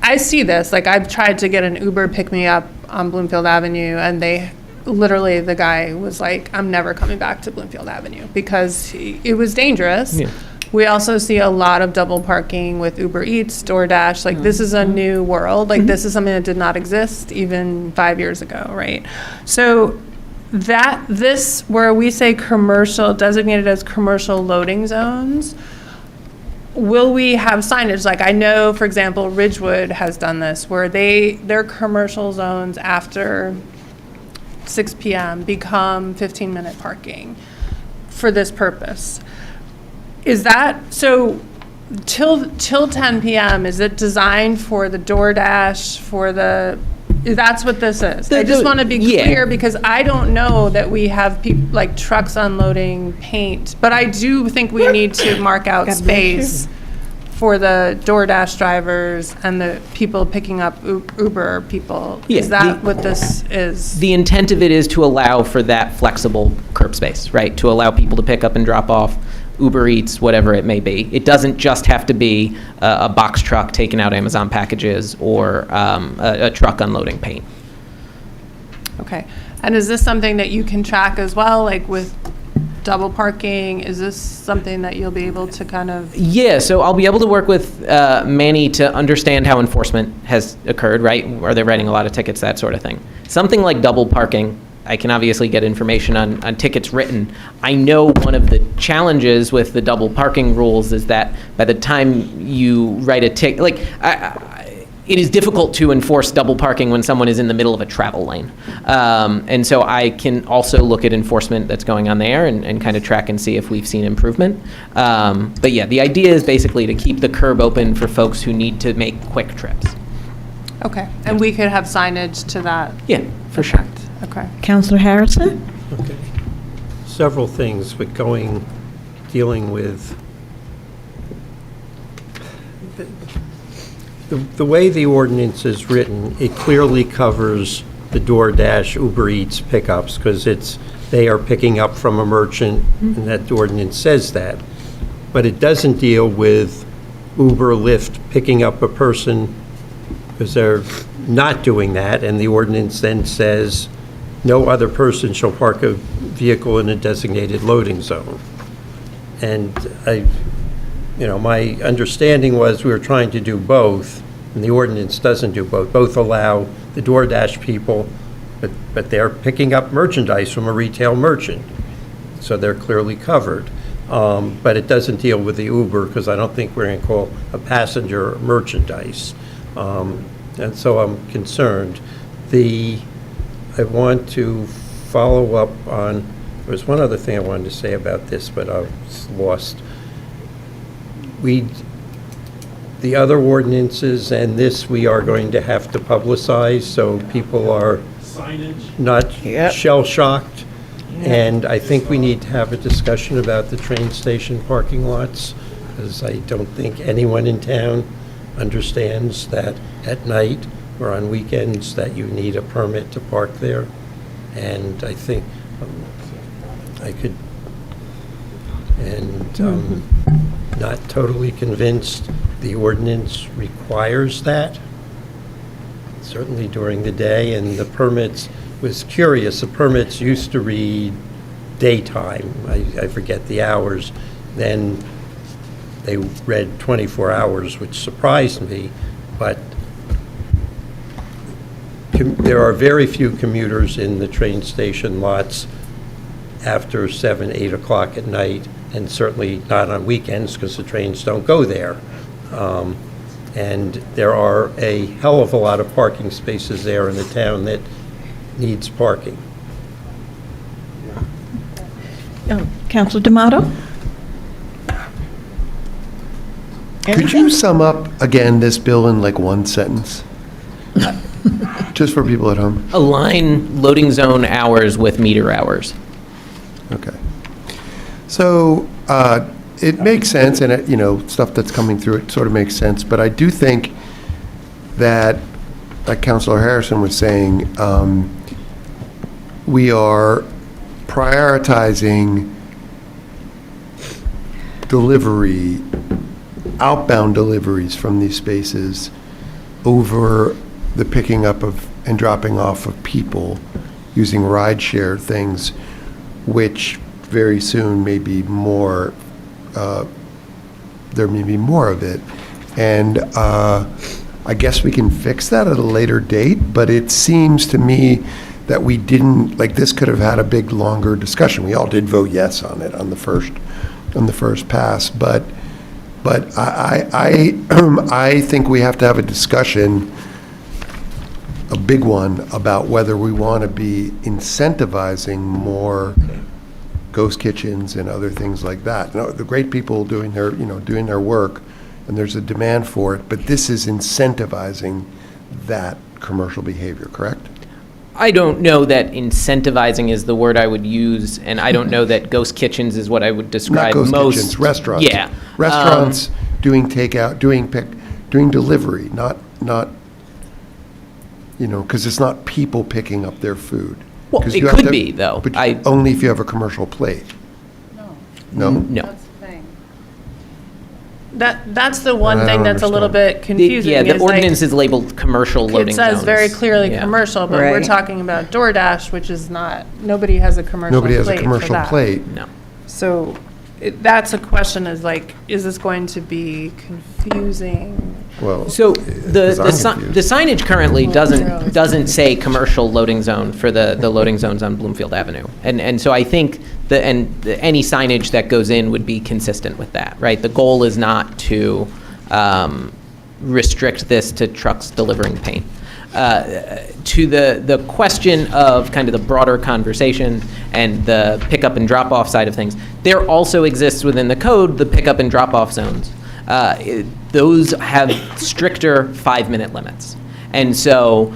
Speaker 13: I see this, like I've tried to get an Uber pick me up on Bloomfield Avenue, and the guy was like, I'm never coming back to Bloomfield Avenue because it was dangerous. Yeah. We also see a lot of double parking with Uber Eats, DoorDash. Like this is a new world. Like this is something that did not exist even 5 years ago, right? So this, where we say commercial, designated as commercial loading zones, will we have signage? Like I know, for example, Ridgewood has done this, where their commercial zones after 6 p.m. become 15-minute parking for this purpose. Is that, so till 10 p.m., is it designed for the DoorDash, that's what this is? I just want to be clear, because I don't know that we have people, like trucks unloading paint, but I do think we need to mark out space for the DoorDash drivers and the people picking up Uber people.
Speaker 11: Yeah,
Speaker 13: is that what this is?
Speaker 11: The intent of it is to allow for that flexible curb space, right? To allow people to pick up and drop off, Uber Eats, whatever it may be. It doesn't just have to be a box truck taking out Amazon packages or a truck unloading paint.
Speaker 13: Okay. And is this something that you can track as well, like with double parking? Is this something that you'll be able to kind of...
Speaker 11: Yeah, so I'll be able to work with Manny to understand how enforcement has occurred, right? Are they writing a lot of tickets, that sort of thing. Something like double parking, I can obviously get information on tickets written. I know one of the challenges with the double parking rules is that by the time you write a ticket, it is difficult to enforce double parking when someone is in the middle of a travel lane. And so I can also look at enforcement that's going on there and kind of track and see if we've seen improvement. But yeah, the idea is basically to keep the curb open for folks who need to make quick trips.
Speaker 13: Okay, and we could have signage to that?
Speaker 11: Yeah, for sure.
Speaker 13: Okay.
Speaker 1: Counselor Harrison?
Speaker 4: Okay. Several things with dealing with the way the ordinance is written. It clearly covers the DoorDash, Uber Eats pickups, because they are picking up from a merchant, and that ordinance says that. But it doesn't deal with Uber, Lyft picking up a person, because they're not doing that, and the ordinance then says no other person shall park a vehicle in a designated loading zone. And my understanding was we were trying to do both, and the ordinance doesn't do both. Both allow the DoorDash people, but they're picking up merchandise from a retail merchant, so they're clearly covered. But it doesn't deal with the Uber, because I don't think we're going to call a passenger merchandise. And so I'm concerned. I want to follow up on, there was one other thing I wanted to say about this, but I was lost. The other ordinances and this, we are going to have to publicize, so people are not shell-shocked. And I think we need to have a discussion about the train station parking lots, because I don't think anyone in town understands that at night or on weekends that you need a permit to park there. And I think I could, and not totally convinced the ordinance requires that, certainly during the day. And the permits, was curious, the permits used to read daytime, I forget the hours, then they read 24 hours, which surprised me, but there are very few commuters in the train station lots after 7, 8 o'clock at night, and certainly not on weekends, because the trains don't go there. And there are a hell of a lot of parking spaces there in the town that needs parking.
Speaker 1: Counselor D'Amato?
Speaker 14: Could you sum up again this bill in like one sentence? Just for people at home.
Speaker 11: Align loading zone hours with meter hours.
Speaker 14: Okay. So it makes sense, and stuff that's coming through it sort of makes sense. But I do think that, like Councilor Harrison was saying, we are prioritizing outbound deliveries from these spaces over the picking up of and dropping off of people using rideshare things, which very soon may be more, there may be more of it. And I guess we can fix that at a later date, but it seems to me that we didn't, like, this could have had a big, longer discussion. We all did vote yes on it on the first pass, but I think we have to have a discussion, a big one, about whether we want to be incentivizing more ghost kitchens and other things like that. The great people doing their work, and there's a demand for it, but this is incentivizing that commercial behavior, correct?
Speaker 11: I don't know that incentivizing is the word I would use, and I don't know that ghost kitchens is what I would describe
Speaker 14: Not ghost
Speaker 11: most.
Speaker 14: kitchens, restaurants.
Speaker 11: Yeah.
Speaker 14: Restaurants doing takeout, doing delivery, not because it's not people picking up their food.
Speaker 11: Well,
Speaker 14: 'Cause
Speaker 11: it
Speaker 14: you have
Speaker 11: could
Speaker 14: to-
Speaker 11: be, though.
Speaker 14: But only if you have a commercial plate. No?
Speaker 11: No.
Speaker 13: That's the thing. That's the one
Speaker 14: I
Speaker 13: thing
Speaker 14: don't
Speaker 13: that's a little bit confusing.
Speaker 11: Yeah, the
Speaker 13: is, like,
Speaker 11: ordinance is labeled commercial loading
Speaker 13: it
Speaker 11: zones.
Speaker 13: says very clearly
Speaker 11: Yeah.
Speaker 13: commercial, but we're
Speaker 1: Right.
Speaker 13: talking about DoorDash, which is not, nobody has a commercial plate
Speaker 14: Nobody has a
Speaker 13: for
Speaker 14: commercial
Speaker 13: that.
Speaker 14: plate.
Speaker 11: No.
Speaker 13: So that's a question, is like, is this going to be confusing?
Speaker 14: Well,
Speaker 11: So
Speaker 14: because I'm confused.
Speaker 11: the signage currently doesn't say commercial loading zone for the loading zones on Bloomfield Avenue. And so I think any signage that goes in would be consistent with that, right? The goal is not to restrict this to trucks delivering paint. To the question of kind of the broader conversation and the pickup and drop-off side of things, there also exists within the code the pickup and drop-off zones. Those have stricter 5-minute limits. And so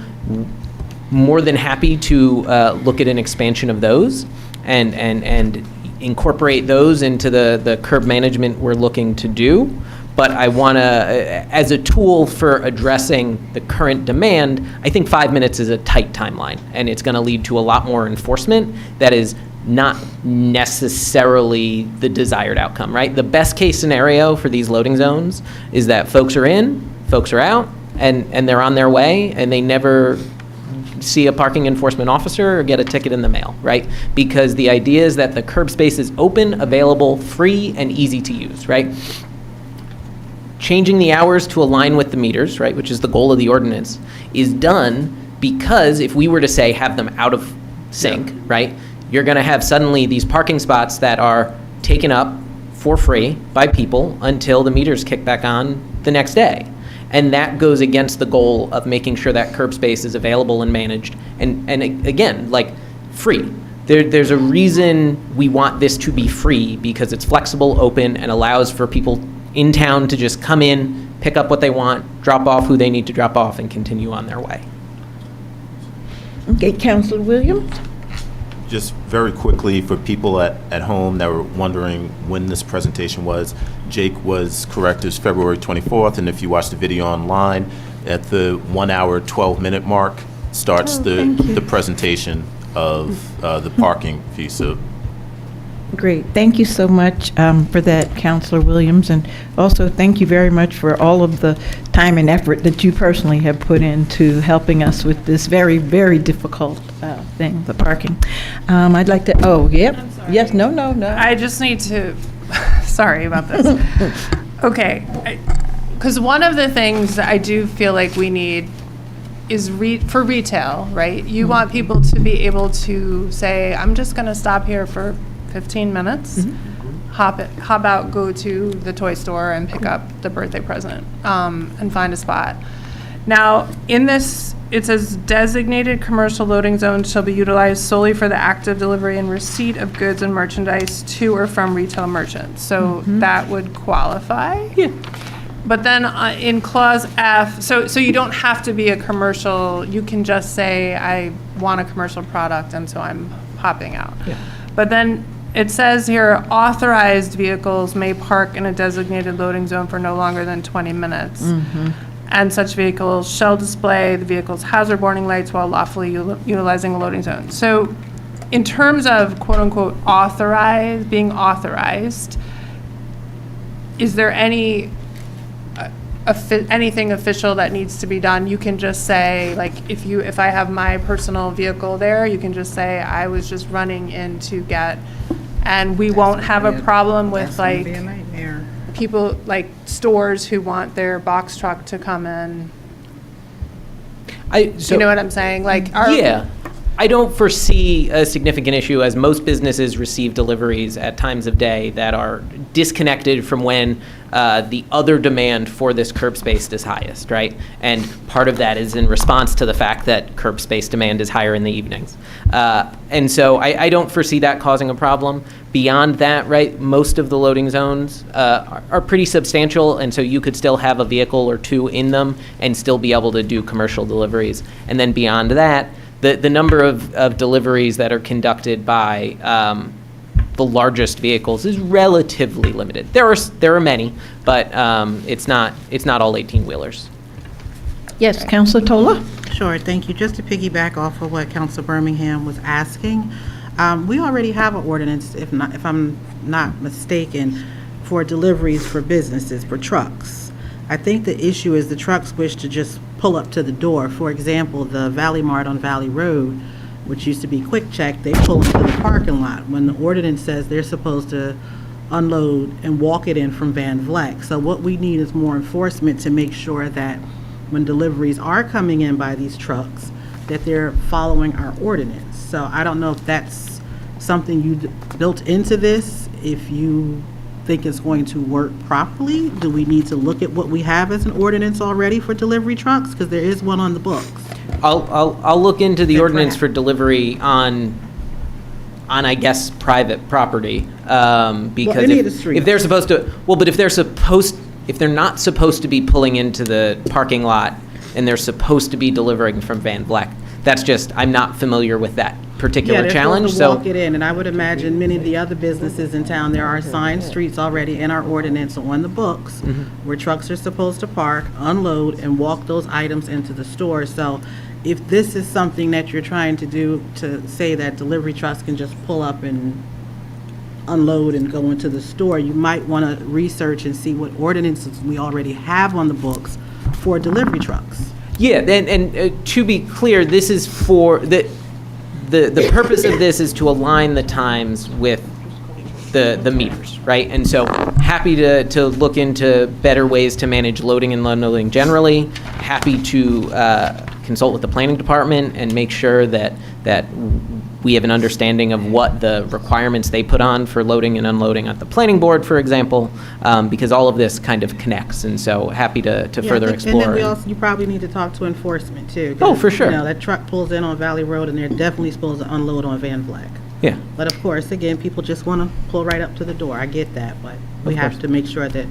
Speaker 11: more than happy to look at an expansion of those and incorporate those into the curb management we're looking to do. But I want to, as a tool for addressing the current demand, I think 5 minutes is a tight timeline, and it's going to lead to a lot more enforcement that is not necessarily the desired outcome, right? The best case scenario for these loading zones is that folks are in, folks are out, and they're on their way, and they never see a parking enforcement officer or get a ticket in the mail, right? Because the idea is that the curb space is open, available, free, and easy to use, right? Changing the hours to align with the meters, right, which is the goal of the ordinance, is done because if we were to say have them out of sync, right, you're going to have suddenly these parking spots that are taken up for free by people until the meters kick back on the next day. And that goes against the goal of making sure that curb space is available and managed. And again, like free. There's a reason we want this to be free, because it's flexible, open, and allows for people in town to just come in, pick up what they want, drop off who they need to drop off, and continue on their way.
Speaker 1: Okay, Councilor Williams?
Speaker 6: Just very quickly, for people at home that were wondering when this presentation was, Jake was correct, it's February 24th, and if you watch the video online, at the 1 hour, 12-minute mark starts the presentation of the parking piece. So
Speaker 1: Great. Thank you so much for that, Councilor Williams. And also, thank you very much for all of the time and effort that you personally have put into helping us with this very, very difficult thing, the parking. I'd like to, oh, yep. Yes, no.
Speaker 13: I just need to, sorry about this. Okay. Because one of the things I do feel like we need is for retail, right? You want people to be able to say, I'm just going to stop here for 15 minutes, hop out, go to the toy store and pick up the birthday present and find a spot. Now, in this, it says designated commercial loading zones shall be utilized solely for the active delivery and receipt of goods and merchandise to or from retail merchants. So that would qualify.
Speaker 11: Yeah.
Speaker 13: But then in clause F, so you don't have to be a commercial, you can just say, I want a commercial product, and so I'm hopping out.
Speaker 11: Yeah.
Speaker 13: But then it says here, authorized vehicles may park in a designated loading zone for no longer than 20 minutes. And such vehicles shall display the vehicle's hazard warning lights while lawfully utilizing a loading zone. So in terms of quote-unquote authorized, being authorized, is there any anything official that needs to be done? You can just say, like, if I have my personal vehicle there, you can just say, I was just running in to get, and we won't have a problem with, like, people, like, stores who want their box truck to come in. You know what I'm saying? Like,
Speaker 11: yeah. I don't foresee a significant issue, as most businesses receive deliveries at times of day that are disconnected from when the other demand for this curb space is highest, right? And part of that is in response to the fact that curb space demand is higher in the evenings. And so I don't foresee that causing a problem. Beyond that, right, most of the loading zones are pretty substantial, and so you could still have a vehicle or two in them and still be able to do commercial deliveries. And then beyond that, the number of deliveries that are conducted by the largest vehicles is relatively limited. There are many, but it's not all 18-wheelers.
Speaker 1: Yes, Councilor Tola?
Speaker 12: Sure, thank you. Just to piggyback off of what Councilor Birmingham was asking, we already have an ordinance, if I'm not mistaken, for deliveries for businesses, for trucks. I think the issue is the trucks wish to just pull up to the door. For example, the Valley Mart on Valley Road, which used to be Quick Check, they pull into the parking lot when the ordinance says they're supposed to unload and walk it in from Van Vleck. So what we need is more enforcement to make sure that when deliveries are coming in by these trucks, that they're following our ordinance. So I don't know if that's something you built into this, if you think it's going to work properly. Do we need to look at what we have as an ordinance already for delivery trucks? Because there is one on the books.
Speaker 11: I'll look into the ordinance for delivery on I guess private property, because if they're supposed to, well, but if they're not supposed to be pulling into the parking lot, and they're supposed to be delivering from Van Vleck. That's just, I'm not familiar with that particular challenge,
Speaker 12: Yeah, they're supposed to walk it in, and I would imagine many of the other businesses in town, there are assigned streets already in our ordinance on the books where trucks are supposed to park, unload, and walk those items into the store. So if this is something that you're trying to do, to say that delivery trucks can just pull up and unload and go into the store, you might want to research and see what ordinances we already have on the books for delivery trucks.
Speaker 11: Yeah, and to be clear, this is for, the purpose of this is to align the times with the meters, right? And so happy to look into better ways to manage loading and unloading generally. Happy to consult with the planning department and make sure that we have an understanding of what the requirements they put on for loading and unloading at the planning board, for example, because all of this kind of connects. And so happy to further explore.
Speaker 12: And then you probably need to talk to enforcement too.
Speaker 11: Oh, for sure.
Speaker 12: You know, that truck pulls in on Valley Road and they're definitely supposed to unload on Van Vleck.
Speaker 11: Yeah.
Speaker 12: But of course, again, people just want to pull right up to the door. I get that, but we have to make sure that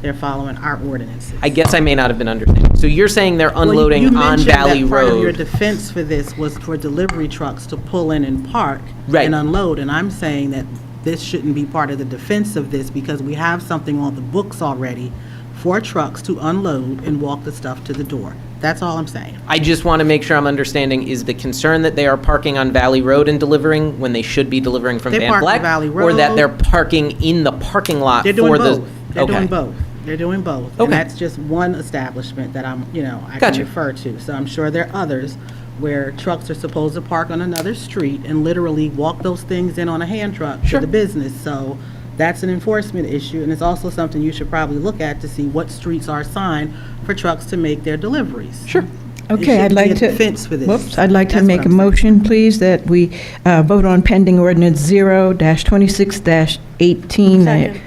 Speaker 12: they're following our ordinances.
Speaker 11: I guess I may not have been understanding. So you're saying they're unloading
Speaker 12: You
Speaker 11: on
Speaker 12: mentioned
Speaker 11: Valley
Speaker 12: that part of your
Speaker 11: Road?
Speaker 12: defense for this was for delivery trucks to pull in and park
Speaker 11: Right.
Speaker 12: and unload, and I'm saying that this shouldn't be part of the defense of this because we have something on the books already for trucks to unload and walk the stuff to the door. That's all I'm saying.
Speaker 11: I just want to make sure I'm understanding, is the concern that they are parking on Valley Road and delivering when they should be delivering from
Speaker 12: They
Speaker 11: Van
Speaker 12: park on
Speaker 11: Vleck?
Speaker 12: Valley
Speaker 11: Or that
Speaker 12: Road.
Speaker 11: they're parking in the parking lot
Speaker 12: They're
Speaker 11: for
Speaker 12: doing
Speaker 11: the?
Speaker 12: both. They're
Speaker 11: Okay.
Speaker 12: doing both. They're doing both.
Speaker 11: Okay.
Speaker 12: And that's just one establishment that I can
Speaker 11: Gotcha.
Speaker 12: refer to. So I'm sure there are others where trucks are supposed to park on another street and literally walk those things in on a hand truck to the business. So that's an enforcement issue, and it's also something you should probably look at to see what streets are assigned for trucks to make their deliveries.
Speaker 11: Sure.
Speaker 1: Okay, I'd
Speaker 12: shouldn't be
Speaker 1: like
Speaker 12: a
Speaker 1: to.
Speaker 12: defense for this.
Speaker 1: Whoops, I'd like to
Speaker 12: That's
Speaker 1: make
Speaker 12: what
Speaker 1: a
Speaker 12: I'm saying.
Speaker 1: motion, please, that we vote on pending ordinance 0-26-18.
Speaker 5: Second.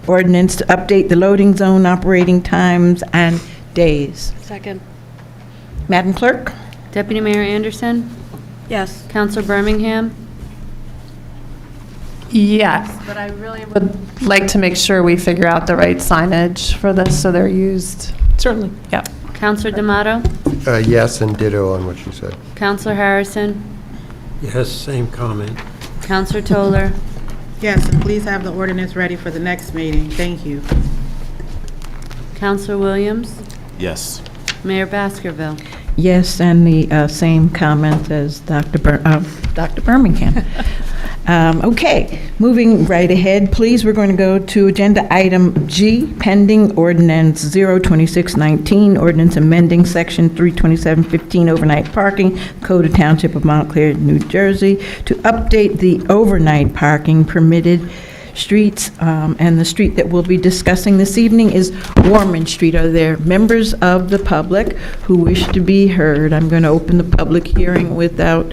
Speaker 1: Ordinance to update the loading zone operating times and days.
Speaker 5: Second.
Speaker 1: Madam Clerk?
Speaker 20: Deputy Mayor Anderson,
Speaker 5: Yes.
Speaker 20: Counselor Birmingham,
Speaker 13: Yes, but I really would like to make sure we figure out the right signage for this so they're used.
Speaker 11: Certainly.
Speaker 13: Yeah.
Speaker 20: Counselor D'Amato,
Speaker 14: Yes, and ditto on what you said.
Speaker 20: Counselor Harrison,
Speaker 4: Yes, same comment.
Speaker 20: Counselor Toller,
Speaker 12: Yes, and please have the ordinance ready for the next meeting. Thank you.
Speaker 20: Counselor Williams,
Speaker 6: Yes.
Speaker 20: Mayor Baskerville.
Speaker 1: Yes, and the same comment as Dr. Birmingham. Okay, moving right ahead, please, we're going to go to agenda item G, pending ordinance 0-26-19, ordinance amending section 327-15 overnight parking, Code of Township of Montclair, New Jersey, to update the overnight parking permitted streets, and the street that we'll be discussing this evening is Warman Street. Are there members of the public who wish to be heard? I'm going to open the public hearing without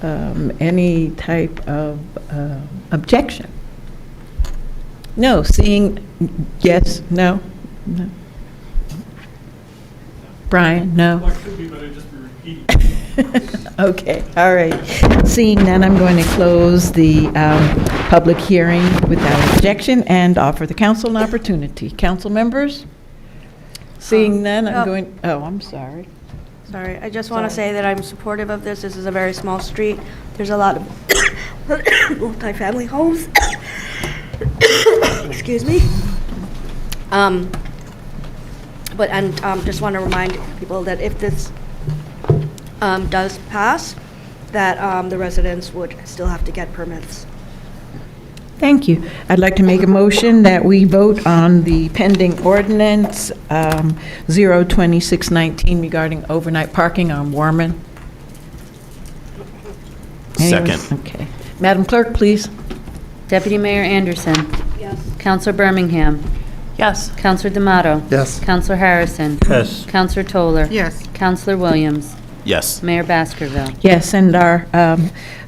Speaker 1: any type of objection. No, seeing, yes, no? No. Brian, no? Okay, all right. Seeing none, I'm going to close the public hearing without objection and offer the council an opportunity. Council members? Seeing none, I'm sorry.
Speaker 5: Sorry, I just want to say that I'm supportive of this. This is a very small street. There's a lot of multifamily homes. Excuse me. But just want to remind people that if this does pass, that the residents would still have to get permits.
Speaker 1: Thank you. I'd like to make a motion that we vote on the pending ordinance 0-26-19 regarding overnight parking on Warman. Anyone?
Speaker 6: Second.
Speaker 1: Okay. Madam Clerk, please.
Speaker 20: Deputy Mayor Anderson,
Speaker 5: Yes.
Speaker 20: Counselor Birmingham,
Speaker 13: Yes.
Speaker 20: Counselor D'Amato,
Speaker 14: Yes.
Speaker 20: Counselor Harrison,
Speaker 4: Yes.
Speaker 20: Counselor Toller,
Speaker 12: Yes.
Speaker 20: Counselor Williams,
Speaker 6: Yes.
Speaker 20: Mayor Baskerville.
Speaker 1: Yes, and our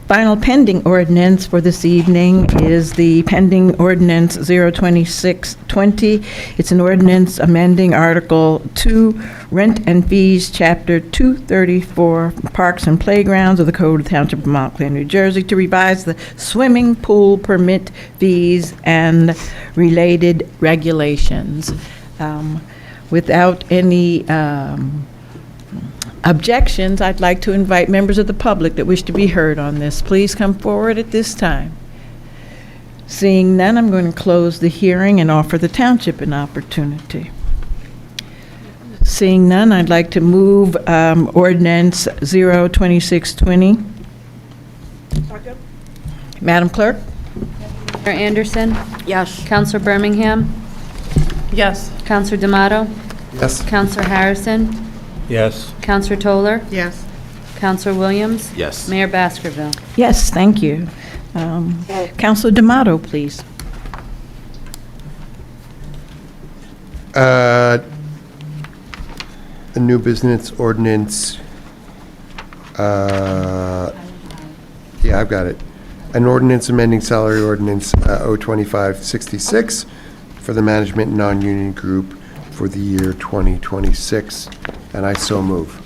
Speaker 1: final pending ordinance for this evening is the pending ordinance 0-26-20. It's an ordinance amending Article 2, Rent and Fees, Chapter 234, Parks and Playgrounds of the Code of the Township of Montclair, New Jersey, to revise the swimming pool permit fees and related regulations. Without any objections, I'd like to invite members of the public that wish to be heard on this. Please come forward at this time. Seeing none, I'm going to close the hearing and offer the township an opportunity. Seeing none, I'd like to move Ordinance O-26-20. Madam Clerk?
Speaker 20: Mayor Anderson?
Speaker 5: Yes.
Speaker 20: Counselor Birmingham?
Speaker 13: Yes.
Speaker 20: Counselor D'Amato?
Speaker 14: Yes.
Speaker 20: Counselor Harrison?
Speaker 4: Yes.
Speaker 20: Counselor Toller?
Speaker 12: Yes.
Speaker 20: Counselor Williams?
Speaker 6: Yes.
Speaker 20: Mayor Baskerville?
Speaker 1: Yes, thank you. Counselor D'Amato, please.
Speaker 14: A new business ordinance, yeah, I've got it. An ordinance amending salary ordinance O-25-66 for the management non-union group for the year 2026, and I so move.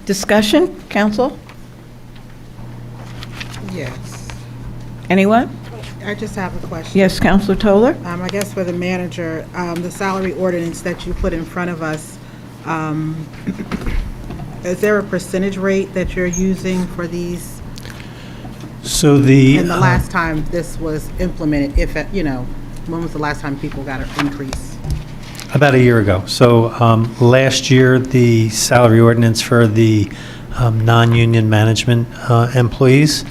Speaker 1: Discussion, council?
Speaker 12: Yes.
Speaker 1: Anyone?
Speaker 12: I just have a question.
Speaker 1: Yes, Counselor Toller?
Speaker 12: I guess for the manager, the salary ordinance that you put in front of us, is there a percentage rate that you're using for these?
Speaker 19: So
Speaker 12: And
Speaker 19: the
Speaker 12: last time this was implemented, if, when was the last time people got an increase?
Speaker 19: about a year ago. So last year, the salary ordinance for the non-union management employees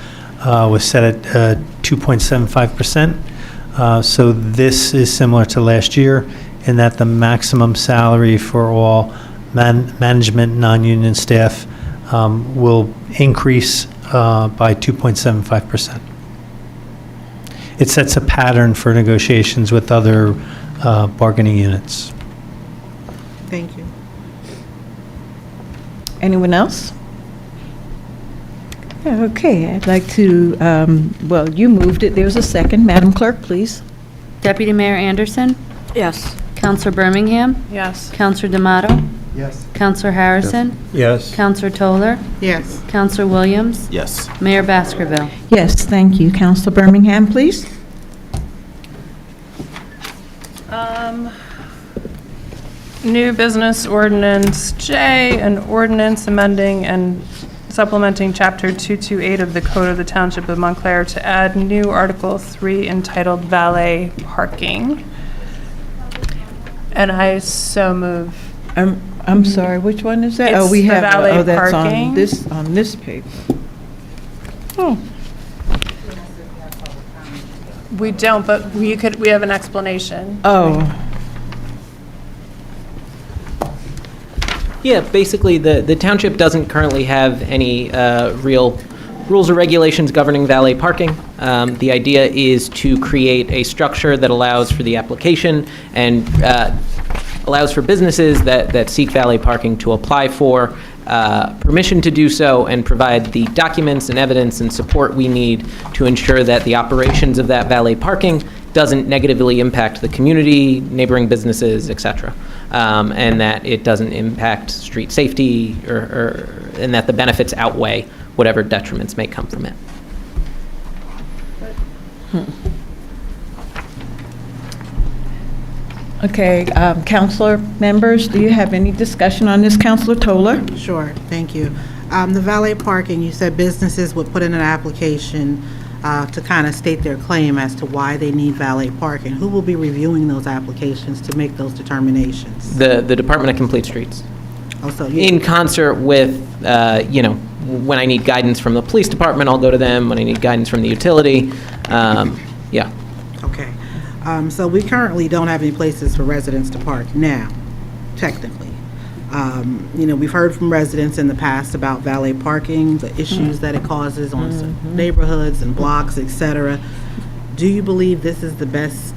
Speaker 19: was set at 2.75%. So this is similar to last year in that the maximum salary for all management non-union staff will increase by 2.75%. It sets a pattern for negotiations with other bargaining units.
Speaker 12: Thank you.
Speaker 1: Anyone else? Okay, I'd like to, well, you moved it. There's a second. Madam Clerk, please.
Speaker 20: Deputy Mayor Anderson?
Speaker 5: Yes.
Speaker 20: Counselor Birmingham?
Speaker 13: Yes.
Speaker 20: Counselor D'Amato?
Speaker 14: Yes.
Speaker 20: Counselor Harrison?
Speaker 4: Yes.
Speaker 20: Counselor Toller?
Speaker 12: Yes.
Speaker 20: Counselor Williams?
Speaker 6: Yes.
Speaker 20: Mayor Baskerville?
Speaker 1: Yes, thank you. Counselor Birmingham, please.
Speaker 13: New business ordinance J, an ordinance amending and supplementing Chapter 228 of the Code of the Township of Montclair to add new Article 3 entitled Valet Parking. And I so move.
Speaker 1: I'm sorry, which one is that? Oh,
Speaker 13: It's
Speaker 1: we
Speaker 13: the
Speaker 1: have,
Speaker 13: valet
Speaker 1: that's
Speaker 13: parking.
Speaker 1: on this paper. Oh,
Speaker 13: We don't, but we have an explanation.
Speaker 1: oh,
Speaker 11: Yeah, basically, the township doesn't currently have any real rules or regulations governing valet parking. The idea is to create a structure that allows for the application and allows for businesses that seek valet parking to apply for permission to do so and provide the documents and evidence and support we need to ensure that the operations of that valet parking doesn't negatively impact the community, neighboring businesses, et cetera, and that it doesn't impact street safety and that the benefits outweigh whatever detriments may come from it.
Speaker 1: okay. Counselor members, do you have any discussion on this? Counselor Toller?
Speaker 12: Sure, thank you. The valet parking, you said businesses would put in an application to kind of state their claim as to why they need valet parking. Who will be reviewing those applications to make those determinations?
Speaker 11: The Department of Complete Streets.
Speaker 12: Also,
Speaker 11: In concert with, when I need guidance from the police department, I'll go to them. When I need guidance from the utility, yeah.
Speaker 12: Okay. So we currently don't have any places for residents to park now, technically. We've heard from residents in the past about valet parking, the issues that it causes on some neighborhoods and blocks, et cetera. Do you believe this is the best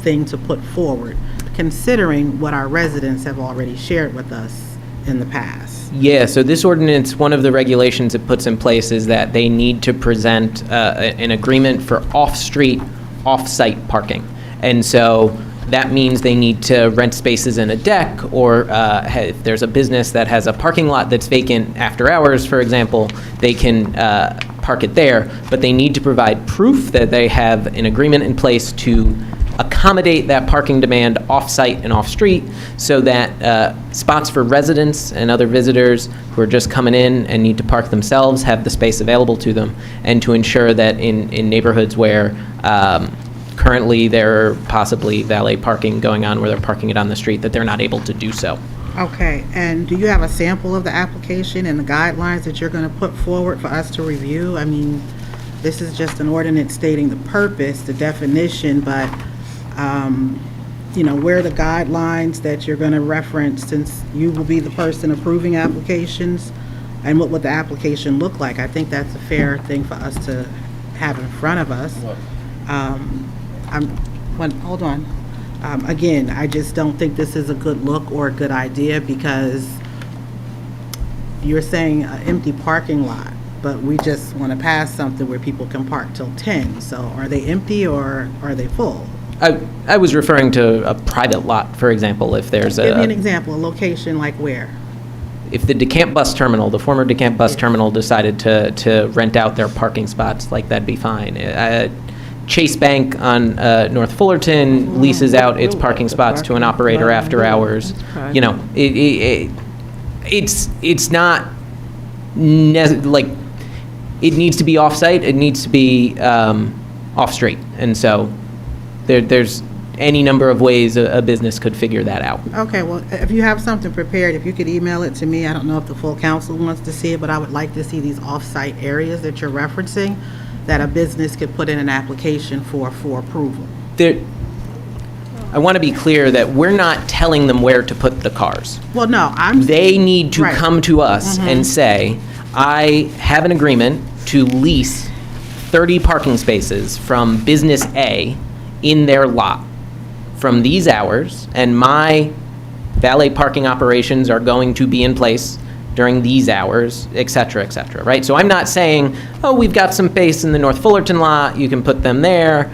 Speaker 12: thing to put forward, considering what our residents have already shared with us in the past?
Speaker 11: Yeah, so this ordinance, one of the regulations it puts in place is that they need to present an agreement for off-street, off-site parking. And so that means they need to rent spaces in a deck, or if there's a business that has a parking lot that's vacant after hours, for example, they can park it there. But they need to provide proof that they have an agreement in place to accommodate that parking demand off-site and off-street so that spots for residents and other visitors who are just coming in and need to park themselves have the space available to them, and to ensure that in neighborhoods where currently there are possibly valet parking going on where they're parking it on the street, that they're not able to do so.
Speaker 12: Okay, and do you have a sample of the application and the guidelines that you're going to put forward for us to review? I mean, this is just an ordinance stating the purpose, the definition, but, where are the guidelines that you're going to reference, since you will be the person approving applications, and what would the application look like? I think that's a fair thing for us to have in front of us. Hold on. Again, I just don't think this is a good look or a good idea, because you're saying an empty parking lot, but we just want to pass something where people can park till 10. So are they empty or are they full?
Speaker 11: I was referring to a private lot, for example, if there's
Speaker 12: Give me an example, a location like where?
Speaker 11: If the DeCamp Bus Terminal, the former DeCamp Bus Terminal, decided to rent out their parking spots, like, that'd be fine. Chase Bank on North Fullerton leases out its parking spots to an operator after hours. You know, it's not like, it needs to be off-site, it needs to be off-street, and so there's any number of ways a business could figure that out.
Speaker 12: Okay, well, if you have something prepared, if you could email it to me. I don't know if the full council wants to see it, but I would like to see these off-site areas that you're referencing that a business could put in an application for approval.
Speaker 11: I want to be clear that we're not telling them where to put the cars.
Speaker 12: Well, no,
Speaker 11: They need to
Speaker 12: Right.
Speaker 11: come to us and say, I have an agreement to lease 30 parking spaces from business A in their lot from these hours, and my valet parking operations are going to be in place during these hours, et cetera, right? So I'm not saying, oh, we've got some space in the North Fullerton lot, you can put them there.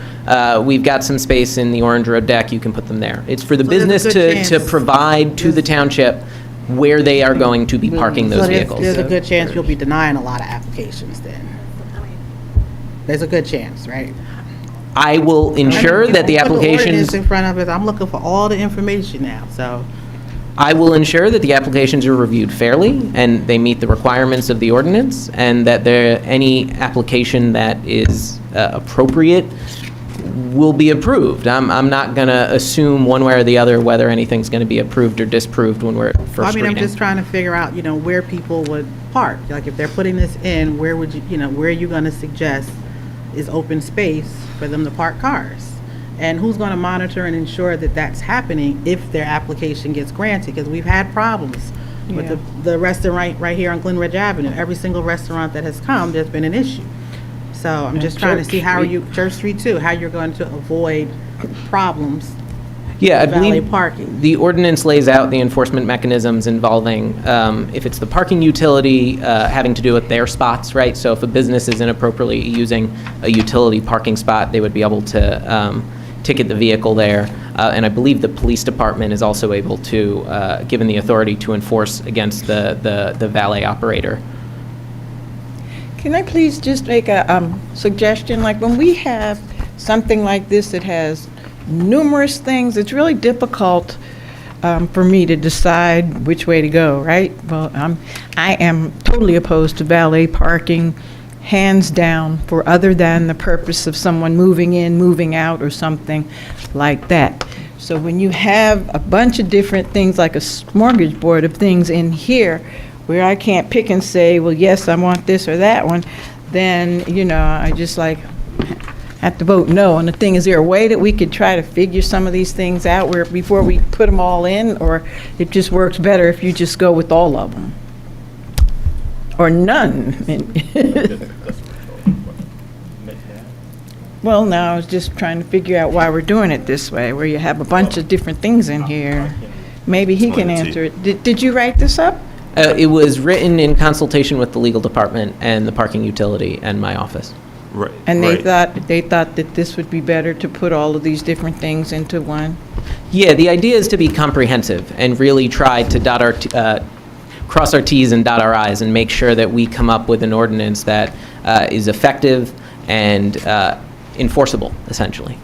Speaker 11: We've got some space in the Orange Road deck, you can put them there. It's for the
Speaker 12: So there's a
Speaker 11: business
Speaker 12: good
Speaker 11: to
Speaker 12: chance-
Speaker 11: provide to the township where they are going to be parking those
Speaker 12: So
Speaker 11: vehicles.
Speaker 12: there's a good chance you'll be denying a lot of applications then. There's a good chance, right?
Speaker 11: I will ensure that the
Speaker 12: Put ordinance
Speaker 11: applications,
Speaker 12: in front of us. I'm looking for all the information now, so.
Speaker 11: I will ensure that the applications are reviewed fairly and they meet the requirements of the ordinance, and that any application that is appropriate will be approved. I'm not going to assume one way or the other whether anything's going to be approved or disproved when we're first
Speaker 12: I mean, I'm
Speaker 11: reading.
Speaker 12: just trying to figure out, where people would park. Like, if they're putting this in, where would you, where are you going to suggest is open space for them to park cars? And who's going to monitor and ensure that that's happening if their application gets granted? Because we've had problems with the restaurant right here on Glen Ridge Avenue. Every single restaurant that has come, there's been an issue. So I'm just trying to see Church Street too, how you're going to avoid problems.
Speaker 11: Yeah, I
Speaker 12: valet
Speaker 11: believe
Speaker 12: parking.
Speaker 11: the ordinance lays out the enforcement mechanisms involving, if it's the parking utility, having to do with their spots, right? So if a business is inappropriately using a utility parking spot, they would be able to ticket the vehicle there. And I believe the police department is also able to, given the authority to enforce against the valet operator.
Speaker 1: Can I please just make a suggestion? Like, when we have something like this that has numerous things, it's really difficult for me to decide which way to go, right? Well, I am totally opposed to valet parking, hands down, for other than the purpose of someone moving in, moving out, or something like that. So when you have a bunch of different things, like a smorgasbord of things in here, where I can't pick and say, well, yes, I want this or that one, then, I just have to vote no. And the thing, is there a way that we could try to figure some of these things out where before we put them all in, or it just works better if you just go with all of them? Or none? Well, no, I was just trying to figure out why we're doing it this way, where you have a bunch of different things in here. Maybe he can answer it. Did you write this up?
Speaker 11: It was written in consultation with the legal department and the parking utility and my office.
Speaker 6: Right.
Speaker 1: And they
Speaker 6: right.
Speaker 1: thought that this would be better to put all of these different things into one?
Speaker 11: Yeah, the idea is to be comprehensive and really try to cross our Ts and dot our Is and make sure that we come up with an ordinance that is effective and enforceable, essentially.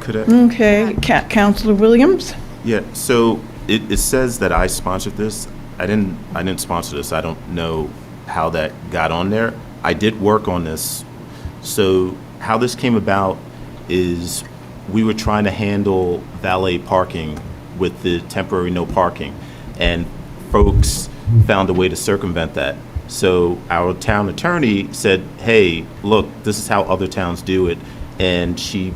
Speaker 6: Could I?
Speaker 1: Okay, Counselor Williams?
Speaker 6: Yeah, so it says that I sponsored this. I didn't sponsor this. I don't know how that got on there. I did work on this. So how this came about is we were trying to handle valet parking with the temporary no parking, and folks found a way to circumvent that. So our town attorney said, hey, look, this is how other towns do it, and she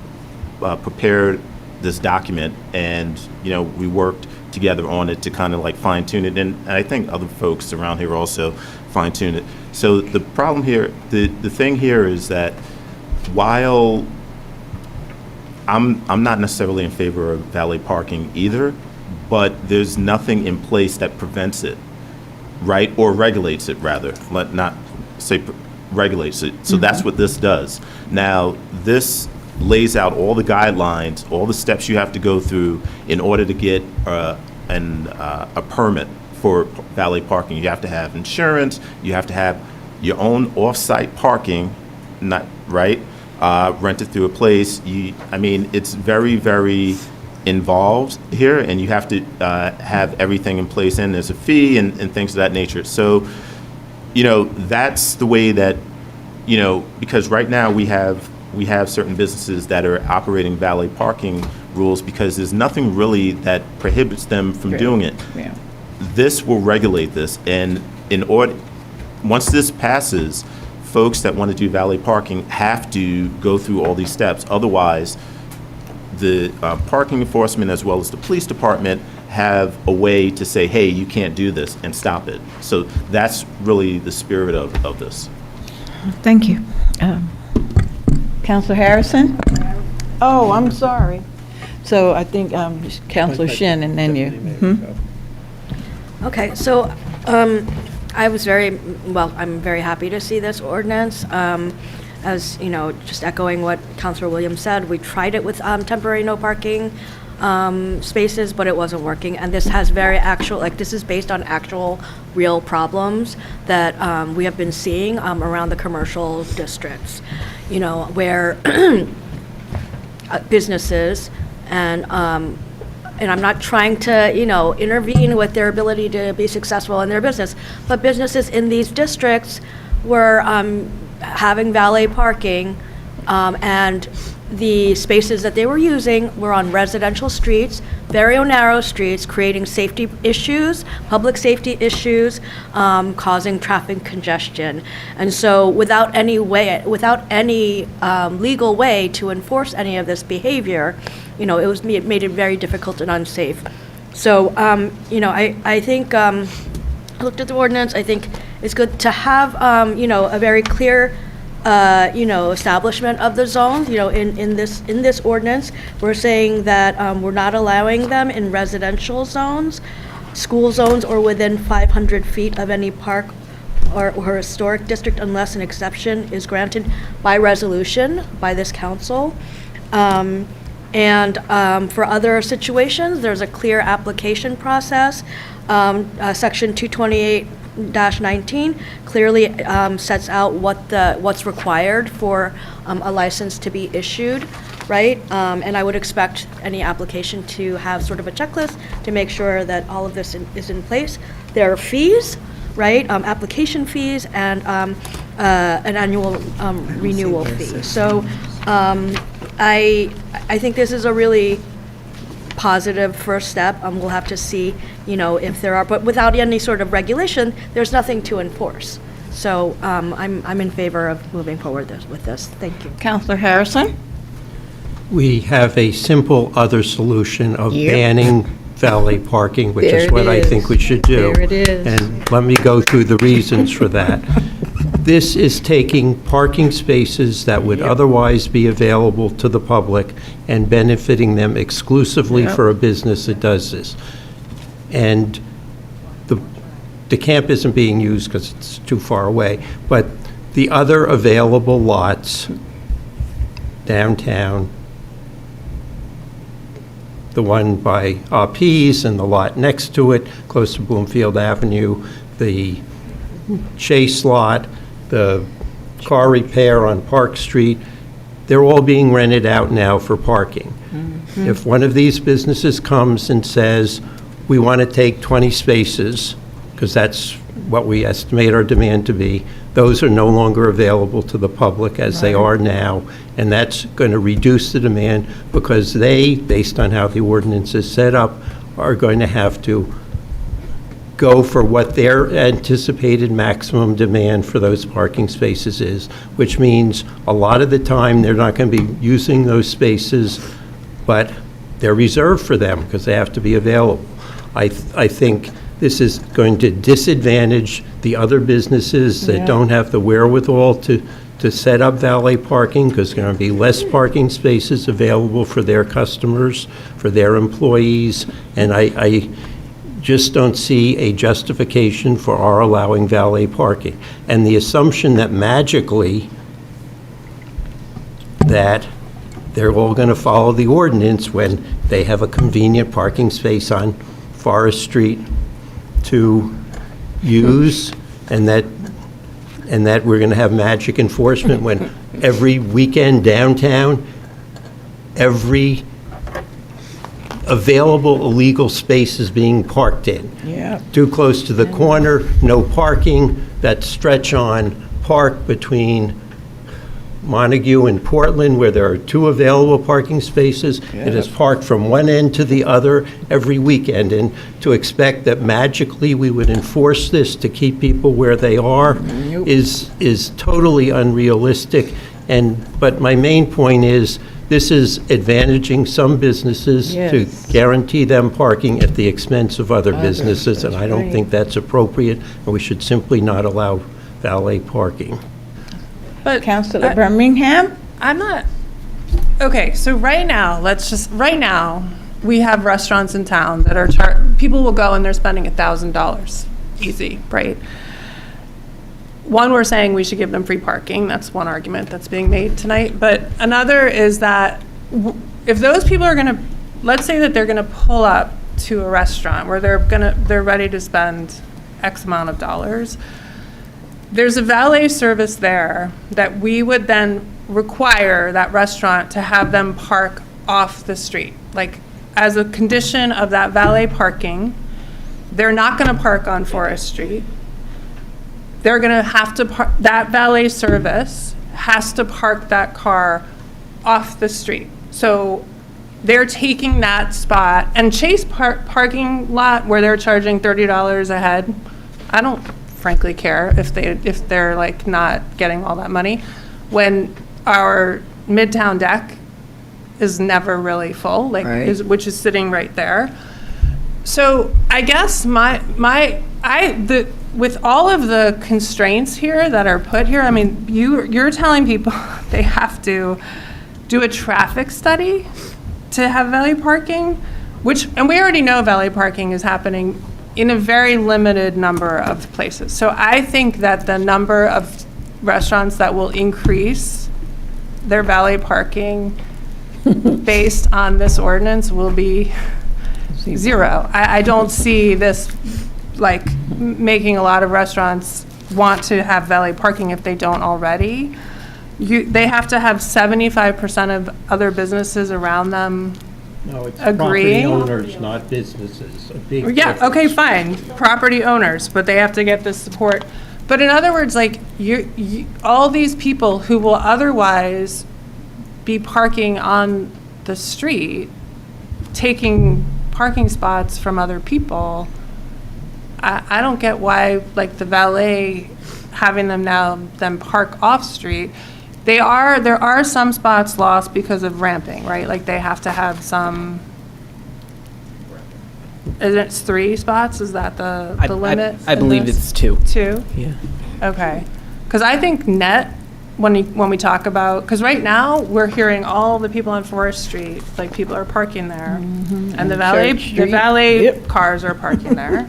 Speaker 6: prepared this document, and we worked together on it to kind of like fine tune it, and I think other folks around here also fine tune it. So the problem here, the thing here is that while I'm not necessarily in favor of valet parking either, but there's nothing in place that prevents it, right? Or regulates it, rather. Let not say regulates it. So that's what this does. Now, this lays out all the guidelines, all the steps you have to go through in order to get a permit for valet parking. You have to have insurance. You have to have your own off-site parking, not right, rented through a place. It's very, very involved here, and you have to have everything in place, and there's a fee and things of that nature. So, that's the way that, because right now we have certain businesses that are operating valet parking rules because there's nothing really that prohibits them from doing it.
Speaker 1: Yeah.
Speaker 6: This will regulate this, and once this passes, folks that want to do valet parking have to go through all these steps. Otherwise, the parking enforcement as well as the police department have a way to say, hey, you can't do this, and stop it. So that's really the spirit of this.
Speaker 1: Thank you. Counselor Harrison? Oh, I'm sorry. So I think Counselor Shin and then you.
Speaker 5: Okay, so I'm very happy to see this ordinance. As just echoing what Councilor Williams said, we tried it with temporary no parking spaces, but it wasn't working. And this has this is based on actual real problems that we have been seeing around the commercial districts, where businesses and I'm not trying to, intervene with their ability to be successful in their business, but businesses in these districts were having valet parking, and the spaces that they were using were on residential streets, very narrow streets, creating safety issues, public safety issues, causing traffic congestion. And so without any legal way to enforce any of this behavior, it made it very difficult and unsafe. So, I think, I looked at the ordinance. I think it's good to have, a very clear, establishment of the zones. In this ordinance, we're saying that we're not allowing them in residential zones, school zones, or within 500 feet of any park or historic district unless an exception is granted by resolution by this council. And for other situations, there's a clear application process. Section 228-19 clearly sets out what's required for a license to be issued, right? And I would expect any application to have sort of a checklist to make sure that all of this is in place. There are fees, right? Application fees and an annual renewal fee. So I think this is a really positive first step. We'll have to see, if there are, but without any sort of regulation, there's nothing to enforce. So I'm in favor of moving forward with this. Thank you.
Speaker 1: Counselor Harrison?
Speaker 4: We have a simple other solution of banning valet parking, which is what I think we should do.
Speaker 1: There it is.
Speaker 4: And let me go through the reasons for that. This is taking parking spaces that would otherwise be available to the public and benefiting them exclusively for a business that does this. And the camp isn't being used because it's too far away, but the other available lots downtown, the one by Pease and the lot next to it, close to Bloomfield Avenue, the Chase lot, the car repair on Park Street, they're all being rented out now for parking. If one of these businesses comes and says, we want to take 20 spaces, because that's what we estimate our demand to be, those are no longer available to the public as they are now, and that's going to reduce the demand because they, based on how the ordinance is set up, are going to have to go for what their anticipated maximum demand for those parking spaces is, which means a lot of the time they're not going to be using those spaces, but they're reserved for them because they have to be available. I think this is going to disadvantage the other businesses that don't have the wherewithal to set up valet parking, because there are going to be less parking spaces available for their customers, for their employees, and I just don't see a justification for our allowing valet parking. And the assumption that magically that they're all going to follow the ordinance when they have a convenient parking space on Forest Street to use, and that we're going to have magic enforcement when every weekend downtown, every available illegal space is being parked in.
Speaker 1: Yeah.
Speaker 4: Too close to the corner, no parking. That stretch on Park between Montague and Portland, where there are 2 available parking spaces. It is parked from one end to the other every weekend, and to expect that magically we would enforce this to keep people where they are is totally unrealistic. But my main point is, this is advantaging some businesses to guarantee them parking at the expense of other businesses, and I don't think that's appropriate, and we should simply not allow valet parking.
Speaker 13: But
Speaker 1: Councilor Birmingham?
Speaker 13: I'm not, okay, so right now, we have restaurants in town that are, people will go and they're spending $1,000, easy, right? One, we're saying we should give them free parking. That's one argument that's being made tonight. But another is that if those people are going to, let's say that they're going to pull up to a restaurant where they're ready to spend X amount of dollars, there's a valet service there that we would then require that restaurant to have them park off the street. Like, as a condition of that valet parking, they're not going to park on Forest Street. They're going to have to park, that valet service has to park that car off the street. So they're taking that spot, and Chase parking lot where they're charging $30 a head, I don't frankly care if they're like not getting all that money, when our Midtown deck is never really full, like which is sitting right there. So I guess with all of the constraints here that are put here, I mean, you're telling people they have to do a traffic study to have valet parking, and we already know valet parking is happening in a very limited number of places. So I think that the number of restaurants that will increase their valet parking based on this ordinance will be 0. I don't see this like making a lot of restaurants want to have valet parking if they don't already. They have to have 75% of other businesses around them
Speaker 4: No, it's
Speaker 13: agree.
Speaker 4: property owners, not businesses. A big
Speaker 13: Yeah,
Speaker 4: difference.
Speaker 13: okay, fine, property owners, but they have to get this support. But in other words, like, all these people who will otherwise be parking on the street, taking parking spots from other people, I don't get why, like, the valet, having them park off-street. There are some spots lost because of ramping, right? Like, they have to have some, is it 3 spots? Is that the limit?
Speaker 11: I believe it's 2.
Speaker 13: 2?
Speaker 11: Yeah.
Speaker 13: Okay. Because I think net, when we talk about, because right now, we're hearing all the people on Forest Street, like, people are parking there. And the valet cars are parking there.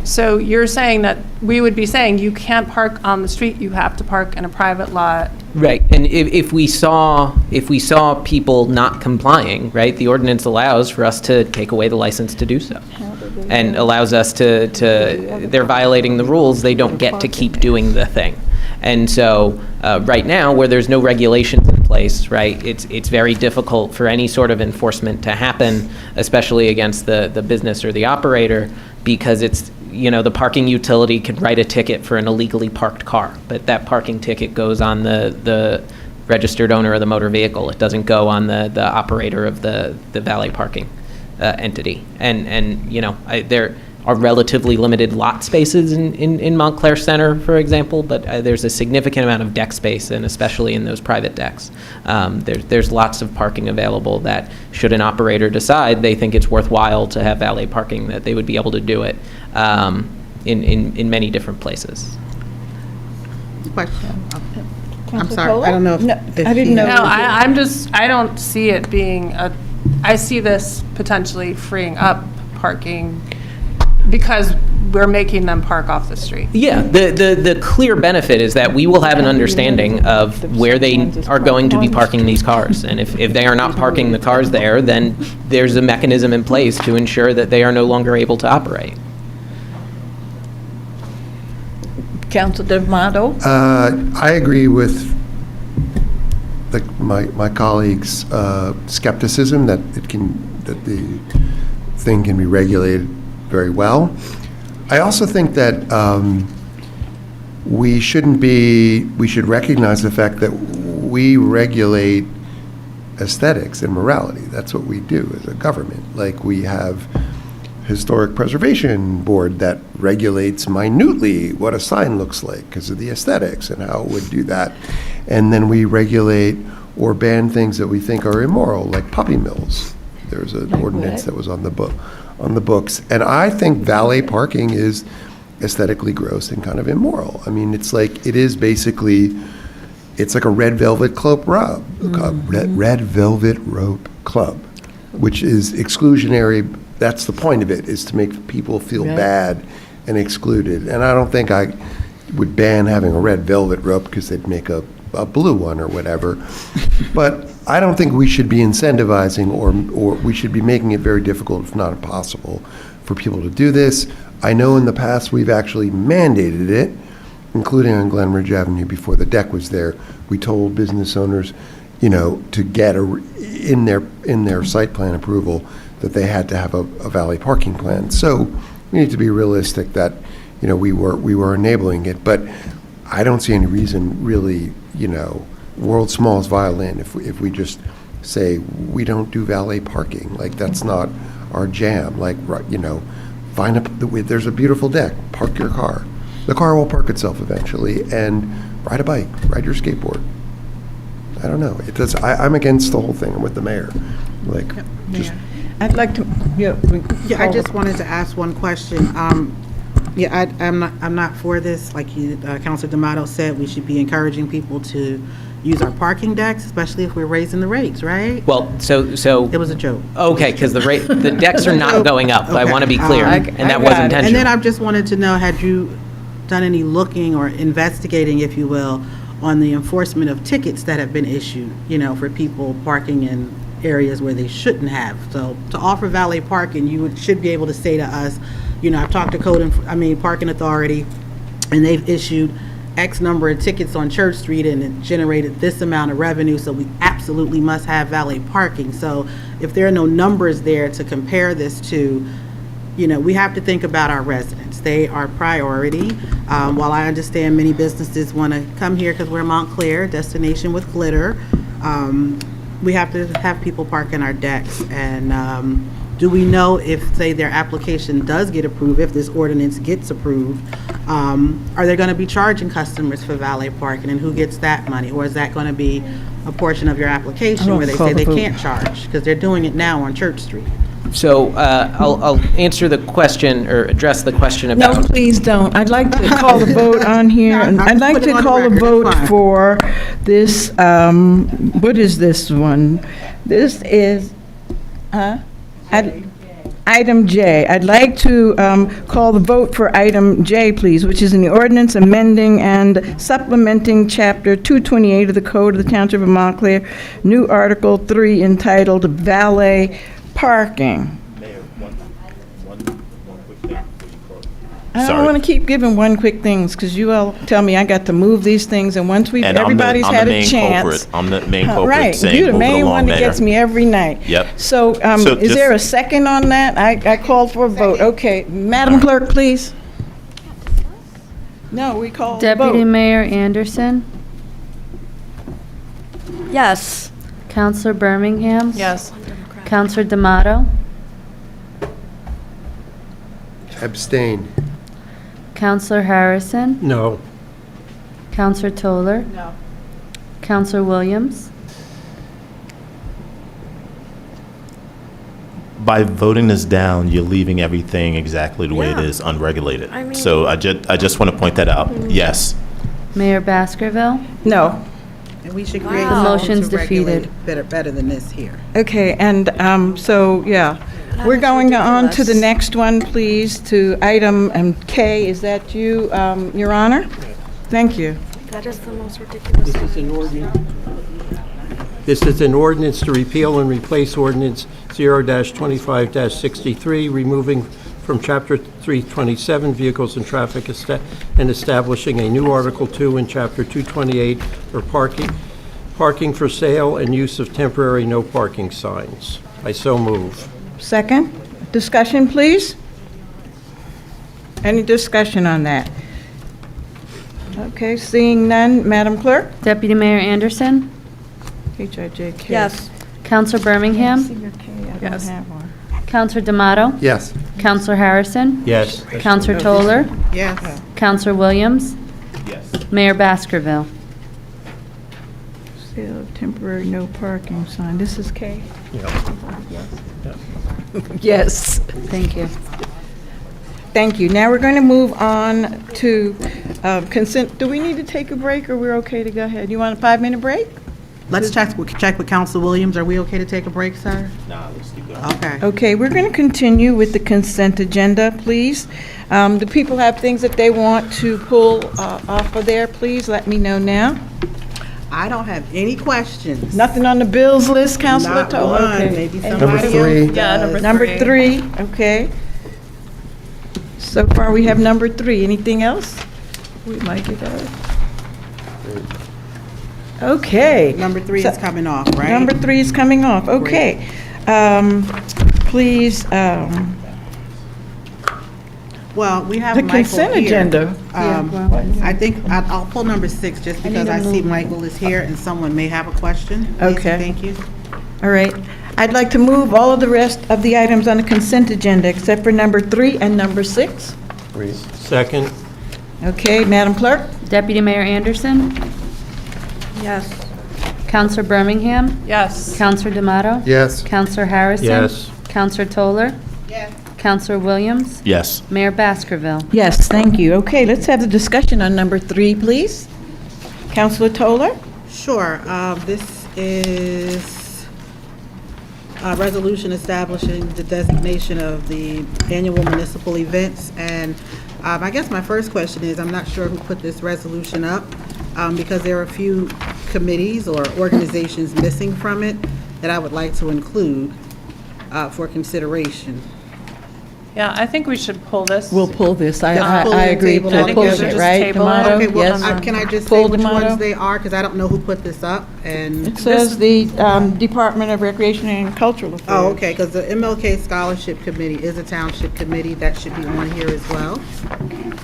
Speaker 13: So you're saying that we would be saying you can't park on the street, you have to park in a private lot.
Speaker 11: Right, and if we saw people not complying, right, the ordinance allows for us to take away the license to do so, and allows us they're violating the rules, they don't get to keep doing the thing. And so right now, where there's no regulations in place, right, it's very difficult for any sort of enforcement to happen, especially against the business or the operator, because it's, the parking utility could write a ticket for an illegally parked car, but that parking ticket goes on the registered owner of the motor vehicle. It doesn't go on the operator of the valet parking entity. And there are relatively limited lot spaces in Montclair Center, for example, but there's a significant amount of deck space, and especially in those private decks. There's lots of parking available that, should an operator decide they think it's worthwhile to have valet parking, that they would be able to do it in many different places.
Speaker 12: Question. I'm sorry, I don't know if
Speaker 1: I didn't know.
Speaker 13: No, I don't see it being I see this potentially freeing up parking because we're making them park off the street.
Speaker 11: Yeah, the clear benefit is that we will have an understanding of where they are going to be parking these cars. And if they are not parking the cars there, then there's a mechanism in place to ensure that they are no longer able to operate.
Speaker 1: Councilor D'Amato?
Speaker 14: I agree with my colleague's skepticism that the thing can be regulated very well. I also think that we should recognize the fact that we regulate aesthetics and morality. That's what we do as a government. Like, we have Historic Preservation Board that regulates minutely what a sign looks like because of the aesthetics and how it would do that. And then we regulate or ban things that we think are immoral, like puppy mills. There's an ordinance that was on the books. And I think valet parking is aesthetically gross and kind of immoral. I mean, it's like a red velvet rope club, red velvet rope club, which is exclusionary. That's the point of it, is to make people feel bad and excluded. And I don't think I would ban having a red velvet rope because they'd make a blue one or whatever. But I don't think we should be incentivizing or we should be making it very difficult, if not impossible, for people to do this. I know in the past we've actually mandated it, including on Glen Ridge Avenue before the deck was there. We told business owners, to get in their site plan approval that they had to have a valet parking plan. So we need to be realistic that, we were enabling it. But I don't see any reason really, world's smallest violin, if we just say we don't do valet parking. Like, that's not our jam. Like, there's a beautiful deck, park your car. The car will park itself eventually, and ride a bike, ride your skateboard. I don't know. It does. I'm against the whole thing. I'm with the mayor. Like, just.
Speaker 1: I'd like to,
Speaker 12: I just wanted to ask one question. I'm not for this. Like Councilor D'Amato said, we should be encouraging people to use our parking decks, especially if we're raising the rates, right?
Speaker 11: Well, so
Speaker 12: It was a joke.
Speaker 11: okay, because the decks are not going up.
Speaker 12: Okay.
Speaker 11: I want to be clear, and that was intentional.
Speaker 12: And then I just wanted to know, had you done any looking or investigating, if you will, on the enforcement of tickets that have been issued, for people parking in areas where they shouldn't have? So to offer valet parking, you should be able to say to us, I've talked to Parking Authority, and they've issued X number of tickets on Church Street, and it generated this amount of revenue, so we absolutely must have valet parking. So if there are no numbers there to compare this to, we have to think about our residents. They are priority. While I understand many businesses want to come here because we're Montclair, destination with glitter, we have to have people park in our decks. And do we know if, say, their application does get approved, if this ordinance gets approved, are they going to be charging customers for valet parking, and who gets that money? Or is that going to be a portion of your application where they say they can't charge because they're doing it now on Church Street?
Speaker 11: So I'll answer the question or address the question about.
Speaker 1: No, please don't. I'd like to call a vote on here. And I'd like to call a vote for this, what is this one? This is, item J. I'd like to call the vote for item J, please, which is in the ordinance amending and supplementing Chapter 228 of the Code of the Township of Montclair, new Article 3 entitled Valet Parking.
Speaker 6: Mayor, one quick thing before you close.
Speaker 1: I don't want to keep giving one quick things, because you all tell me I got to move these things, and once
Speaker 6: And
Speaker 1: everybody's had a chance.
Speaker 6: I'm the main culprit
Speaker 1: Right,
Speaker 6: saying
Speaker 1: you're the
Speaker 6: move it
Speaker 1: main
Speaker 6: along,
Speaker 1: one that
Speaker 6: Mayor.
Speaker 1: gets me every night.
Speaker 6: Yep.
Speaker 1: So,
Speaker 6: So
Speaker 1: is there a
Speaker 6: just-
Speaker 1: second on that? I called for a vote. Okay, Madam Clerk, please. No, we called a
Speaker 20: Deputy
Speaker 1: vote.
Speaker 20: Mayor Anderson,
Speaker 5: Yes.
Speaker 20: Counselor Birmingham,
Speaker 13: Yes.
Speaker 20: Counselor D'Amato,
Speaker 14: Abstain.
Speaker 20: Counselor Harrison,
Speaker 4: No.
Speaker 20: Counselor Toller. No. Counselor Williams.
Speaker 6: By voting this down, you're leaving everything exactly the way it
Speaker 5: Yeah.
Speaker 6: is, unregulated.
Speaker 5: I mean-
Speaker 6: So I just want to point that out. Yes.
Speaker 20: Mayor Baskerville.
Speaker 1: No.
Speaker 12: And we should create
Speaker 20: The
Speaker 12: something
Speaker 20: motion's
Speaker 12: to regulate
Speaker 20: defeated.
Speaker 12: it better than this here.
Speaker 1: Okay, and so, yeah. We're going on to the next one, please, to item K. Is that you, Your Honor? Thank you.
Speaker 5: That is the most ridiculous.
Speaker 4: This is an ordinance to repeal and replace ordinance 0-25-63, removing from Chapter 327 Vehicles and Traffic and establishing a new Article 2 in Chapter 228 for parking for sale and use of temporary no parking signs. I so move.
Speaker 1: Second, discussion, please? Any discussion on that? Okay, seeing none, Madam Clerk?
Speaker 20: Deputy Mayor Anderson,
Speaker 1: HIJK.
Speaker 5: Yes.
Speaker 20: Counselor Birmingham,
Speaker 1: Senior K, I don't
Speaker 13: Yes.
Speaker 1: have one.
Speaker 20: Counselor D'Amato,
Speaker 14: Yes.
Speaker 20: Counselor Harrison,
Speaker 4: Yes.
Speaker 20: Counselor Toller,
Speaker 12: Yes.
Speaker 20: Counselor Williams,
Speaker 6: Yes.
Speaker 20: Mayor Baskerville.
Speaker 1: Sale of temporary no parking sign. This is K? Yes.
Speaker 20: Thank you.
Speaker 1: Thank you. Now we're going to move on to consent. Do we need to take a break, or we're okay to go ahead? You want a 5-minute break?
Speaker 12: Let's check with Council Williams. Are we okay to take a break, sir?
Speaker 6: Nah, let's keep going.
Speaker 12: Okay.
Speaker 1: Okay, we're going to continue with the consent agenda, please. Do people have things that they want to pull off of there? Please let me know now.
Speaker 12: I don't have any questions.
Speaker 1: Nothing on the bills list, Councilor
Speaker 12: Not
Speaker 1: Toller?
Speaker 12: one.
Speaker 1: Okay.
Speaker 12: Maybe
Speaker 1: And
Speaker 12: somebody else
Speaker 14: three.
Speaker 12: does.
Speaker 1: Number 3, okay. So far, we have number 3. Anything else? We might get that. Okay.
Speaker 12: Number 3
Speaker 1: So-
Speaker 12: is coming off, right?
Speaker 1: Number 3 is coming off, okay. Please,
Speaker 12: Well, we have
Speaker 1: the
Speaker 12: Michael
Speaker 1: consent
Speaker 12: here.
Speaker 1: agenda.
Speaker 12: I think I'll pull number 6 just because I see Michael is here and someone may have a question. Please,
Speaker 1: Okay.
Speaker 12: Thank you.
Speaker 1: All right. I'd like to move all of the rest of the items on the consent agenda except for number 3 and number 6.
Speaker 4: Second.
Speaker 1: Okay, Madam Clerk?
Speaker 20: Deputy Mayor Anderson,
Speaker 5: Yes.
Speaker 20: Counselor Birmingham,
Speaker 13: Yes.
Speaker 20: Counselor D'Amato,
Speaker 14: Yes.
Speaker 20: Counselor Harrison.
Speaker 4: Yes.
Speaker 20: Counselor Toller. Yes. Counselor Williams,
Speaker 6: Yes.
Speaker 20: Mayor Baskerville.
Speaker 1: Yes, thank you. Okay, let's have the discussion on number 3, please. Councilor Toller?
Speaker 12: Sure. This is a resolution establishing the designation of the Annual Municipal Events. And I guess my first question is, I'm not sure who put this resolution up, because there are a few committees or organizations missing from it that I would like to include for consideration.
Speaker 13: Yeah, I think we should pull this.
Speaker 1: We'll pull this.
Speaker 12: Pull it
Speaker 1: I
Speaker 12: and
Speaker 1: agree
Speaker 12: table
Speaker 1: to
Speaker 12: it.
Speaker 1: pull
Speaker 12: Just
Speaker 1: it, right?
Speaker 13: table it.
Speaker 1: Tomato?
Speaker 12: Okay, well,
Speaker 1: Yes.
Speaker 12: can I just say
Speaker 1: Pull
Speaker 12: which
Speaker 1: tomato?
Speaker 12: ones they are? Because I don't know who put this up, and...
Speaker 1: It says the Department of Recreation and Cultural Affairs.
Speaker 12: Oh, okay, because the MLK Scholarship Committee is a township committee. That should be on here as well.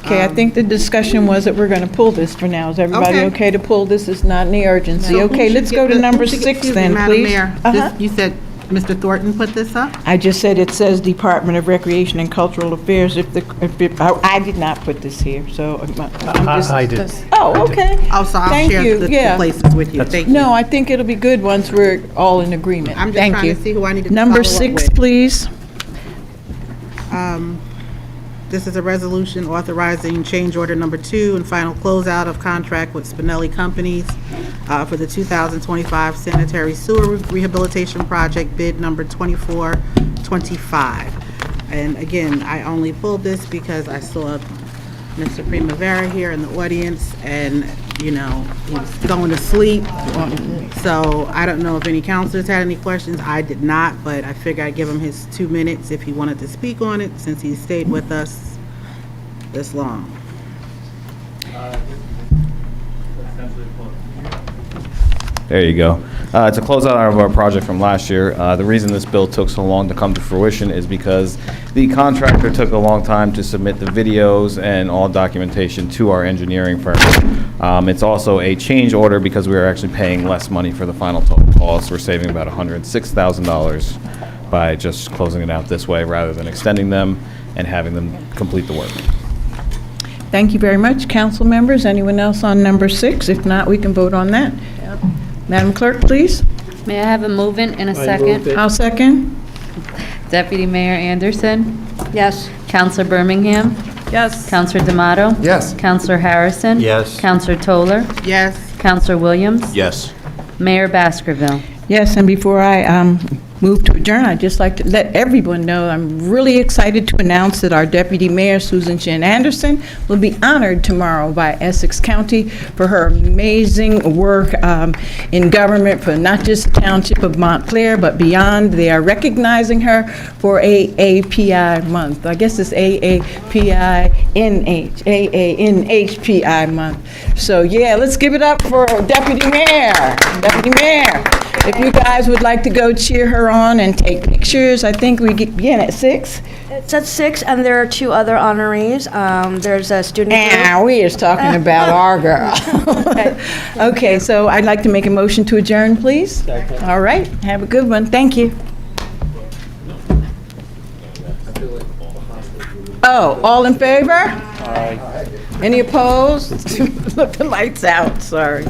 Speaker 1: Okay, I think the discussion was that we're going to pull this for now. Is everybody
Speaker 12: Okay.
Speaker 1: okay to pull this? It's not any urgency.
Speaker 12: So who
Speaker 1: Okay,
Speaker 12: should
Speaker 1: let's
Speaker 12: get
Speaker 1: go to
Speaker 12: the-
Speaker 1: number
Speaker 12: who should get-
Speaker 1: 6
Speaker 12: excuse me,
Speaker 1: then,
Speaker 12: Madam
Speaker 1: please.
Speaker 12: Mayor,
Speaker 1: Uh-huh.
Speaker 12: you said Mr. Thornton put this up?
Speaker 1: I just said it says Department of Recreation and Cultural Affairs. I did not put this here, so I'm just...
Speaker 19: I did.
Speaker 1: Oh, okay.
Speaker 12: Oh, so I'll
Speaker 1: Thank
Speaker 12: share
Speaker 1: you,
Speaker 12: the
Speaker 1: yeah.
Speaker 12: places with you. Thank you.
Speaker 1: No, I think it'll be good once we're all in agreement.
Speaker 12: I'm just
Speaker 1: Thank
Speaker 12: trying
Speaker 1: you.
Speaker 12: to see who I need to
Speaker 1: Number
Speaker 12: follow up
Speaker 1: 6,
Speaker 12: with.
Speaker 1: please.
Speaker 12: This is a resolution authorizing change order number 2 and final closeout of contract with Spinello Companies for the 2025 Sanitary Sewer Rehabilitation Project, bid number 2425. And again, I only pulled this because I saw Mr. Primavera here in the audience, and, you know, he's going to sleep. So I don't know if any counselors had any questions. I did not, but I figured I'd give him his 2 minutes if he wanted to speak on it, since he stayed with us. this long.
Speaker 2: There you go. To close out our project from last year, the reason this bill took so long to come to fruition is because the contractor took a long time to submit the videos and all documentation to our engineering firm. It's also a change order because we are actually paying less money for the final total cost. We're saving about $106,000 by just closing it out this way rather than extending them and having them complete the work.
Speaker 1: Thank you very much, council members. Anyone else on number 6? If not, we can vote on that. Madam Clerk, please.
Speaker 20: May I have a move-in and a
Speaker 4: I move
Speaker 20: second?
Speaker 4: it.
Speaker 1: I'll second.
Speaker 20: Deputy Mayor Anderson,
Speaker 5: Yes.
Speaker 20: Counselor Birmingham,
Speaker 1: Yes.
Speaker 20: Counselor D'Amato,
Speaker 14: Yes.
Speaker 20: Counselor Harrison.
Speaker 4: Yes.
Speaker 20: Counselor Toller,
Speaker 12: Yes.
Speaker 20: Counselor Williams.
Speaker 6: Yes.
Speaker 20: Mayor Baskerville.
Speaker 1: Yes, and before I move to adjourn, I'd just like to let everyone know I'm really excited to announce that our Deputy Mayor, Susan Chin Anderson, will be honored tomorrow by Essex County for her amazing work in government for not just the Township of Montclair, but beyond. They are recognizing her for AAPI month. I guess it's AAPI month. So yeah, let's give it up for Deputy Mayor. Deputy Mayor. If you guys would like to go cheer her on and take pictures, I think we begin at 6.
Speaker 5: It's at 6, and there are 2 other honorees. There's a student group.
Speaker 1: And we is talking about our girl. Okay, so I'd like to make a motion to adjourn, please. All right, have a good one. Thank you. Oh, all in favor? Aye. Any opposed? Look, the lights out, sorry.